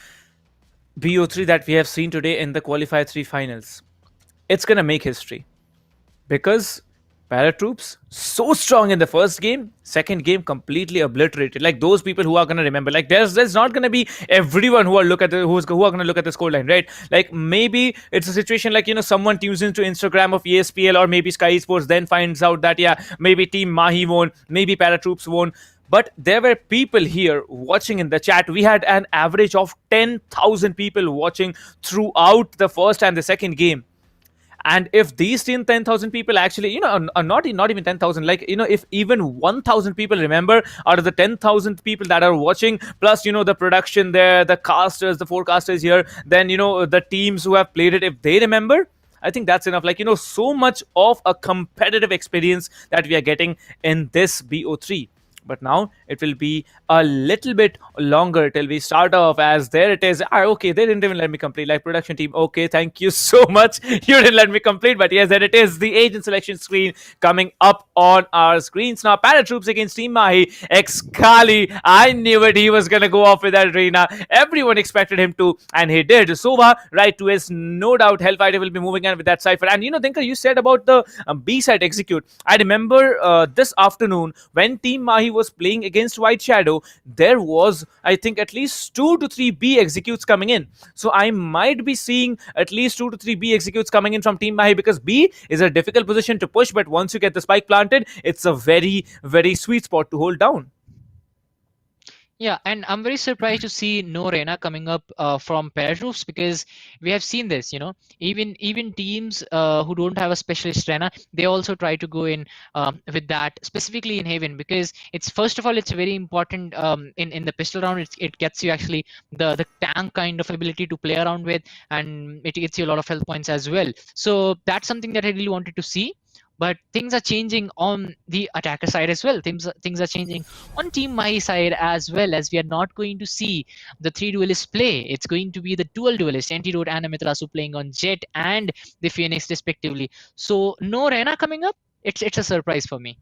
S11: BO3 that we have seen today in the Qualifier 3 finals, it's going to make history. Because ParaTroops, so strong in the first game, second game completely obliterated. Like, those people who are going to remember, like there's not going to be everyone who are going to look at the scoreline, right? Like, maybe it's a situation like, someone tunes into Instagram of ESPL or maybe SkyEsports, then finds out that, yeah, maybe Team Mahi won, maybe ParaTroops won. But there were people here watching in the chat. We had an average of 10,000 people watching throughout the first and the second game. And if these 10,000 people actually, not even 10,000, like, if even 1,000 people remember out of the 10,000 people that are watching, plus, the production there, the casters, the forecasters here, then, the teams who have played it, if they remember, I think that's enough. Like, so much of a competitive experience that we are getting in this BO3. But now it will be a little bit longer till we start off, as there it is. Okay, they didn't even let me complete. Like, production team, okay, thank you so much. You didn't let me complete, but yes, there it is. The agent selection screen coming up on our screens now. ParaTroops against Team Mahi. Kali, I knew it. He was gonna go off with that arena. Everyone expected him to, and he did. Sova, right to his, no doubt Hellfighter will be moving in with that Cypher. And Dinker, you said about the B side execute. I remember this afternoon when Team Mahi was playing against White Shadow, there was, I think, at least 2 to 3 B executes coming in. So I might be seeing at least 2 to 3 B executes coming in from Team Mahi, because B is a difficult position to push, but once you get the spike planted, it's a very, very sweet spot to hold down.
S12: Yeah, and I'm very surprised to see no Reyna coming up from ParaTroops, because we have seen this, even teams who don't have a specialist Reyna, they also try to go in with that, specifically in Haven, because it's, first of all, it's very important in the pistol round. It gets you actually the tank kind of ability to play around with, and it gets you a lot of health points as well. So that's something that I really wanted to see. But things are changing on the attacker side as well. Things are changing on Team Mahi side as well, as we are not going to see the 3 duelists play. It's going to be the dual duelists, Antidote and Amiterasu, playing on Jet and the Phoenix respectively. So no Reyna coming up. It's a surprise for me.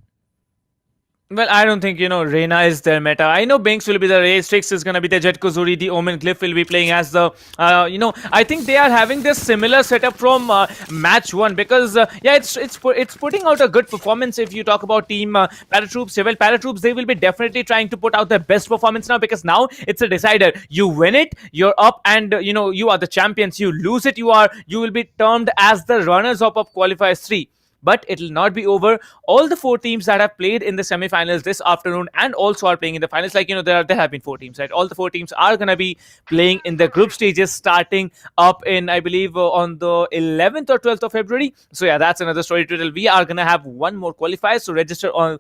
S11: Well, I don't think, Reyna is their meta. I know Binks will be the Ray, Strix is going to be the Jet Kozuri, the Omen, Glyph will be playing as the, I think they are having this similar setup from match 1, because, it's putting out a good performance. If you talk about Team ParaTroops, well, ParaTroops, they will be definitely trying to put out their best performance now, because now it's a decider. You win it, you're up, and, you are the champions. You lose it, you will be termed as the runners-up of Qualifiers 3. But it will not be over. All the 4 teams that have played in the semi-finals this afternoon and also are playing in the finals, like, there have been 4 teams, right? All the 4 teams are going to be playing in the group stages, starting up in, I believe, on the 11th or 12th of February. So yeah, that's another story to tell. We are going to have one more qualifier, so register on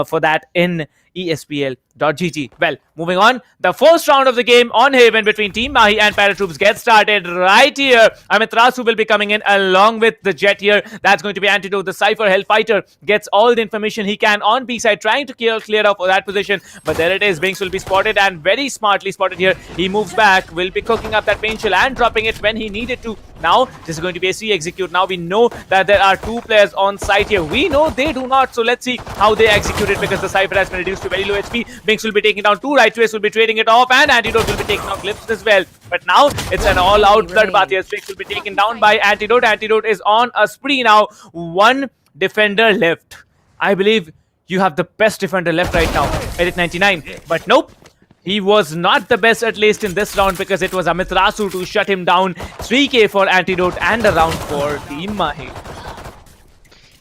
S11: for that in ESPL.gg. Well, moving on, the first round of the game on Haven between Team Mahi and ParaTroops gets started right here. Amiterasu will be coming in along with the Jet here. That's going to be Antidote. The Cypher Hellfighter gets all the information he can on B side, trying to clear off that position. But there it is. Binks will be spotted, and very smartly spotted here. He moves back, will be cooking up that pain shell and dropping it when he needed to. Now, this is going to be a C execute. Now we know that there are 2 players on site here. We know they do not, so let's see how they execute it, because the Cypher has been reduced to very low HP. Binks will be taking down 2, right twists will be trading it off, and Antidote will be taking off Glyphs as well. But now it's an all-out bloodbath here. Strix will be taken down by Antidote. Antidote is on a spree now. 1 defender left. I believe you have the best defender left right now, Edit 99. But nope. He was not the best, at least in this round, because it was Amiterasu to shut him down. 3k for Antidote and a round for Team Mahi.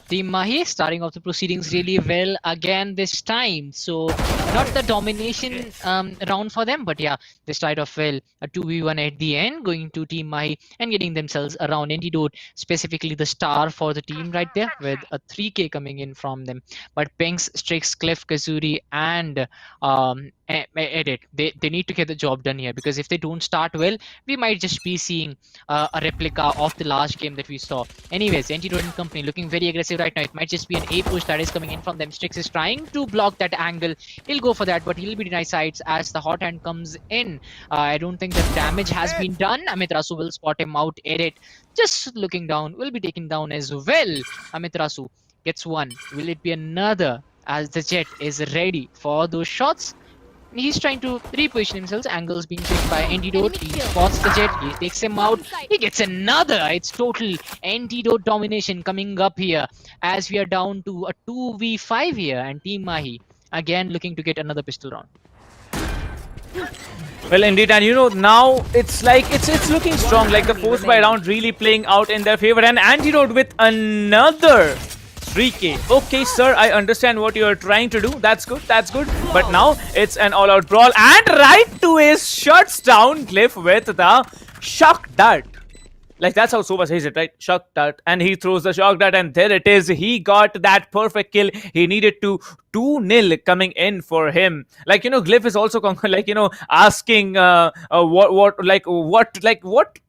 S12: Team Mahi starting off the proceedings really well again this time. So not the domination round for them, but yeah, they started off well. A 2v1 at the end, going to Team Mahi and getting themselves around Antidote, specifically the star for the team right there, with a 3k coming in from them. But Pinks, Strix, Cliff, Kazuri, and Edit, they need to get the job done here, because if they don't start well, we might just be seeing a replica of the last game that we saw. Anyways, Antidote and company looking very aggressive right now. It might just be an A push that is coming in from them. Strix is trying to block that angle. He'll go for that, but he'll be denied sides as the hot hand comes in. I don't think the damage has been done. Amiterasu will spot him out. Edit just looking down, will be taken down as well. Amiterasu gets 1. Will it be another, as the Jet is ready for those shots? He's trying to reposition himself. Angles being checked by Antidote. He spots the Jet. He takes him out. He gets another. It's total Antidote domination coming up here, as we are down to a 2v5 here, and Team Mahi again looking to get another pistol round.
S11: Well, indeed, and now it's like it's looking strong, like the force by round really playing out in their favor, and Antidote with another 3k. Okay, sir, I understand what you're trying to do. That's good, but now it's an all-out brawl, and right to his shuts down Glyph with the shock dart. Like that's how Soba says it, right? Shock dart, and he throws the shock dart, and there it is. He got that perfect kill. He needed to 2-0 coming in for him. Like Glyph is also asking what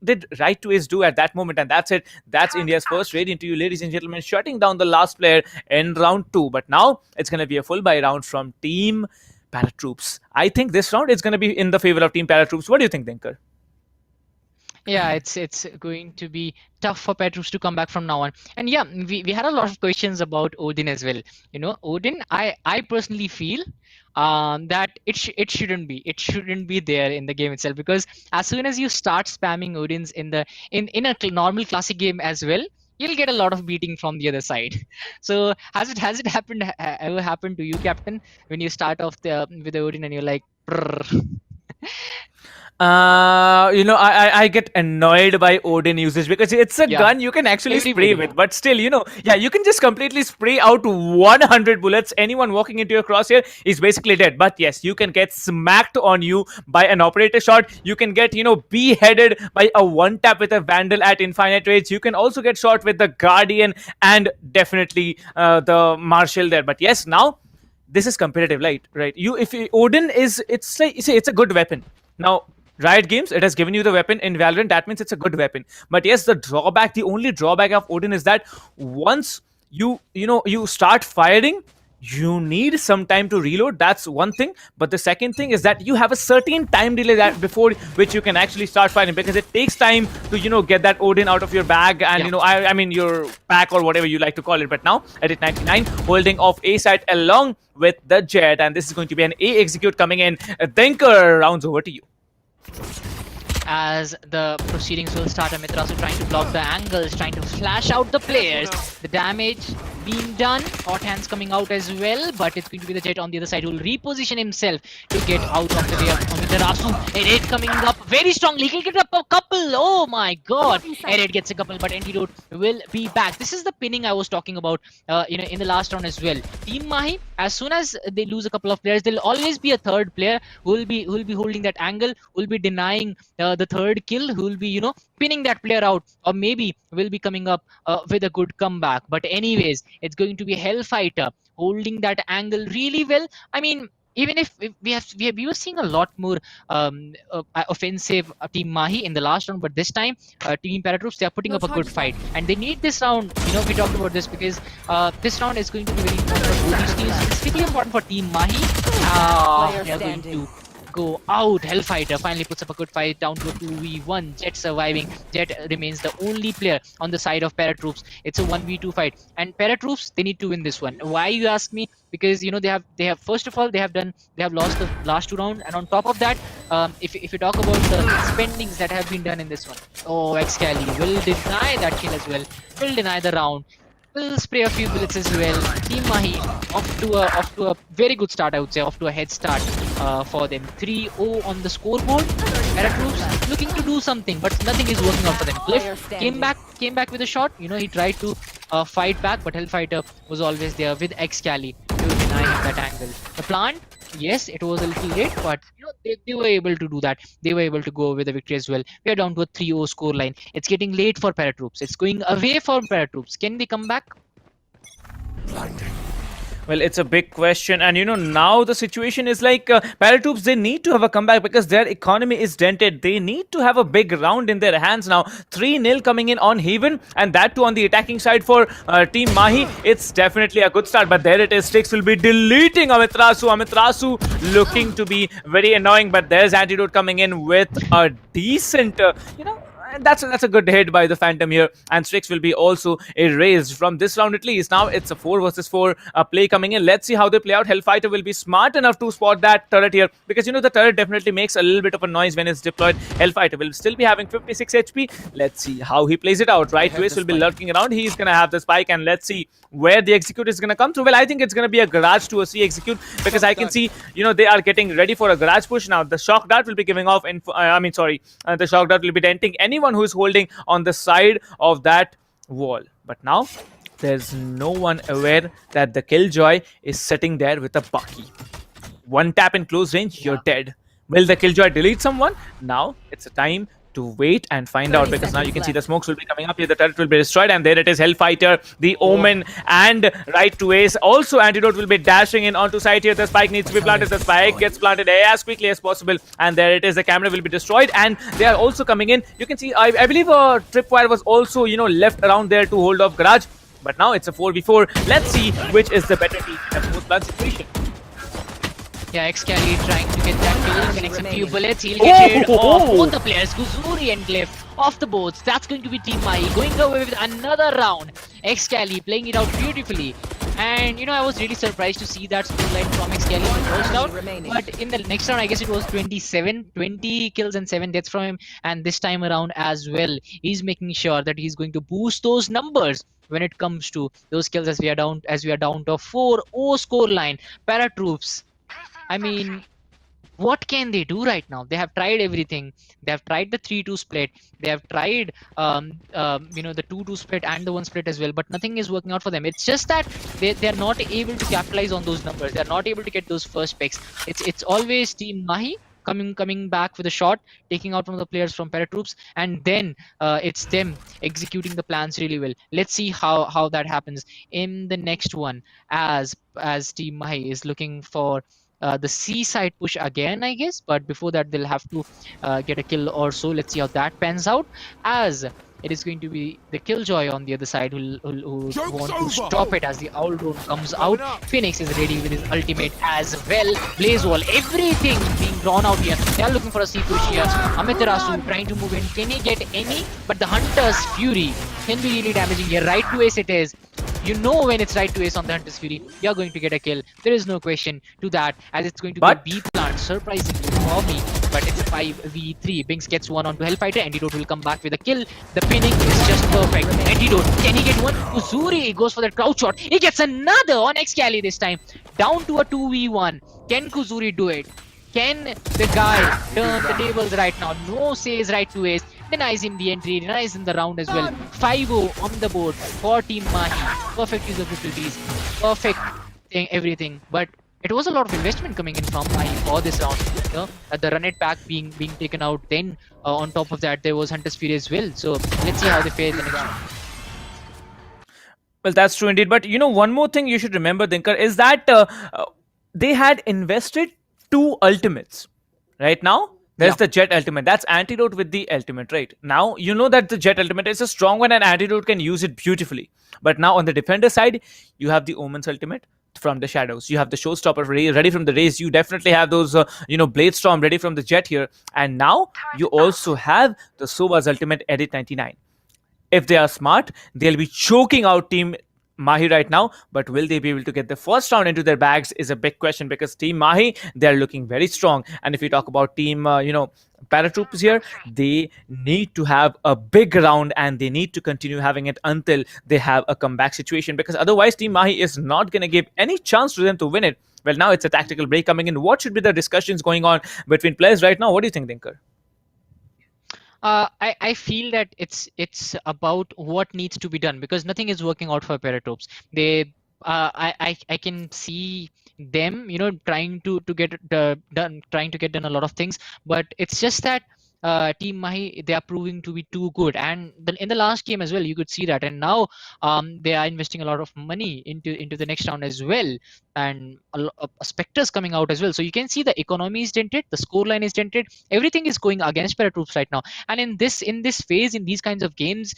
S11: did Right to Ace do at that moment, and that's it. That's India's first raid into you, ladies and gentlemen, shutting down the last player in round 2. But now it's gonna be a full buy round from Team ParaTroops. I think this round is gonna be in the favor of Team ParaTroops. What do you think, Dinkar?
S12: Yeah, it's going to be tough for ParaTroops to come back from now on. And yeah, we had a lot of questions about Odin as well. Odin, I personally feel that it shouldn't be there in the game itself, because as soon as you start spamming Odins in a normal classic game as well, you'll get a lot of beating from the other side. So has it ever happened to you, Captain, when you start off with the Odin and you're like, brrr.
S11: I get annoyed by Odin usage because it's a gun you can actually spray with, but still, you can just completely spray out 100 bullets. Anyone walking into your crosshair is basically dead. But yes, you can get smacked on you by an operator shot. You can get, beheaded by a one tap with a Vandal at infinite range. You can also get shot with the Guardian and definitely the Marshal there. But yes, now this is competitive, right? Odin is, it's a good weapon. Now, Riot Games, it has given you the weapon in Valorant. That means it's a good weapon. But yes, the only drawback of Odin is that once you start firing, you need some time to reload. That's one thing. But the second thing is that you have a certain time delay that before which you can actually start firing, because it takes time to get that Odin out of your bag and I mean your pack or whatever you like to call it. But now at 99, holding off A side along with the Jet, and this is going to be an A execute coming in. Dinker, rounds over to you.
S12: As the proceedings will start, Amitrasu trying to block the angles, trying to flash out the players. The damage being done. Hot hands coming out as well, but it's going to be the Jet on the other side who will reposition himself to get out of the way of Amitrasu. Ed coming up very strongly. He'll get up a couple. Oh my god. Ed gets a couple, but Antidote will be back. This is the pinning I was talking about in the last round as well. Team Mahi, as soon as they lose a couple of players, there'll always be a third player who will be holding that angle, who will be denying the third kill, who will be pinning that player out, or maybe will be coming up with a good comeback. But anyways, it's going to be Hellfighter holding that angle really well. I mean, even if we were seeing a lot more offensive Team Mahi in the last round, but this time Team ParaTroops, they are putting up a good fight, and they need this round. We talked about this because this round is going to be very important for both these teams. It's really important for Team Mahi. They are going to go out. Hellfighter finally puts up a good fight, down to a 2v1. Jet surviving. Jet remains the only player on the side of ParaTroops. It's a 1v2 fight, and ParaTroops, they need to win this one. Why, you ask me? Because they have first of all they have lost the last 2 rounds, and on top of that, if you talk about the spendings that have been done in this one, Excali will deny that kill as well, will deny the round, will spray a few bullets as well. Team Mahi off to a very good start, I would say, off to a head start for them. 3-0 on the scoreboard. ParaTroops looking to do something, but nothing is working out for them. Cliff came back with a shot. He tried to fight back, but Hellfighter was always there with Excali to deny that angle. The plant, yes, it was a little late, but they were able to do that. They were able to go with the victory as well. We are down to a 3-0 score line. It's getting late for ParaTroops. It's going away from ParaTroops. Can they come back?
S11: Well, it's a big question, and now the situation is like ParaTroops, they need to have a comeback because their economy is dented. They need to have a big round in their hands now. 3-0 coming in on Haven, and that too on the attacking side for Team Mahi. It's definitely a good start, but there it is. Strix will be deleting Amitrasu. Amitrasu looking to be very annoying, but there's Antidote coming in with a decent, that's a good hit by the Phantom here, and Strix will be also erased from this round at least. Now it's a 4 versus 4 play coming in. Let's see how they play out. Hellfighter will be smart enough to spot that turret here, because the turret definitely makes a little bit of a noise when it's deployed. Hellfighter will still be having 56 HP. Let's see how he plays it out. Right, Twist will be lurking around. He's gonna have the spike, and let's see where the execute is gonna come through. Well, I think it's gonna be a garage to a C execute, because I can see they are getting ready for a garage push now. The shock dart will be giving off the shock dart will be denting anyone who is holding on the side of that wall. But now there's no one aware that the Killjoy is sitting there with a Bucky. One tap in close range, you're dead. Will the Killjoy delete someone? Now it's a time to wait and find out, because now you can see the smokes will be coming up here, the turret will be destroyed, and there it is, Hellfighter, the Omen, and right to ace. Also, Antidote will be dashing in onto site here. The spike needs to be planted. The spike gets planted as quickly as possible, and there it is. The camera will be destroyed, and they are also coming in. You can see, I believe a Tripwire was also, left around there to hold off Garage, but now it's a 4v4. Let's see which is the better team in a post-plant situation.
S12: Yeah, Xcali trying to get that kill, connects a few bullets, he'll get rid of both the players, Kuzuri and Glyph, off the boards. That's going to be Team Mahi, going away with another round. Xcali playing it out beautifully. And I was really surprised to see that scoreline from Xcali in the first round. But in the next round, I guess it was 20 kills and 7 deaths from him. And this time around as well, he's making sure that he's going to boost those numbers when it comes to those kills, as we are down to a 4-0 scoreline. ParaTroops, I mean, what can they do right now? They have tried everything. They have tried the 3-2 split. They have tried, the 2-2 split and the 1 split as well. But nothing is working out for them. It's just that they are not able to capitalize on those numbers. They are not able to get those first picks. It's always Team Mahi coming back with a shot, taking out one of the players from ParaTroops, and then it's them executing the plans really well. Let's see how that happens in the next one, as Team Mahi is looking for the C side push again, I guess, but before that they'll have to get a kill or so. Let's see how that pans out, as it is going to be the Killjoy on the other side who want to stop it as the Owl Drone comes out. Phoenix is ready with his ultimate as well. Blaze Wall, everything being drawn out here. They are looking for a C push here. Amaterasu trying to move in. Can he get any? But the Hunter's Fury can be really damaging here. Right to ace it is. When it's right to ace on the Hunter's Fury, you're going to get a kill. There is no question to that, as it's going to be B plant, surprisingly for me. But it's 5v3. Binks gets one onto Hellfighter. Antidote will come back with a kill. The pinning is just perfect. Antidote, can he get one? Uzuri goes for the crouch shot. He gets another on Xcali this time. Down to a 2v1. Can Kuzuri do it? Can the guy turn the tables right now? No says right to ace. Denies him the entry, denies him the round as well. 5-0 on the board for Team Mahi. Perfect use of difficulties. Perfect everything. But it was a lot of investment coming in from Mahi for this round. The run it back being taken out. Then on top of that, there was Hunter's Fury as well. So let's see how they fare the next round.
S11: Well, that's true indeed. But one more thing you should remember, Dinkar, is that they had invested 2 ultimates. Right now, there's the Jet ultimate. That's Antidote with the ultimate, right? Now, that the Jet ultimate is a strong one and Antidote can use it beautifully. But now on the defender side, you have the Omen's ultimate from the shadows. You have the Showstopper ready from the race. You definitely have those, Blade Storm ready from the Jet here. And now you also have the Sova's ultimate Edit 99. If they are smart, they'll be choking out Team Mahi right now, but will they be able to get the first round into their bags is a big question, because Team Mahi, they're looking very strong. And if you talk about Team, ParaTroops here, they need to have a big round and they need to continue having it until they have a comeback situation, because otherwise Team Mahi is not going to give any chance to them to win it. Well, now it's a tactical break coming in. What should be the discussions going on between players right now? What do you think, Dinkar?
S12: I feel that it's about what needs to be done, because nothing is working out for ParaTroops. They I can see them trying to get done a lot of things, but it's just that Team Mahi, they are proving to be too good, and in the last game as well you could see that. And now they are investing a lot of money into the next round as well, and Spectres coming out as well. So you can see the economy is dented, the scoreline is dented, everything is going against ParaTroops right now. And in this phase, in these kinds of games,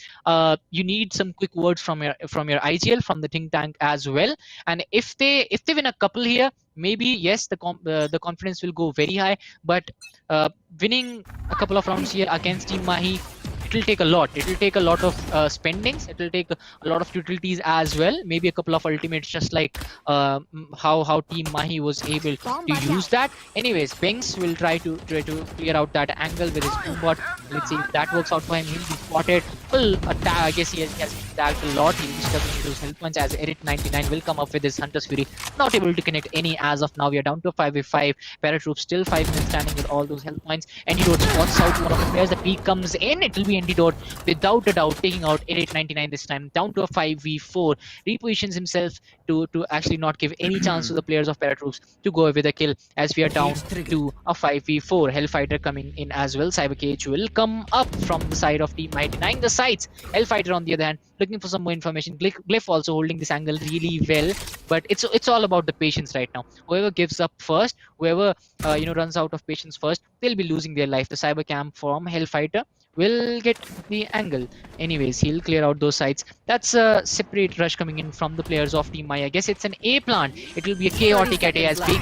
S12: you need some quick words from your IGL, from the think tank as well. And if they win a couple here, maybe yes, the confidence will go very high. But winning a couple of rounds here against Team Mahi, it will take a lot. It will take a lot of spendings. It will take a lot of utilities as well. Maybe a couple of ultimates, just like how Team Mahi was able to use that. Anyways, Bengs will try to clear out that angle with his boombot. Let's see if that works out for him. He'll be spotted. Full attack. I guess he has been tagged a lot. He'll be struggling with those health points, as Edit 99 will come up with his Hunter's Fury. Not able to connect any as of now. We are down to a 5v5. ParaTroops still 5 minutes standing with all those health points. Antidote spots out one of the players. The peak comes in. It will be Antidote without a doubt taking out 8899 this time, down to a 5v4. Repositions himself to actually not give any chance to the players of ParaTroops to go away with a kill, as we are down to a 5v4. Hellfighter coming in as well. CyberCage will come up from the side of Team Mahi, denying the sights. Hellfighter on the other hand looking for some more information. Glyph also holding this angle really well, but it's all about the patience right now. Whoever gives up first, whoever runs out of patience first, they'll be losing their life. The cyber cam from Hellfighter will get the angle. Anyways, he'll clear out those sides. That's a separate rush coming in from the players of Team Mahi. I guess it's an A plant. It will be a chaotic at A as Big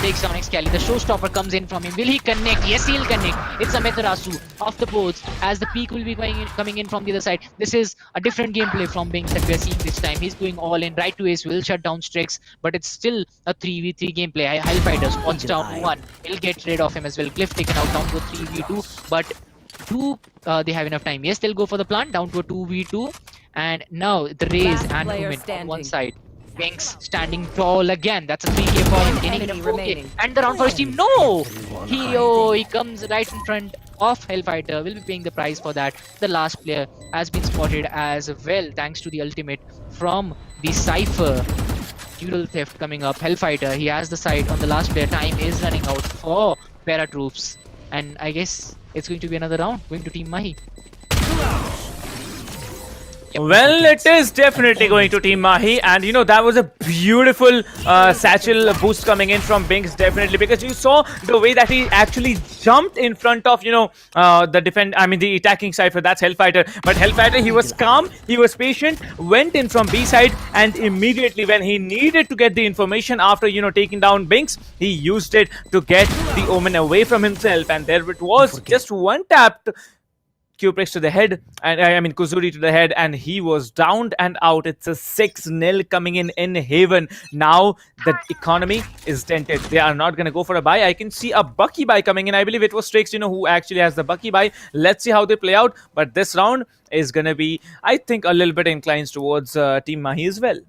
S12: takes down Excali. The showstopper comes in from him. Will he connect? Yes, he'll connect. It's Amaterasu off the boards as the peak will be coming in from the other side. This is a different gameplay from Binks that we are seeing this time. He's going all in. Right to ace will shut down Strix, but it's still a 3v3 gameplay. Hellfighter spots down one. He'll get rid of him as well. Glyph taken out down to a 3v2, but they have enough time. Yes, they'll go for the plant down to a 2v2, and now the raise and movement on one side. Binks standing tall again. That's a 3k for him. Getting a 4k. And the round for his team. No! He comes right in front of Hellfighter. Will be paying the price for that. The last player has been spotted as well, thanks to the ultimate from the Cypher. Dual theft coming up. Hellfighter, he has the sight on the last player. Time is running out for ParaTroops. And I guess it's going to be another round going to Team Mahi.
S11: Well, it is definitely going to Team Mahi, and that was a beautiful satchel boost coming in from Binks, definitely, because you saw the way that he actually jumped in front of the attacking side for that's Hellfighter. But Hellfighter, he was calm, he was patient, went in from B side, and immediately when he needed to get the information after taking down Binks, he used it to get the Omen away from himself, and there it was, just one tap. Q-Prix to the head, and Kuzuri to the head, and he was downed and out. It's a 6-0 coming in Haven. Now the economy is dented. They are not going to go for a buy. I can see a Bucky buy coming in. I believe it was Strix, who actually has the Bucky buy. Let's see how they play out. But this round is going to be, I think, a little bit inclined towards Team Mahi as well.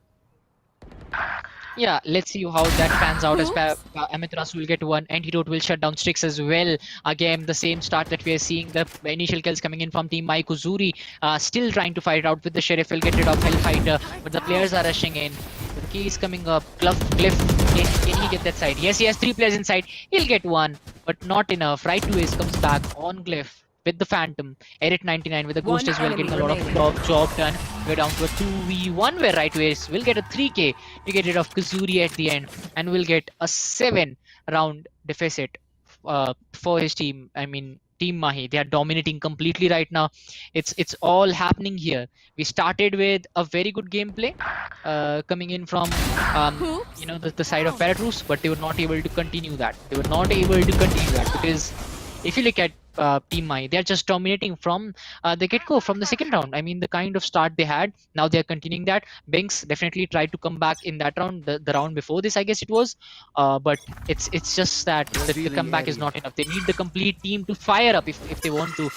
S12: Yeah, let's see how that pans out as Amaterasu will get one. Antidote will shut down Strix as well. Again, the same start that we are seeing. The initial kills coming in from Team Mahi. Kuzuri still trying to fight it out with the Sheriff. Will get rid of Hellfighter, but the players are rushing in. The key is coming up. Glyph, can he get that side? Yes, he has 3 players inside. He'll get one, but not enough. Right to ace comes back on Glyph with the Phantom. Edit 99 with the Ghost as well, getting a lot of job done. We're down to a 2v1 where Right Ways will get a 3k to get rid of Kuzuri at the end, and will get a 7-round deficit for his team. Team Mahi. They are dominating completely right now. It's all happening here. We started with a very good gameplay coming in from the side of ParaTroops, but they were not able to continue that. Because if you look at Team Mahi, they're just dominating from the get-go, from the second round. The kind of start they had, now they're continuing that. Binks definitely tried to come back in that round, the round before this, I guess it was, but it's just that the comeback is not enough. They need the complete team to fire up if they want to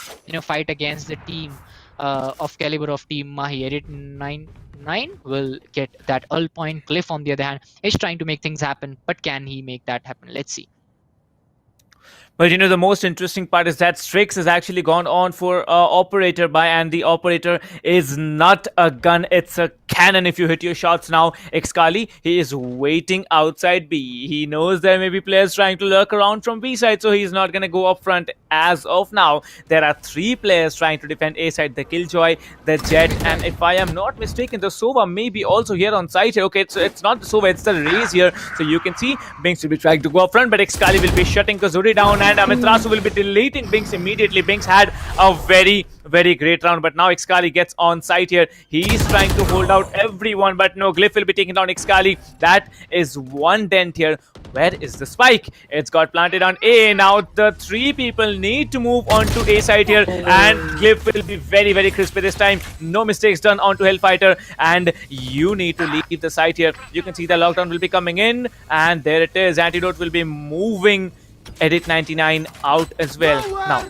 S12: fight against the team of caliber of Team Mahi. Edit 99 will get that ult point. Glyph, on the other hand, is trying to make things happen, but can he make that happen? Let's see.
S11: But the most interesting part is that Strix has actually gone on for operator buy, and the operator is not a gun, it's a cannon. If you hit your shots now, Excali, he is waiting outside B. He knows there may be players trying to lurk around from B side, so he's not going to go up front as of now. There are 3 players trying to defend A side, the Killjoy, the Jet, and if I am not mistaken, the Sova may be also here on site here. Okay, so it's not the Sova, it's the Raze here. So you can see Binks will be trying to go up front, but Excali will be shutting Kuzuri down, and Amaterasu will be deleting Binks immediately. Binks had a very, very great round, but now Excali gets on site here. He's trying to hold out everyone, but no, Glyph will be taking down Excali. That is one dent here. Where is the spike? It's got planted on A. Now the 3 people need to move on to A side here, and Glyph will be very, very crispy this time. No mistakes done onto Hellfighter, and you need to leave the site here. You can see the lockdown will be coming in, and there it is. Antidote will be moving Edit 99 out as well. Now,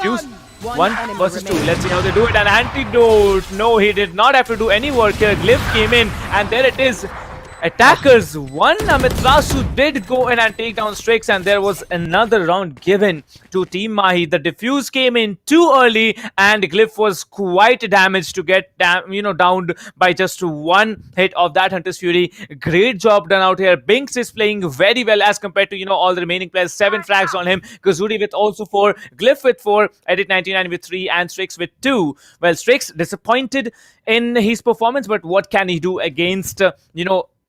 S11: Fuse 1 versus 2. Let's see how they do it. And Antidote, no, he did not have to do any work here. Glyph came in, and there it is. Attackers won. Amiterasu did go in and take down Strix, and there was another round given to Team Mahi. The defuse came in too early, and Glyph was quite damaged to get downed by just one hit of that Hunter's Fury. Great job done out here. Binks is playing very well as compared to all the remaining players. 7 frags on him. Kazuri with also 4, Glyph with 4, Edit 99 with 3, and Strix with 2. Well, Strix disappointed in his performance, but what can he do against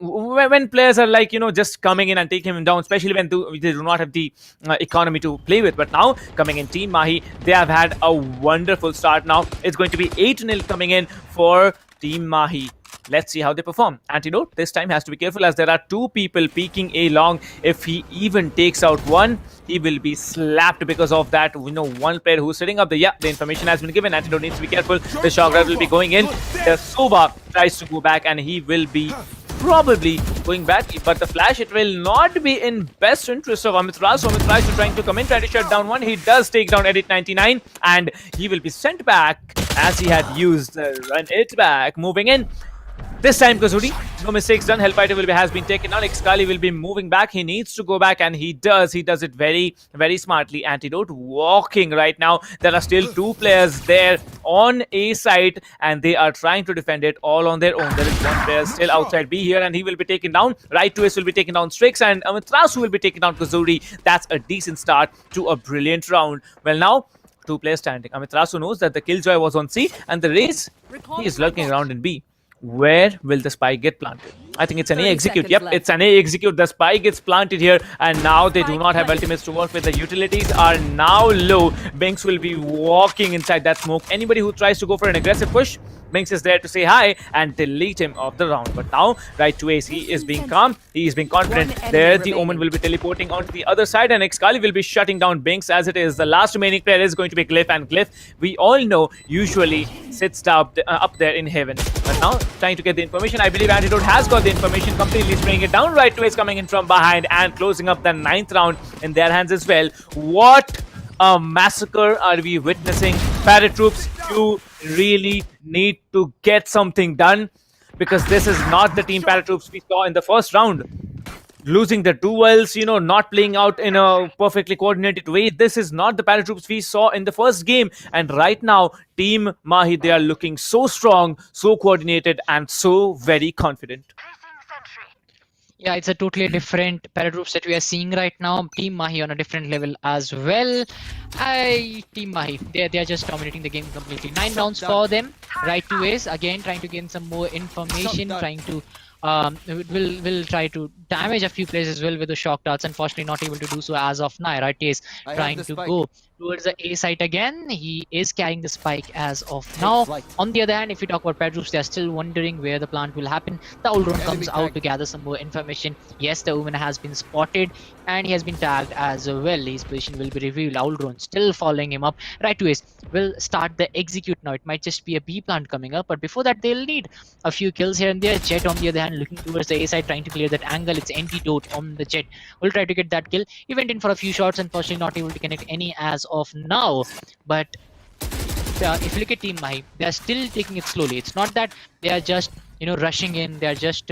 S11: when players are like just coming in and taking him down, especially when they do not have the economy to play with. But now coming in Team Mahi, they have had a wonderful start. Now it's going to be 8-0 coming in for Team Mahi. Let's see how they perform. Antidote this time has to be careful, as there are 2 people peeking A long. If he even takes out one, he will be slapped because of that. One player who's sitting up there. The information has been given. Antidote needs to be careful. The shock grab will be going in. The Soba tries to go back, and he will be probably going back, but the flash, it will not be in best interest of Amiterasu. Amiterasu trying to come in, try to shut down one. He does take down Edit 99, and he will be sent back as he had used Run It Back. Moving in. This time Kazuri, no mistakes done. Hellfighter has been taken down. Xkali will be moving back. He needs to go back, and he does. He does it very, very smartly. Antidote walking right now. There are still 2 players there on A side, and they are trying to defend it all on their own. There is 1 player still outside B here, and he will be taken down. Right to S will be taken down Strix, and Amiterasu will be taken down Kazuri. That's a decent start to a brilliant round. Well, now 2 players standing. Amiterasu knows that the Killjoy was on C, and the Raze, he is lurking around in B. Where will the spike get planted? I think it's an A execute. Yep, it's an A execute. The spike gets planted here, and now they do not have ultimates to work with. The utilities are now low. Binks will be walking inside that smoke. Anybody who tries to go for an aggressive push, Binks is there to say hi and delete him of the round. But now, right to Ace, he is being calm. He is being confident. There, the Omen will be teleporting onto the other side, and Xkali will be shutting down Binks as it is. The last remaining player is going to be Glyph, and Glyph, we all know, usually sits up there in heaven. But now, trying to get the information. I believe Antidote has got the information, completely spraying it down. Right to Ace coming in from behind and closing up the 9th round in their hands as well. What a massacre are we witnessing? ParaTroops, you really need to get something done, because this is not the team ParaTroops we saw in the first round. Losing the duels, not playing out in a perfectly coordinated way. This is not the ParaTroops we saw in the first game. And right now, Team Mahi, they are looking so strong, so coordinated, and so very confident.
S12: Yeah, it's a totally different ParaTroops that we are seeing right now. Team Mahi on a different level as well. Team Mahi, they are just dominating the game completely. 9 rounds for them. Right to Ace, again trying to gain some more information, trying to will try to damage a few players as well with the shock darts. Unfortunately, not able to do so as of now. Right, is trying to go towards the A site again. He is carrying the spike as of now. On the other hand, if we talk about ParaTroops, they are still wondering where the plant will happen. The Oldron comes out to gather some more information. Yes, the Omen has been spotted and he has been tagged as well. His position will be revealed. Oldron still following him up. Right to Ace will start the execute now. It might just be a B plant coming up, but before that, they'll need a few kills here and there. Jet, on the other hand, looking towards the A side, trying to clear that angle. It's Antidote on the Jet. Will try to get that kill. He went in for a few shots, unfortunately not able to connect any as of now. But if you look at Team Mahi, they are still taking it slowly. It's not that they are just rushing in. They are just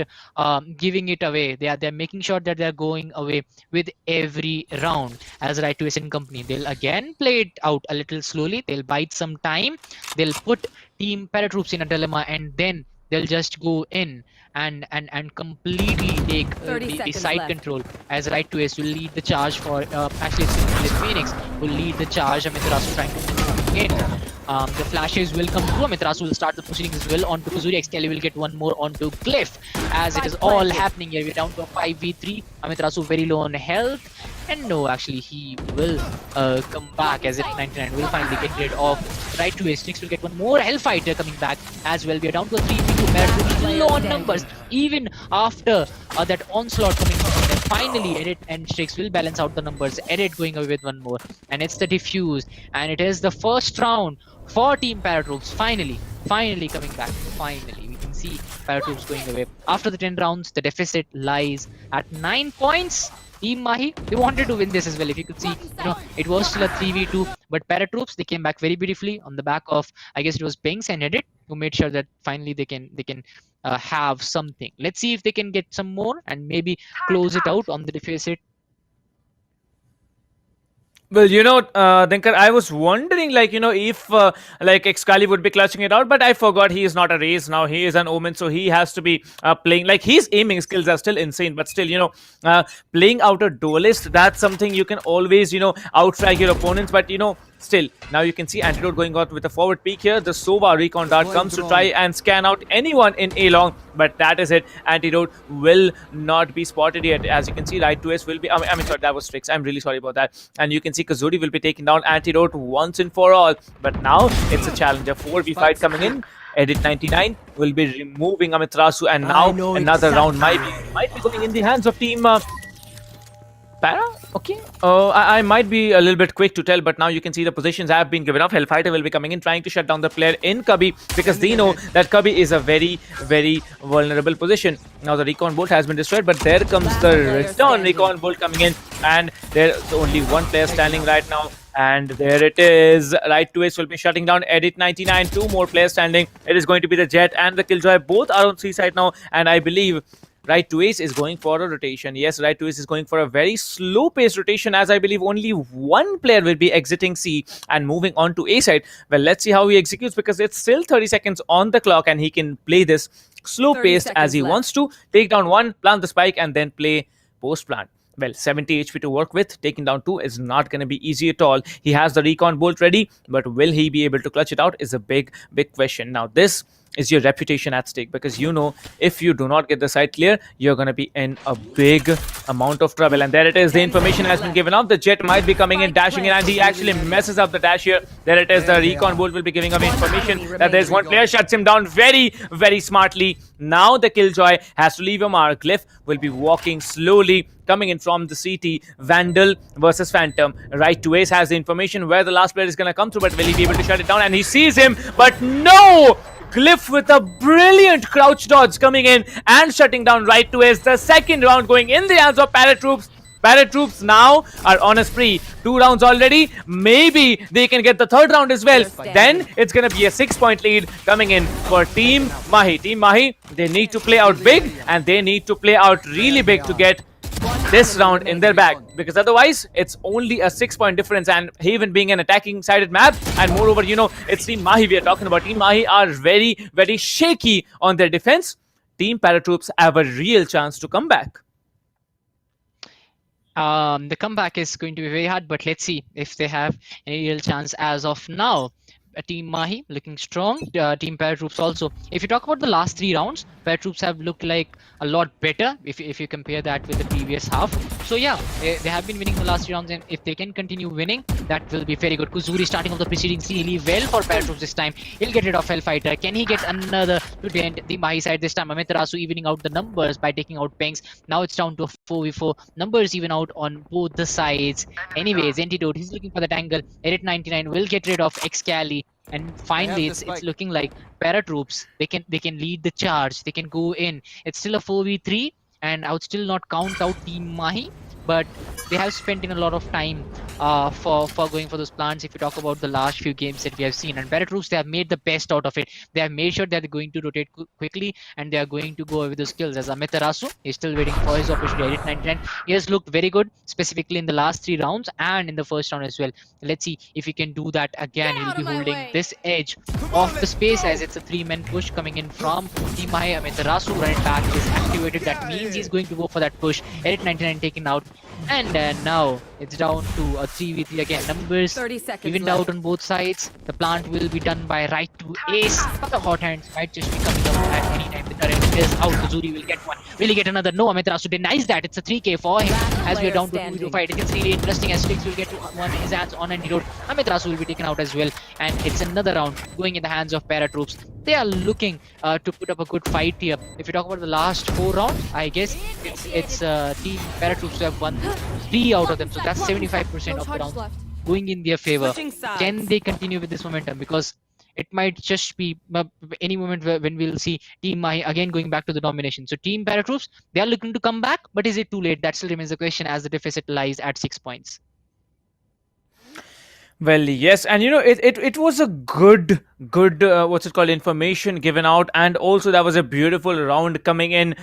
S12: giving it away. They are making sure that they are going away with every round. As Right to Ace and company, they'll again play it out a little slowly. They'll bide some time. They'll put Team ParaTroops in a dilemma, and then they'll just go in and completely take the side control, as Right to Ace will lead the charge for actually it's Phoenix will lead the charge. Amiterasu trying to move in. The flashes will come through. Amiterasu will start the proceedings as well onto Kuzuri. Xkali will get one more onto Glyph, as it is all happening here. We're down to a 5v3. Amiterasu very low on health. And no, actually, he will come back, as if 99 will finally get rid of Right to Ace. Next, will get one more Hellfighter coming back as well. We are down to a 3v2. ParaTroops still low on numbers, even after that onslaught coming from them. Finally, Edit and Strix will balance out the numbers. Edit going away with one more, and it's the defuse, and it is the first round for Team ParaTroops. Finally coming back. Finally, we can see ParaTroops going away. After the 10 rounds, the deficit lies at 9 points. Team Mahi, they wanted to win this as well. If you could see, it was still a 3v2, but ParaTroops, they came back very beautifully on the back of, I guess it was Pings and Edit, who made sure that finally they can have something. Let's see if they can get some more and maybe close it out on the deficit.
S11: Well, Dinkar, I was wondering, if Excali would be clutching it out, but I forgot he is not a race now. He is an Omen, so he has to be playing. Like, his aiming skills are still insane, but still, playing out a duelist, that's something you can always, outstrike your opponents. But, still, now you can see Antidote going out with a forward peek here. The Sova recon dart comes to try and scan out anyone in A-long, but that is it. Antidote will not be spotted yet. As you can see, right 2S will be... I mean, sorry, that was Strix. I'm really sorry about that. And you can see Kazuri will be taking down Antidote once and for all. But now it's a challenger 4v5 coming in. Edit 99 will be removing Amiterasu, and now another round might be going in the hands of Team... Para? Okay. I might be a little bit quick to tell, but now you can see the positions have been given up. Hellfighter will be coming in, trying to shut down the player in Cubby, because they know that Cubby is a very, very vulnerable position. Now the Recon Bolt has been destroyed, but there comes the return Recon Bolt coming in, and there's only one player standing right now. And there it is. Right 2S will be shutting down Edit 99. Two more players standing. It is going to be the Jet and the Killjoy. Both are on C side now, and I believe Right 2Ace is going for a rotation. Yes, Right 2Ace is going for a very slow-paced rotation, as I believe only one player will be exiting C and moving on to A side. Well, let's see how he executes, because it's still 30 seconds on the clock and he can play this slow-paced as he wants to. Take down one, plant the spike, and then play post-plant. Well, 70 HP to work with. Taking down 2 is not going to be easy at all. He has the Recon Bolt ready, but will he be able to clutch it out is a big question. Now, this is your reputation at stake, because if you do not get the site clear, you're going to be in a big amount of trouble. And there it is. The information has been given up. The Jet might be coming in, dashing in, and he actually messes up the dash here. There it is. The Recon Bolt will be giving away information that there's one player, shuts him down very, very smartly. Now the Killjoy has to leave a mark. Glyph will be walking slowly, coming in from the CT. Vandal versus Phantom. Right 2Ace has the information where the last player is going to come through, but will he be able to shut it down? And he sees him, but no! Glyph with a brilliant crouch dodge coming in and shutting down Right 2Ace. The second round going in the hands of ParaTroops. ParaTroops now are on a spree. 2 rounds already. Maybe they can get the third round as well. Then it's going to be a 6-point lead coming in for Team Mahi. Team Mahi, they need to play out big, and they need to play out really big to get this round in their bag, because otherwise it's only a 6-point difference, and Haven being an attacking sided map, and moreover, it's Team Mahi we are talking about. Team Mahi are very, very shaky on their defense. Team ParaTroops have a real chance to come back.
S12: The comeback is going to be very hard, but let's see if they have any real chance as of now. Team Mahi looking strong. Team ParaTroops also. If you talk about the last 3 rounds, ParaTroops have looked like a lot better if you compare that with the previous half. So yeah, they have been winning the last 3 rounds, and if they can continue winning, that will be very good. Kuzuri starting off the proceedings really well for ParaTroops this time. He'll get rid of Hellfighter. Can he get another to the end? The Mahi side this time. Amiterasu evening out the numbers by taking out Pengs. Now it's down to a 4v4. Numbers even out on both the sides. Anyways, Antidote, he's looking for that angle. Edit 99 will get rid of Excali. And finally, it's looking like ParaTroops, they can lead the charge. They can go in. It's still a 4v3, and I would still not count out Team Mahi, but they have spent in a lot of time for going for those plants. If you talk about the last few games that we have seen, and ParaTroops, they have made the best out of it. They have made sure that they're going to rotate quickly, and they are going to go with the skills. As Amiterasu is still waiting for his opportunity. Edit 99, he has looked very good, specifically in the last 3 rounds and in the first round as well. Let's see if he can do that again. He'll be holding this edge of the space, as it's a 3-man push coming in from Team Mahi. Amiterasu right back is activated. That means he's going to go for that push. Edit 99 taken out. And now it's down to a 3v3 again. Numbers evened out on both sides. The plant will be done by Right 2Ace. The hot hands might just be coming up at any time. The current is out. Kuzuri will get one. Will he get another? No, Amiterasu denies that. It's a 3k for him. As we are down to 2 fight, it's really interesting as Strix will get one his hands on Antidote. Amiterasu will be taken out as well. And it's another round going in the hands of ParaTroops. They are looking to put up a good fight here. If you talk about the last 4 rounds, I guess it's Team ParaTroops who have won 3 out of them. So that's 75% of the rounds going in their favor.
S1: Switching sides.
S12: Can they continue with this momentum? Because it might just be any moment when we'll see Team Mahi again going back to the domination. So Team ParaTroops, they are looking to come back, but is it too late? That still remains the question as the deficit lies at 6 points.
S11: Well, yes, and it was a good what's it called, information given out, and also that was a beautiful round coming in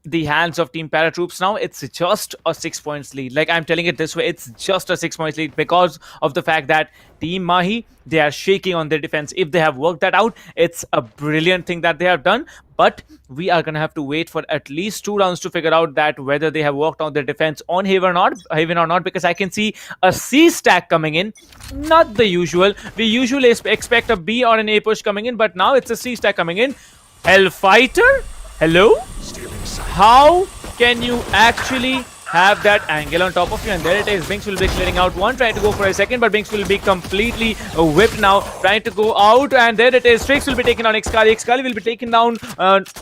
S11: the hands of Team ParaTroops. Now it's just a 6 points lead. Like, I'm telling it this way, it's just a 6 points lead because of the fact that Team Mahi, they are shaking on their defense. If they have worked that out, it's a brilliant thing that they have done. But we are gonna have to wait for at least 2 rounds to figure out that whether they have worked on their defense on Haven or not, because I can see a C stack coming in, not the usual. We usually expect a B or an A push coming in, but now it's a C stack coming in. Hellfighter? Hello? How can you actually have that angle on top of you? And there it is. Binks will be clearing out one, trying to go for a second, but Binks will be completely whipped now, trying to go out. And there it is. Strix will be taken down. Excali will be taken down.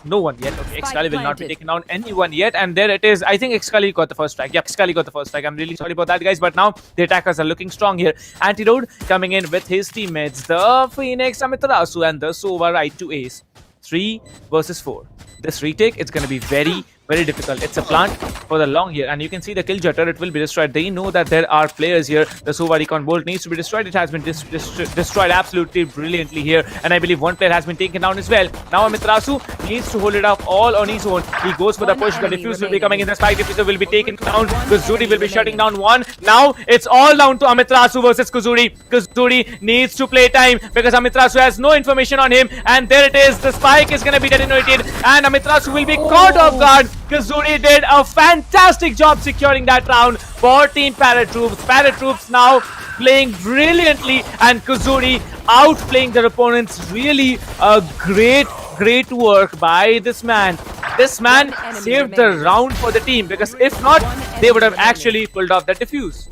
S11: No one yet. Okay, Excali will not be taken down anyone yet. And there it is. I think Excali got the first strike. Yep, Excali got the first strike. I'm really sorry about that, guys. But now the attackers are looking strong here. Antidote coming in with his teammates, the Phoenix, Amitarasu, and the Sova right to ace. 3 versus 4. This retake, it's going to be very, very difficult. It's a plant for the long here, and you can see the kill jutter. It will be destroyed. They know that there are players here. The Sova Recon Bolt needs to be destroyed. It has been destroyed absolutely brilliantly here, and I believe one player has been taken down as well. Now Amitarasu needs to hold it up all on his own. He goes for the push. The defuse will be coming in. The spike diffuser will be taken down. Kuzuri will be shutting down one. Now it's all down to Amitarasu versus Kuzuri. Kuzuri needs to play time because Amitarasu has no information on him, and there it is. The spike is going to be detonated, and Amitarasu will be caught off guard. Kuzuri did a fantastic job securing that round for Team ParaTroops. ParaTroops now playing brilliantly, and Kuzuri outplaying their opponents. Really a great work by this man. This man saved the round for the team, because if not, they would have actually pulled off that defuse.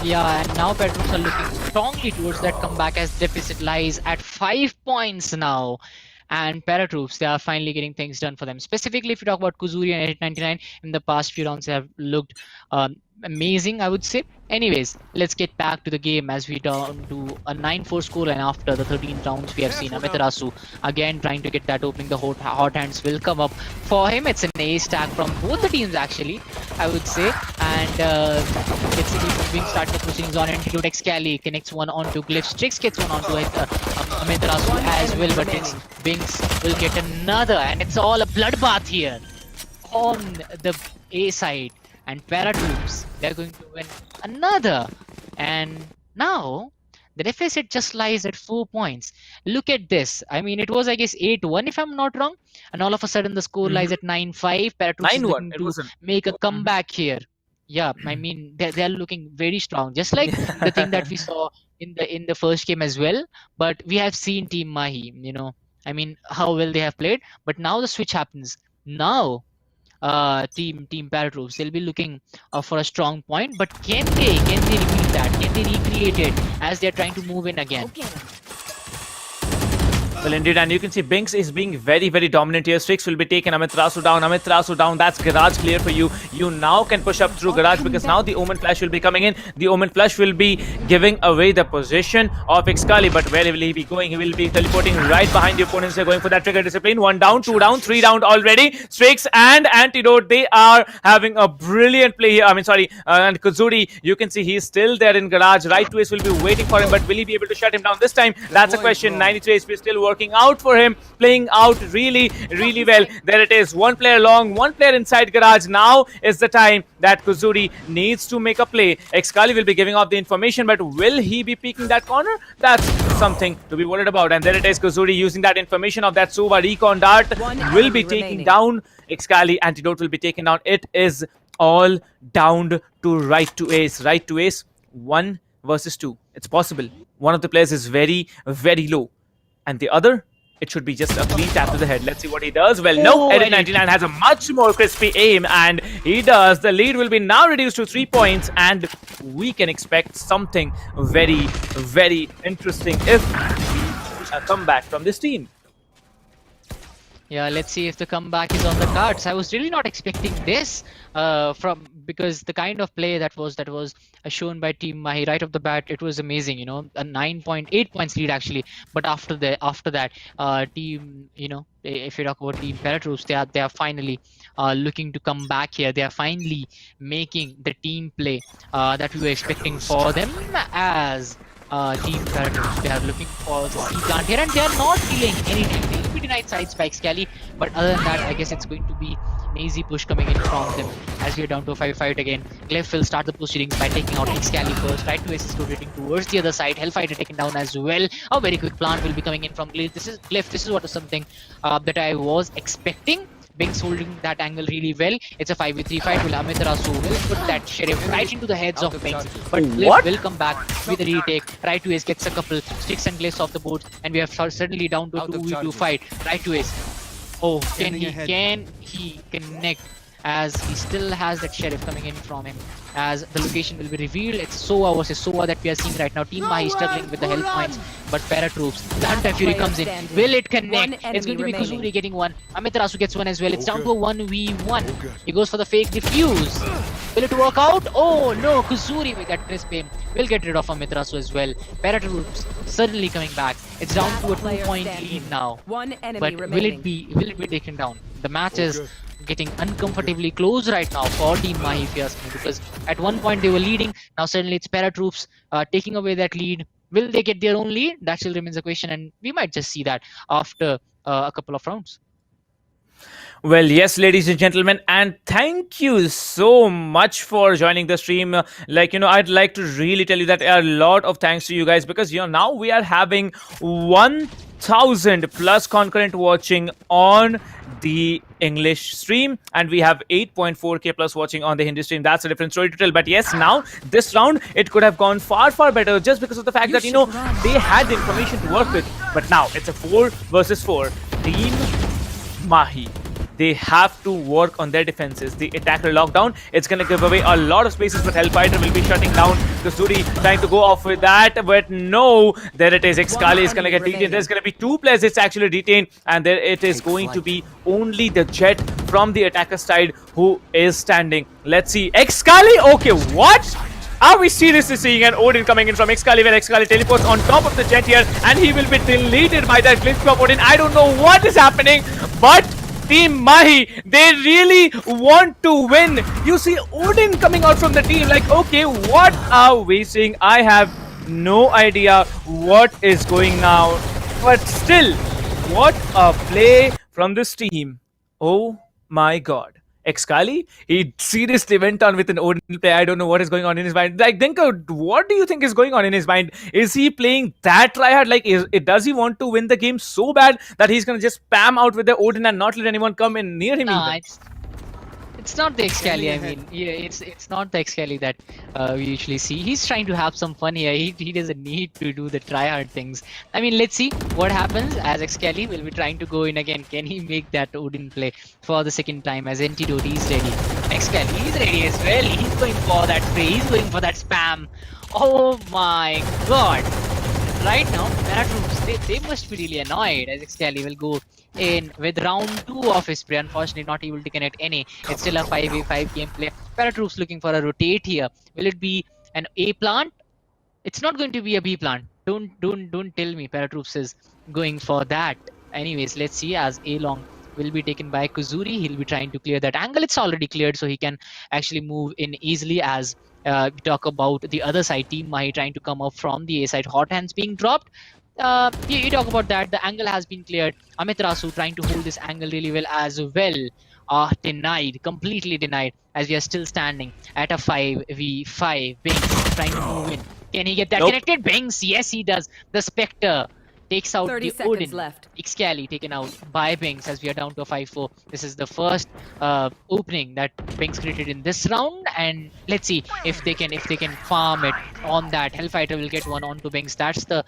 S12: Yeah, and now ParaTroops are looking strongly towards that comeback as deficit lies at 5 points now. And ParaTroops, they are finally getting things done for them. Specifically, if you talk about Kuzuri and 899, in the past few rounds, they have looked amazing, I would say. Anyways, let's get back to the game as we down to a 9-4 score, and after the 13 rounds, we have seen Amitarasu again trying to get that opening. The hot hands will come up for him. It's an ace stack from both the teams, actually, I would say. And let's see if Binks start the proceedings on Antidote. Excali connects one onto Glyph. Strix gets one onto Amitarasu as well, but Binks will get another, and it's all a bloodbath here on the A side. And ParaTroops, they're going to win another. And now the deficit just lies at 4 points. Look at this. I mean, it was, I guess, 8-1 if I'm not wrong. And all of a sudden the score lies at 9-5. ParaTroops is looking to make a comeback here. Yeah, I mean, they're looking very strong. Just like the thing that we saw in the first game as well. But we have seen Team Mahi, I mean, how well they have played. But now the switch happens. Now Team ParaTroops, they'll be looking for a strong point, but can they repeat that? Can they recreate it as they're trying to move in again?
S1: Okay.
S11: Well, indeed, and you can see Binks is being very, very dominant here. Strix will be taken. Amitarasu down. That's Garage clear for you. You now can push up through Garage, because now the Omen Flash will be coming in. The Omen Flash will be giving away the position of Excali, but where will he be going? He will be teleporting right behind the opponents. They're going for that trigger discipline. 1 down, 2 down, 3 down already. Strix and Antidote, they are having a brilliant play here. And Kuzuri, you can see he's still there in Garage. Right to ace will be waiting for him, but will he be able to shut him down this time? That's a question. 93 HP still working out for him, playing out really, really well. There it is. 1 player long, 1 player inside Garage. Now is the time that Kuzuri needs to make a play. Excali will be giving off the information, but will he be peeking that corner? That's something to be worried about. And there it is. Kuzuri using that information of that Sova Recon Dart will be taking down Excali. Antidote will be taken down. It is all down to right to ace. Right to ace. 1 versus 2. It's possible. One of the players is very, very low, and the other, it should be just a clean tap to the head. Let's see what he does. Well, no, Eddie 99 has a much more crispy aim, and he does. The lead will be now reduced to 3 points, and we can expect something very, very interesting if a comeback from this team.
S12: Yeah, let's see if the comeback is on the cards. I was really not expecting this because the kind of play that was shown by Team Mahi right off the bat, it was amazing. You know, a 9.8 points lead actually. But after that, team, you know, if you talk about Team ParaTroops, they are finally looking to come back here. They are finally making the team play that we were expecting for them as Team ParaTroops. They are looking for the C plant here, and they are not dealing anything. They will be denied side spikes, Scally, but other than that, I guess it's going to be an easy push coming in from them as we are down to a 5-5 again. Glyph will start the proceedings by taking out Scally first. Right to assist rotating towards the other side. Hellfighter taken down as well. A very quick plant will be coming in from Glyph. This is what is something that I was expecting. Binks holding that angle really well. It's a 5v3 fight. Will Amiterasu will put that sheriff right into the heads of Binks. But Glyph will come back with a retake. Right to Ace gets a couple sticks and glyphs off the board, and we are suddenly down to a 2v2 fight. Right to Ace. Oh, can he connect? As he still has that sheriff coming in from him. As the location will be revealed, it's Sova versus Sova that we are seeing right now. Team Mahi struggling with the health points, but ParaTroops, the Hunter Fury comes in. Will it connect? It's going to be Kuzuri getting one. Amiterasu gets one as well. It's down to a 1v1. He goes for the fake defuse. Will it work out? Oh no, Kuzuri with that crisp aim will get rid of Amiterasu as well. ParaTroops suddenly coming back. It's down to a 2-point lead now. But will it be taken down? The match is getting uncomfortably close right now for Team Mahi, if you ask me, because at one point they were leading. Now suddenly it's ParaTroops taking away that lead. Will they get their own lead? That still remains a question, and we might just see that after a couple of rounds.
S11: Well, yes, ladies and gentlemen, and thank you so much for joining the stream. I'd like to really tell you that a lot of thanks to you guys, because, now we are having 1,000 plus concurrent watching on the English stream, and we have 8.4k plus watching on the Hindi stream. That's a different story to tell. But yes, now this round it could have gone far better, just because of the fact that they had the information to work with. But now it's a 4 versus 4. Team Mahi, they have to work on their defenses. The attacker lockdown, it's going to give away a lot of spaces, but Hellfighter will be shutting down. Kuzuri trying to go off with that, but no, there it is. Excali is going to get detained. There's going to be 2 players it's actually detained, and there it is going to be only the Jet from the attacker side who is standing. Let's see. Excali, okay, what? Are we seriously seeing an Odin coming in from Excali, where Excali teleports on top of the Jet here, and he will be deleted by that glitch of Odin. I don't know what is happening, but Team Mahi, they really want to win. You see Odin coming out from the team, like, okay, what are we seeing? I have no idea what is going now. But still, what a play from this team. Oh my god. Excali, he seriously went on with an Odin play. I don't know what is going on in his mind. Like, Dinka, what do you think is going on in his mind? Is he playing that tryhard? Like, does he want to win the game so bad that he's going to just spam out with the Odin and not let anyone come in near him?
S12: It's not the Excali, I mean, yeah, it's not the Excali that we usually see. He's trying to have some fun here. He doesn't need to do the try-hard things. I mean, let's see what happens as Excali will be trying to go in again. Can he make that Odin play for the second time as Antidote? He's ready. Excali is ready as well. He's going for that spray. He's going for that spam. Oh my god. Right now, ParaTroops, they must be really annoyed as Excali will go in with round 2 of his spray. Unfortunately, not able to connect any. It's still a 5v5 gameplay. ParaTroops looking for a rotate here. Will it be an A plant? It's not going to be a B plant. Don't tell me ParaTroops is going for that. Anyways, let's see as A long will be taken by Kuzuri. He'll be trying to clear that angle. It's already cleared, so he can actually move in easily as we talk about the other side. Team Mahi trying to come up from the A side. Hot hands being dropped. You talk about that. The angle has been cleared. Amiterasu trying to hold this angle really well as well. Denied. Completely denied. As we are still standing at a 5v5. Binks trying to move in. Can he get that connected? Binks. Yes, he does. The Spectre takes out the Odin. Excali taken out by Binks as we are down to a 5-4. This is the first opening that Binks created in this round, and let's see if they can farm it on that. Hellfighter will get one onto Binks. That's the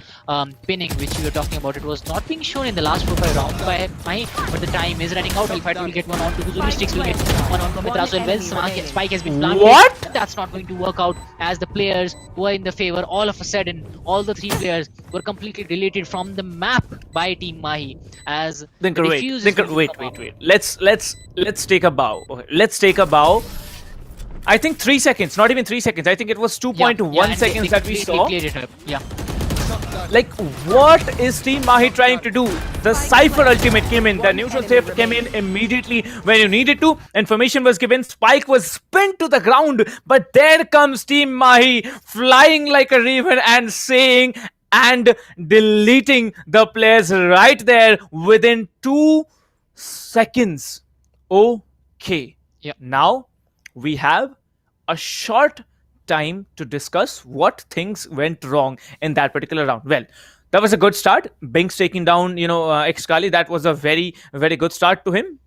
S12: pinning which we were talking about. It was not being shown in the last 4-5 rounds by Mahi, but the time is running out. Hellfighter will get one onto Kuzuri. Sticks will get one onto Mitrasu as well. Spike has been planted.
S11: What?
S12: That's not going to work out as the players who are in the favor. All of a sudden, all the 3 players were completely deleted from the map by Team Mahi. As
S11: Thinker,
S12: the
S11: wait,
S12: defuse is
S11: Thinker,
S12: going to
S11: wait,
S12: come
S11: wait,
S12: up.
S11: wait. Let's take a bow. Okay, let's take a bow. I think 3 seconds, not even 3 seconds. I think it was 2.1
S12: and
S11: seconds that we
S12: they
S11: saw.
S12: cleared it up. Yeah.
S11: Like, what is Team Mahi trying to do? The Cypher ultimate came in, the neutral safe came in immediately when you needed to. Information was given, Spike was pinned to the ground, but there comes Team Mahi flying like a raven and saying and deleting the players right there within 2 seconds. Okay.
S12: Yep.
S11: Now we have a short time to discuss what things went wrong in that particular round. Well, that was a good start. Binks taking down, Excali. That was a very, very good start to him.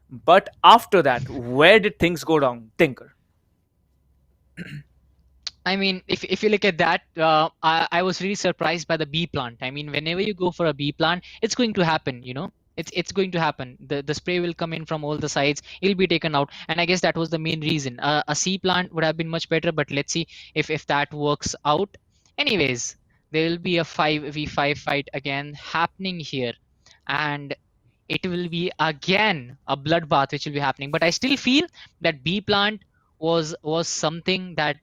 S11: But after that, where did things go wrong? Tinker.
S12: I mean, if you look at that, I was really surprised by the B plant. I mean, whenever you go for a B plant, it's going to happen, It's going to happen. The spray will come in from all the sides. It'll be taken out, and I guess that was the main reason. A C plant would have been much better, but let's see if that works out. Anyways, there will be a 5v5 fight again happening here, and it will be again a bloodbath which will be happening. But I still feel that B plant was something that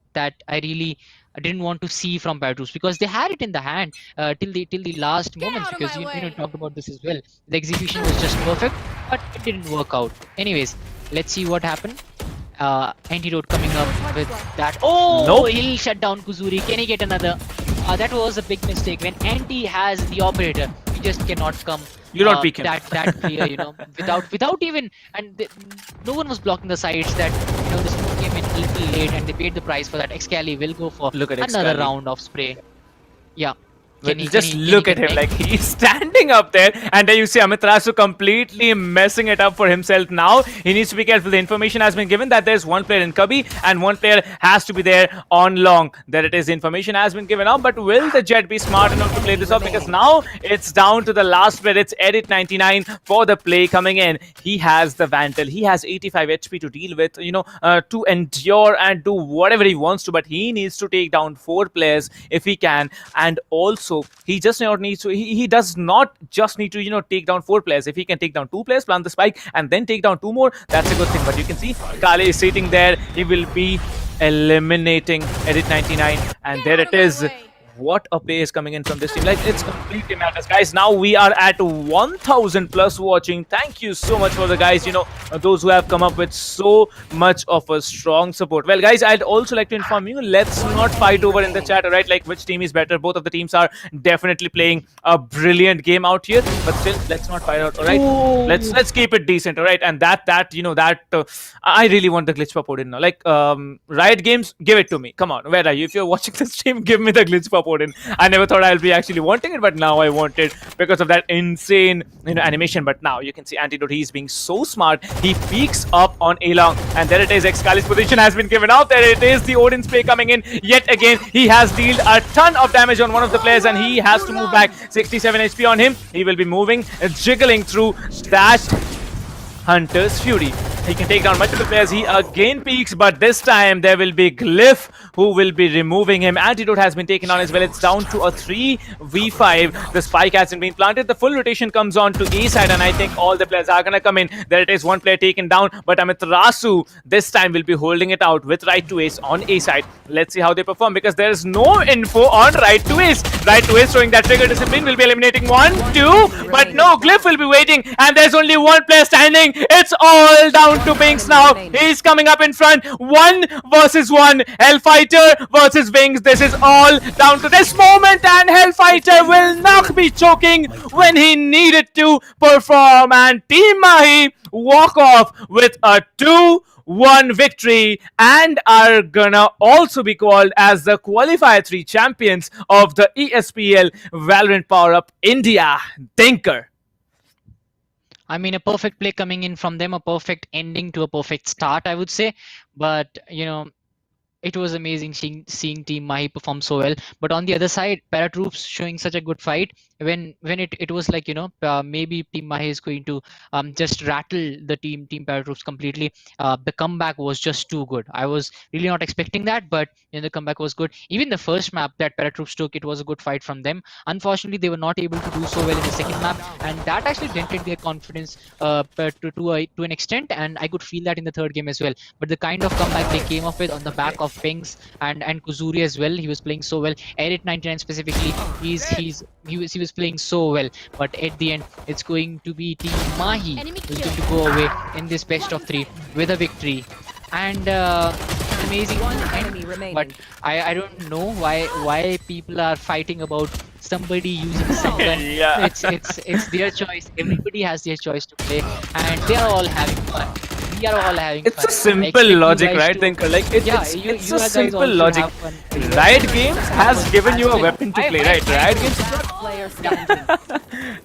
S12: I really didn't want to see from ParaTroops, because they had it in the hand till the last moments, because you talked about this as well. The execution was just perfect, but it didn't work out. Anyways, let's see what happened. Antidote coming up with that. Oh,
S11: nope.
S12: He'll shut down Kuzuri. Can he get another? That was a big mistake. When Anti has the operator, he just cannot come.
S11: You don't peek him.
S12: That clear, without even, and no one was blocking the sides. That the smoke came in a little late, and they paid the price for that. Excali will go for
S11: Look at
S12: another
S11: Excali.
S12: round of spray. Yeah.
S11: Just look at him, like he's standing up there, and there you see Amitrasu completely messing it up for himself now. He needs to be careful. The information has been given that there's one player in Cubby and one player has to be there on long. There it is, information has been given out, but will the Jet be smart enough to play this off? Because now it's down to the last player. It's Edit 99 for the play coming in. He has the Vandal. He has 85 HP to deal with, to endure and do whatever he wants to, but he needs to take down 4 players if he can, and also he just not needs to. He does not just need to take down 4 players. If he can take down 2 players, plant the spike, and then take down 2 more, that's a good thing. But you can see Kale is sitting there. He will be eliminating Edit 99, and there it is. What a play is coming in from this team. Like, it's completely madness, guys. Now we are at 1,000 plus watching. Thank you so much for the guys, those who have come up with so much of a strong support. Well, guys, I'd also like to inform you, let's not fight over in the chat, alright? Like, which team is better. Both of the teams are definitely playing a brilliant game out here, but still, let's not fight out, alright? Let's keep it decent, alright? And that I really want the glitch pop Odin now. Like, Riot Games, give it to me. Come on, where are you? If you're watching this stream, give me the glitch pop Odin. I never thought I'll be actually wanting it, but now I want it because of that insane animation. But now you can see Antidote, he's being so smart. He peeks up on A-Long, and there it is. Excali's position has been given out. There it is, the Odin's play coming in yet again. He has dealt a ton of damage on one of the players, and he has to move back. 67 HP on him. He will be moving, jiggling through that Hunter's Fury. He can take down multiple players. He again peaks, but this time there will be Glyph who will be removing him. Antidote has been taken on as well. It's down to a 3v5. The spike hasn't been planted. The full rotation comes on to A side, and I think all the players are gonna come in. There it is, one player taken down, but Amitrasu this time will be holding it out with right to ace on A side. Let's see how they perform, because there is no info on right to ace. Right to ace showing that trigger discipline will be eliminating 1, 2, but no, Glyph will be waiting, and there's only one player standing. It's all down to Binks now. He's coming up in front. 1 versus 1. Hellfighter versus Binks. This is all down to this moment, and Hellfighter will not be choking when he needed to perform, and Team Mahi walk off with a 2-1 victory and are gonna also be called as the Qualifier 3 champions of the ESPL Valorant PowerUp India. Tinker.
S12: I mean, a perfect play coming in from them, a perfect ending to a perfect start, I would say. But, it was amazing seeing Team Mahi perform so well. But on the other side, ParaTroops showing such a good fight. When it was like, maybe Team Mahi is going to just rattle the Team ParaTroops completely. The comeback was just too good. I was really not expecting that, but the comeback was good. Even the first map that ParaTroops took, it was a good fight from them. Unfortunately, they were not able to do so well in the second map, and that actually dented their confidence to an extent. And I could feel that in the third game as well. But the kind of comeback they came up with on the back of Pings and Kuzuri as well, he was playing so well. Eric 99 specifically, he was playing so well. But at the end, it's going to be Team Mahi who's going to go away in this best of 3 with a victory. And amazing end. But I don't know why people are fighting about somebody using some gun.
S11: Yeah.
S12: It's their choice. Everybody has their choice to play, and they are all having fun. We are all having
S11: It's
S12: fun.
S11: a simple
S12: Expect you
S11: logic,
S12: guys
S11: right,
S12: to-
S11: Thinker? Like it's
S12: you
S11: a
S12: guys
S11: simple
S12: also
S11: logic.
S12: have fun.
S11: Riot Games has given you a weapon to play, right? Riot Games,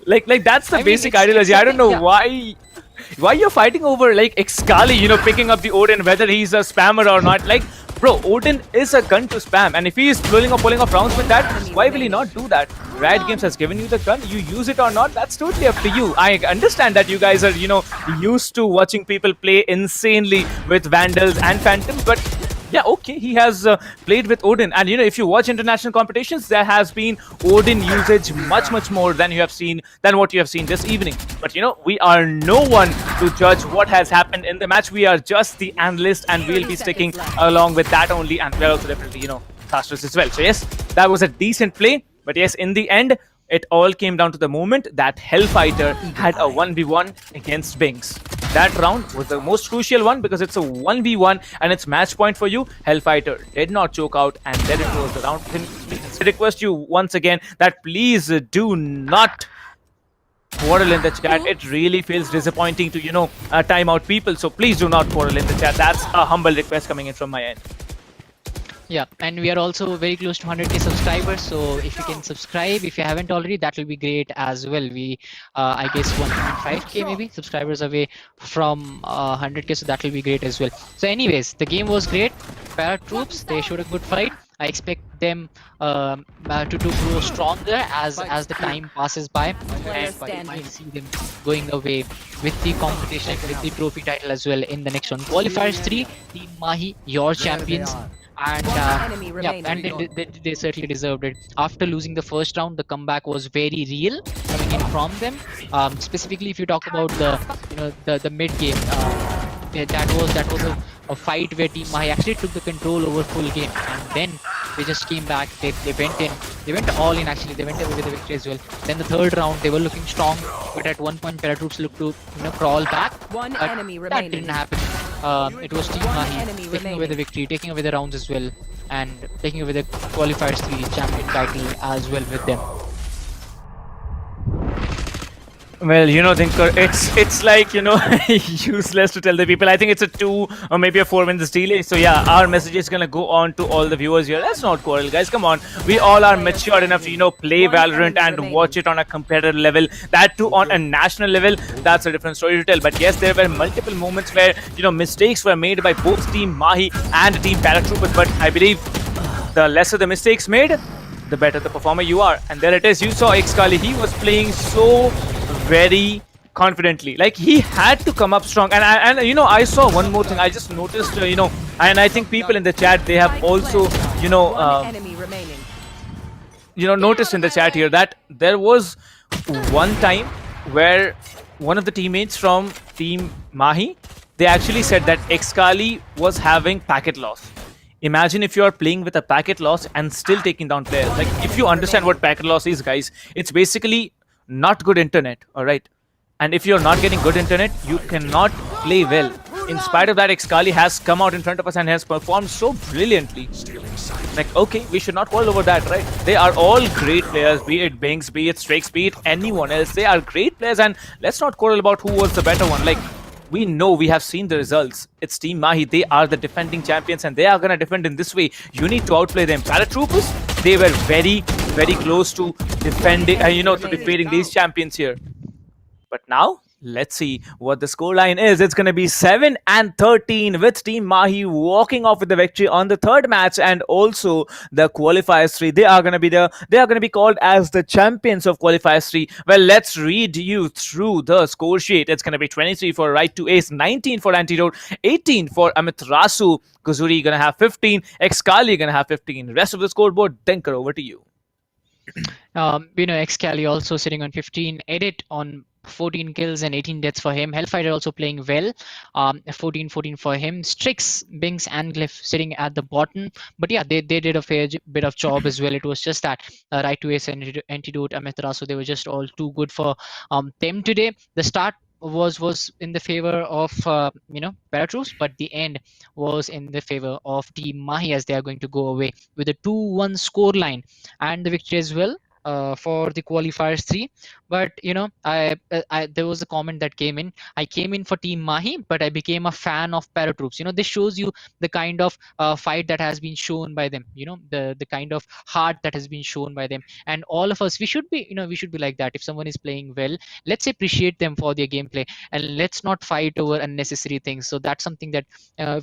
S11: like that's the
S12: I mean,
S11: basic
S12: it's
S11: ideology. I don't know
S12: yeah.
S11: why you're fighting over like Excali, picking up the Odin, whether he's a spammer or not. Like, bro, Odin is a gun to spam, and if he is pulling off rounds with that, why will he not do that? Riot Games has given you the gun, you use it or not, that's totally up to you. I understand that you guys are, used to watching people play insanely with Vandals and Phantoms, but yeah, okay, he has played with Odin, and if you watch international competitions, there has been Odin usage much more than what you have seen this evening. But we are no one to judge what has happened in the match. We are just the analyst, and we'll be sticking along with that only, and we're also definitely casters as well. So yes, that was a decent play, but yes, in the end, it all came down to the moment that Hellfighter had a 1v1 against Bings. That round was the most crucial one because it's a 1v1 and it's match point for you. Hellfighter did not choke out, and then it was the round. I request you once again that please do not quarrel in the chat. It really feels disappointing to, time out people. So please do not quarrel in the chat. That's a humble request coming in from my end.
S12: Yeah, and we are also very close to 100k subscribers, so if you can subscribe, if you haven't already, that will be great as well. We, I guess 1.5k maybe subscribers away from 100k, so that will be great as well. So anyways, the game was great. ParaTroops, they showed a good fight. I expect them to grow stronger as the time passes by, and I might see them going away with the competition, with the trophy title as well in the next one. Qualifiers 3, Team Mahi, your champions. And they certainly deserved it. After losing the first round, the comeback was very real coming in from them. Specifically, if you talk about the mid game, that was a fight where Team Mahi actually took the control over full game, and then they just came back. They went all in. Actually, they went away with the victory as well. Then the third round, they were looking strong, but at one point, ParaTroops looked to crawl back. That didn't happen. It was Team Mahi taking away the victory, taking away the rounds as well, and taking away the Qualifiers 3 champion title as well with them.
S11: Well, Thinker, it's like, useless to tell the people. I think it's a 2 or maybe a 4 minutes delay. So yeah, our message is gonna go on to all the viewers here. Let's not quarrel, guys. Come on. We all are mature enough to, play Valorant and watch it on a competitive level. That too on a national level. That's a different story to tell. But yes, there were multiple moments where, mistakes were made by both Team Mahi and Team ParaTroopers. But I believe the lesser the mistakes made, the better the performer you are. And there it is. You saw Excali. He was playing so very confidently, like he had to come up strong. And I saw one more thing. I just noticed, and I think people in the chat, they have also, noticed in the chat here that there was one time where one of the teammates from Team Mahi, they actually said that Excali was having packet loss. Imagine if you are playing with a packet loss and still taking down players. Like, if you understand what packet loss is, guys, it's basically not good internet, alright? And if you're not getting good internet, you cannot play well. In spite of that, Excali has come out in front of us and has performed so brilliantly. Like, okay, we should not quarrel over that, right? They are all great players, be it Bings, be it Strakes, be it anyone else. They are great players, and let's not quarrel about who was the better one. Like, we know, we have seen the results. It's Team Mahi. They are the defending champions, and they are going to defend in this way. You need to outplay them. ParaTroopers, they were very close to defending, to defeating these champions here. But now, Let's see what the scoreline is. It's going to be 7-13 with Team Mahi walking off with the victory on the third match, and also the qualifiers 3. They are going to be called as the champions of qualifiers 3. Well, let's read you through the score sheet. It's going to be 23 for Right to Ace, 19 for Antidote, 18 for Amiterasu, Kuzuri going to have 15, Excali going to have 15. Rest of the scoreboard, Dinker, over to you.
S12: Excali also sitting on 15, Edit on 14 kills and 18 deaths for him. Hellfighter also playing well, 14 for him. Strix, Binks and Glyph sitting at the bottom, but yeah, they did a fair bit of job as well. It was just that Right to Ace and Antidote, Amiterasu, they were just all too good for them today. The start was in the favor of ParaTroops, but the end was in the favor of Team Mahi, as they are going to go away with a 2-1 scoreline and the victory as well for the qualifiers 3. But there was a comment that came in. I came in for Team Mahi, but I became a fan of ParaTroops. This shows you the kind of fight that has been shown by them. The kind of heart that has been shown by them. And all of us, we should be like that. If someone is playing well, let's appreciate them for their gameplay, and let's not fight over unnecessary things. So that's something that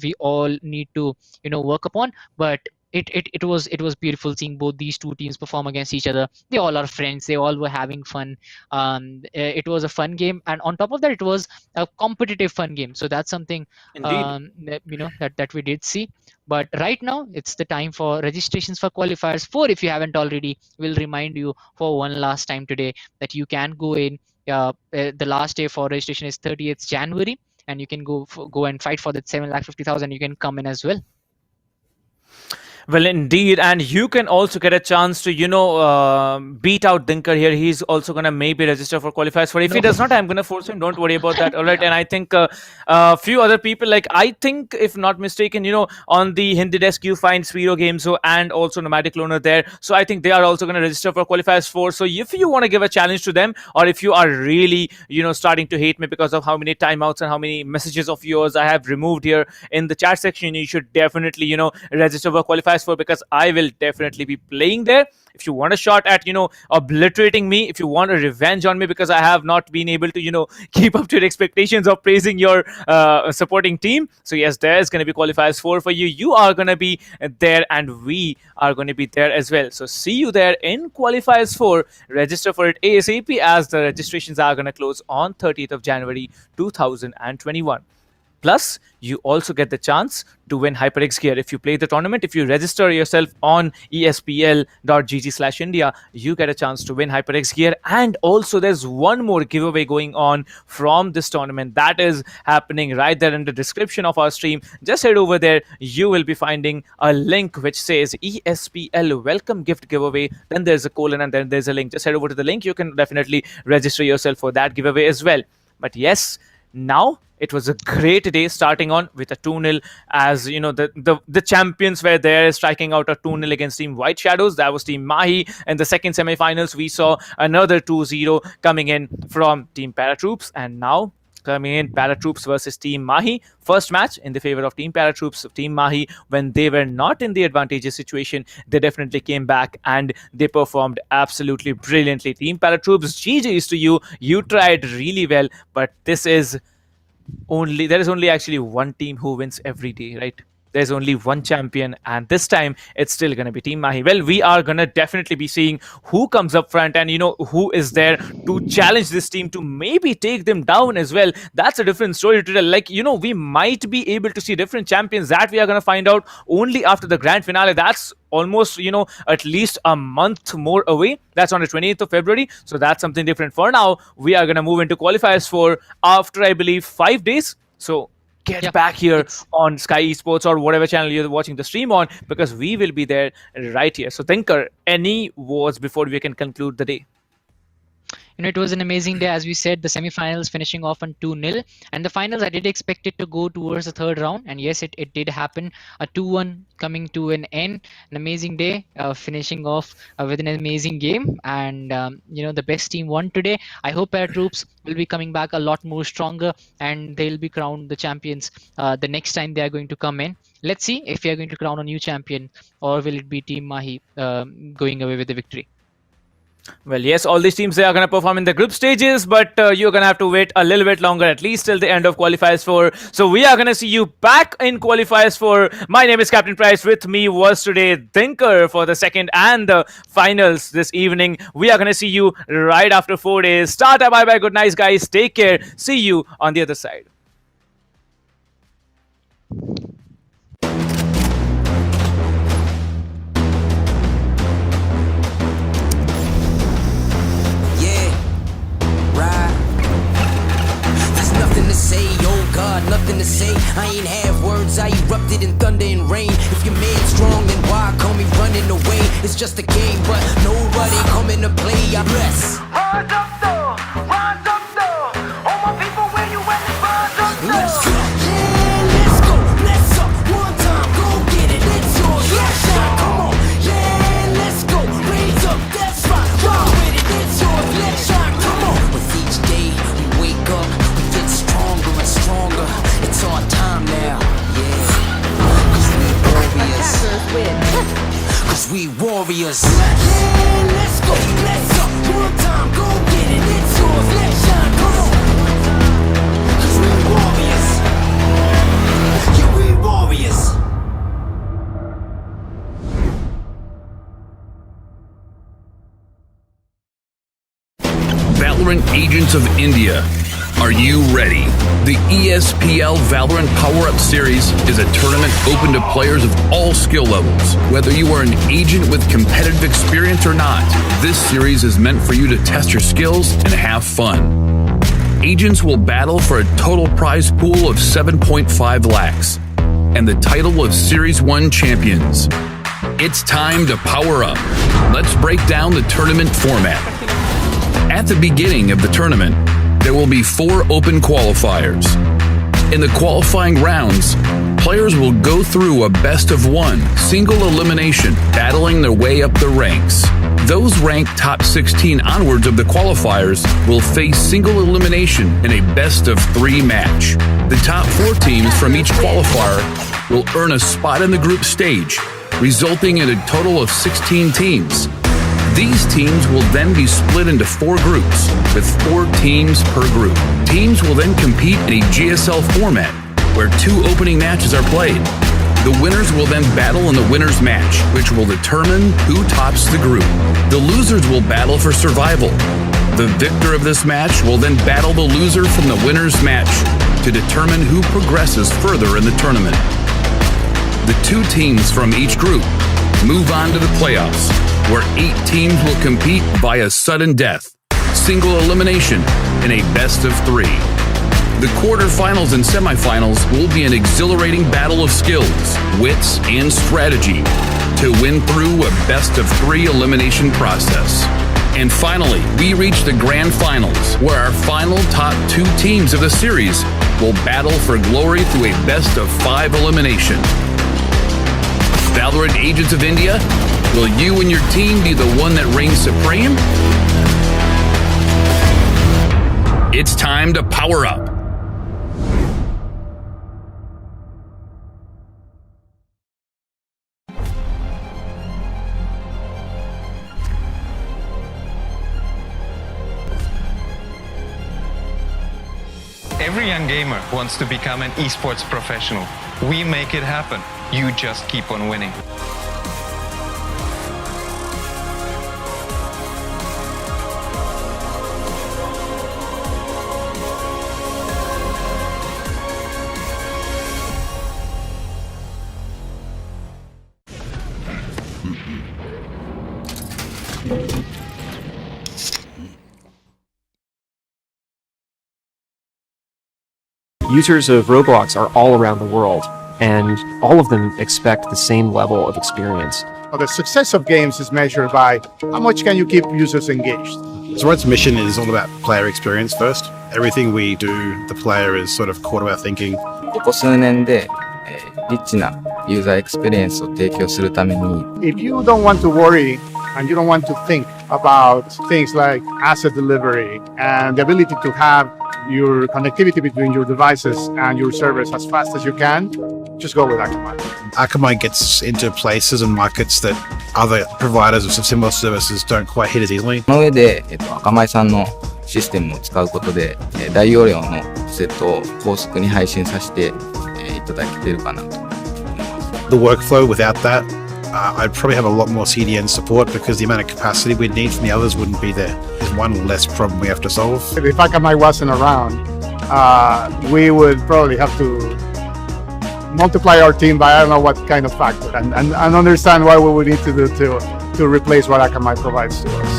S12: we all need to work upon. But it was beautiful seeing both these two teams perform against each other. They all are friends. They all were having fun. It was a fun game, and on top of that, it was a competitive fun game. So that's something that we did see. But right now, it's the time for registrations for qualifiers 4. If you haven't already, we'll remind you for one last time today that you can go in. The last day for registration is 30th January, and you can go and fight for that 750,000. You can come in as well.
S11: Well, indeed, and you can also get a chance to, beat out Dinker here. He's also going to maybe register for qualifiers. For if he does not, I'm going to force him. Don't worry about that. All right, and I think a few other people, like I think, if not mistaken, on the Hindi desk you find Sphero Games and also Nomadic Loner there. So I think they are also going to register for qualifiers 4. So if you want to give a challenge to them, or if you are really, starting to hate me because of how many timeouts and how many messages of yours I have removed here in the chat section, you should definitely, register for qualifiers for, because I will definitely be playing there. If you want a shot at obliterating me, if you want a revenge on me because I have not been able to keep up to your expectations of praising your supporting team, so yes, there's going to be qualifiers 4 for you. You are going to be there, and we are going to be there as well. So see you there in qualifiers 4. Register for it ASAP, as the registrations are going to close on 30th of January 2021. Plus, you also get the chance to win HyperX gear. If you play the tournament, if you register yourself on espl.gg/India, you get a chance to win HyperX gear. And also, there's one more giveaway going on from this tournament that is happening right there in the description of our stream. Just head over there. You will be finding a link which says ESPL Welcome Gift Giveaway. Then there's a colon and then there's a link. Just head over to the link. You can definitely register yourself for that giveaway as well. But yes, now it was a great day, starting on with a 2-0, as the champions were there, striking out a 2-0 against Team White Shadows. That was Team Mahi. In the second semi-finals, we saw another 2-0 coming in from Team ParaTroops, and now coming in, ParaTroops versus Team Mahi. First match in the favor of Team ParaTroops. Team Mahi, when they were not in the advantageous situation, they definitely came back and they performed absolutely brilliantly. Team ParaTroops, GG's to you. You tried really well, but there is only actually one team who wins every day, right? There's only one champion, and this time it's still going to be Team Mahi. Well, we are going to definitely be seeing who comes up front and, who is there to challenge this team to maybe take them down as well. That's a different story to tell. Like, we might be able to see different champions that we are going to find out only after the grand finale. That's almost, at least a month more away. That's on the 28th of February. So that's something different. For now, we are going to move into qualifiers for after, I believe, 5 days. So get back here on SkyEsports or whatever channel you're watching the stream on, because we will be there right here. So Tinker, any words before we can conclude the day?
S12: It was an amazing day. As we said, the semi-finals finishing off on 2-0, and the finals, I did expect it to go towards the third round, and yes, it did happen. A 2-1 coming to an end. An amazing day, finishing off with an amazing game, and the best team won today. I hope ParaTroops will be coming back a lot more stronger, and they'll be crowned the champions the next time they are going to come in. Let's see if we are going to crown a new champion, or will it be Team Mahi going away with the victory.
S11: Well, yes, all these teams, they are going to perform in the group stages, but you're going to have to wait a little bit longer, at least till the end of Qualifiers 4. So we are going to see you back in Qualifiers 4. My name is Captain Price. With me was today Thinker for the second and the finals this evening. We are going to see you right after 4 days. Tata, bye-bye, good night, guys. Take care. See you on the other side.
S1: Say, oh God, nothing to say. I ain't have words, I erupted in thunder and rain. If your man's strong, then why call me running away? It's just a game, but nobody coming to play. I bless.
S2: Rise up, though. Rise up, though. All my people, where you at? Rise up, though.
S1: Let's go. Yeah, let's go. Let's up. One time, go get it. It's yours. Let's shine. Come on. Yeah, let's go. Raise up. That's right. Ride with it. It's yours. Let's shine. Come on. With each day we wake up, we get stronger and stronger. It's our time now. Yeah. Cause we warriors. Cause we warriors. Yeah, let's go. Let's up. One time, go get it. It's yours. Let's shine. Come on. Cause we warriors. Yeah, we warriors.
S3: Valorant Agents of India. Are you ready? The ESPL Valorant PowerUp Series is a tournament open to players of all skill levels. Whether you are an agent with competitive experience or not, this series is meant for you to test your skills and have fun. Agents will battle for a total prize pool of 7.5 lakhs and the title of Series 1 champions. It's time to power up. Let's break down the tournament format. At the beginning of the tournament, there will be 4 open qualifiers. In the qualifying rounds, players will go through a best-of-1 single elimination, battling their way up the ranks. Those ranked top 16 onwards of the qualifiers will face single elimination in a best-of-3 match. The top 4 teams from each qualifier will earn a spot in the group stage, resulting in a total of 16 teams. These teams will then be split into 4 groups, with 4 teams per group. Teams will then compete in a GSL format, where 2 opening matches are played. The winners will then battle in the winner's match, which will determine who tops the group. The losers will battle for survival. The victor of this match will then battle the loser from the winner's match to determine who progresses further in the tournament. The 2 teams from each group move on to the playoffs, where 8 teams will compete via sudden death, single elimination, in a best-of-3. The quarterfinals and semifinals will be an exhilarating battle of skills, wits, and strategy to win through a best-of-3 elimination process. And finally, we reach the grand finals, where our final top 2 teams of the series will battle for glory through a best-of-5 elimination. Valorant Agents of India, will you and your team be the one that reigns supreme? It's time to power up.
S4: Every young gamer wants to become an esports professional. We make it happen. You just keep on winning.
S5: Users of Roblox are all around the world, and all of them expect the same level of experience.
S6: Well, the success of games is measured by how much can you keep users engaged.
S7: Valorant's mission is all about player experience first. Everything we do, the player is sort of core to our thinking.
S8: ここ数年で、リッチなユーザーエクスペリエンスを提供するために
S6: If you don't want to worry and you don't want to think about things like asset delivery and the ability to have your connectivity between your devices and your servers as fast as you can, just go with Akamai.
S7: Akamai gets into places and markets that other providers of similar services don't quite hit as easily.
S8: その上で、アカマイさんのシステムを使うことで、大容量のセットを高速に配信させて、いただけてるかなと。
S7: The workflow without that, I'd probably have a lot more CDN support because the amount of capacity we'd need from the others wouldn't be there. There's one less problem we have to solve.
S6: If Akamai wasn't around, we would probably have to multiply our team by I don't know what kind of factor and understand what we would need to do to replace what Akamai provides to us.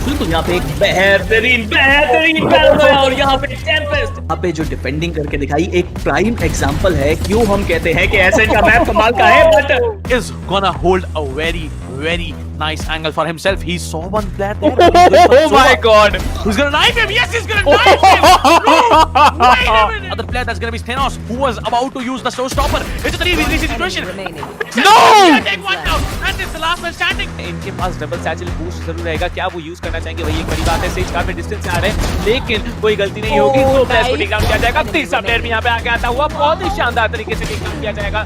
S9: बिल्कुल यहाँ पे एक बेहतरीन battle है और यहाँ पे Tempest यहाँ पे जो डिफेंडिंग करके दिखाई एक प्राइम एग्जांपल है क्यों हम कहते हैं कि ऐसे का मैप कमाल का है but
S10: is gonna hold a very nice angle for himself. He saw one player there.
S11: Oh my god!
S10: Who's gonna knife him? Yes, he's gonna knife him! No! Wait a minute! Other player that's gonna be Stenos, who was about to use the showstopper. It's a 3v3 situation.
S11: No!
S10: Take one down, and it's the last man standing.
S11: इनके पास double satchel boost जरूर रहेगा क्या वो use करना चाहेंगे वही एक बड़ी बात है सेज काफी डिस्टेंस से आ रहे हैं लेकिन कोई गलती नहीं होगी दो प्लेयर्स को टेक डाउन किया जाएगा तीसरा प्लेयर भी यहाँ पे आके आता हुआ बहुत ही शानदार तरीके से टेक डाउन किया जाएगा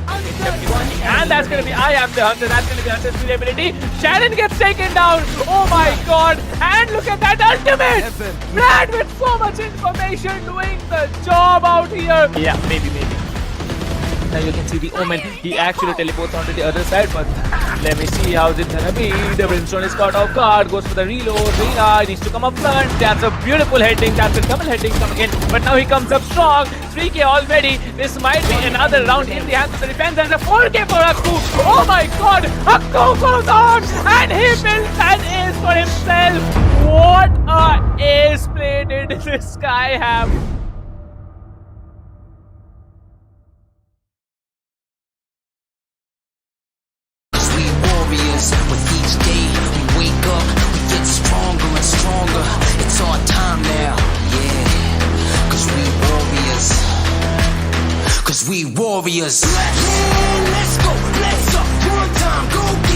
S11: and that's going to be I am the hunter that's going to be Hunter's ability Shannon gets taken down oh my god and look at that ultimate Brad with so much information doing the job out here yeah maybe now you can see the Omen he actually teleports onto the other side but let me see how's it gonna be the Brimstone is caught off guard goes for the reload Rina needs to come up front that's a beautiful heading that's a double heading coming in but now he comes up strong 3k already this might be another round in the hands of the defense and a 4k for Akku oh my god Akku goes on and he builds an ace for himself what a ace play did this guy have
S1: with each day we wake up we get stronger and stronger it's our time now yeah cause we warriors yeah let's go one time go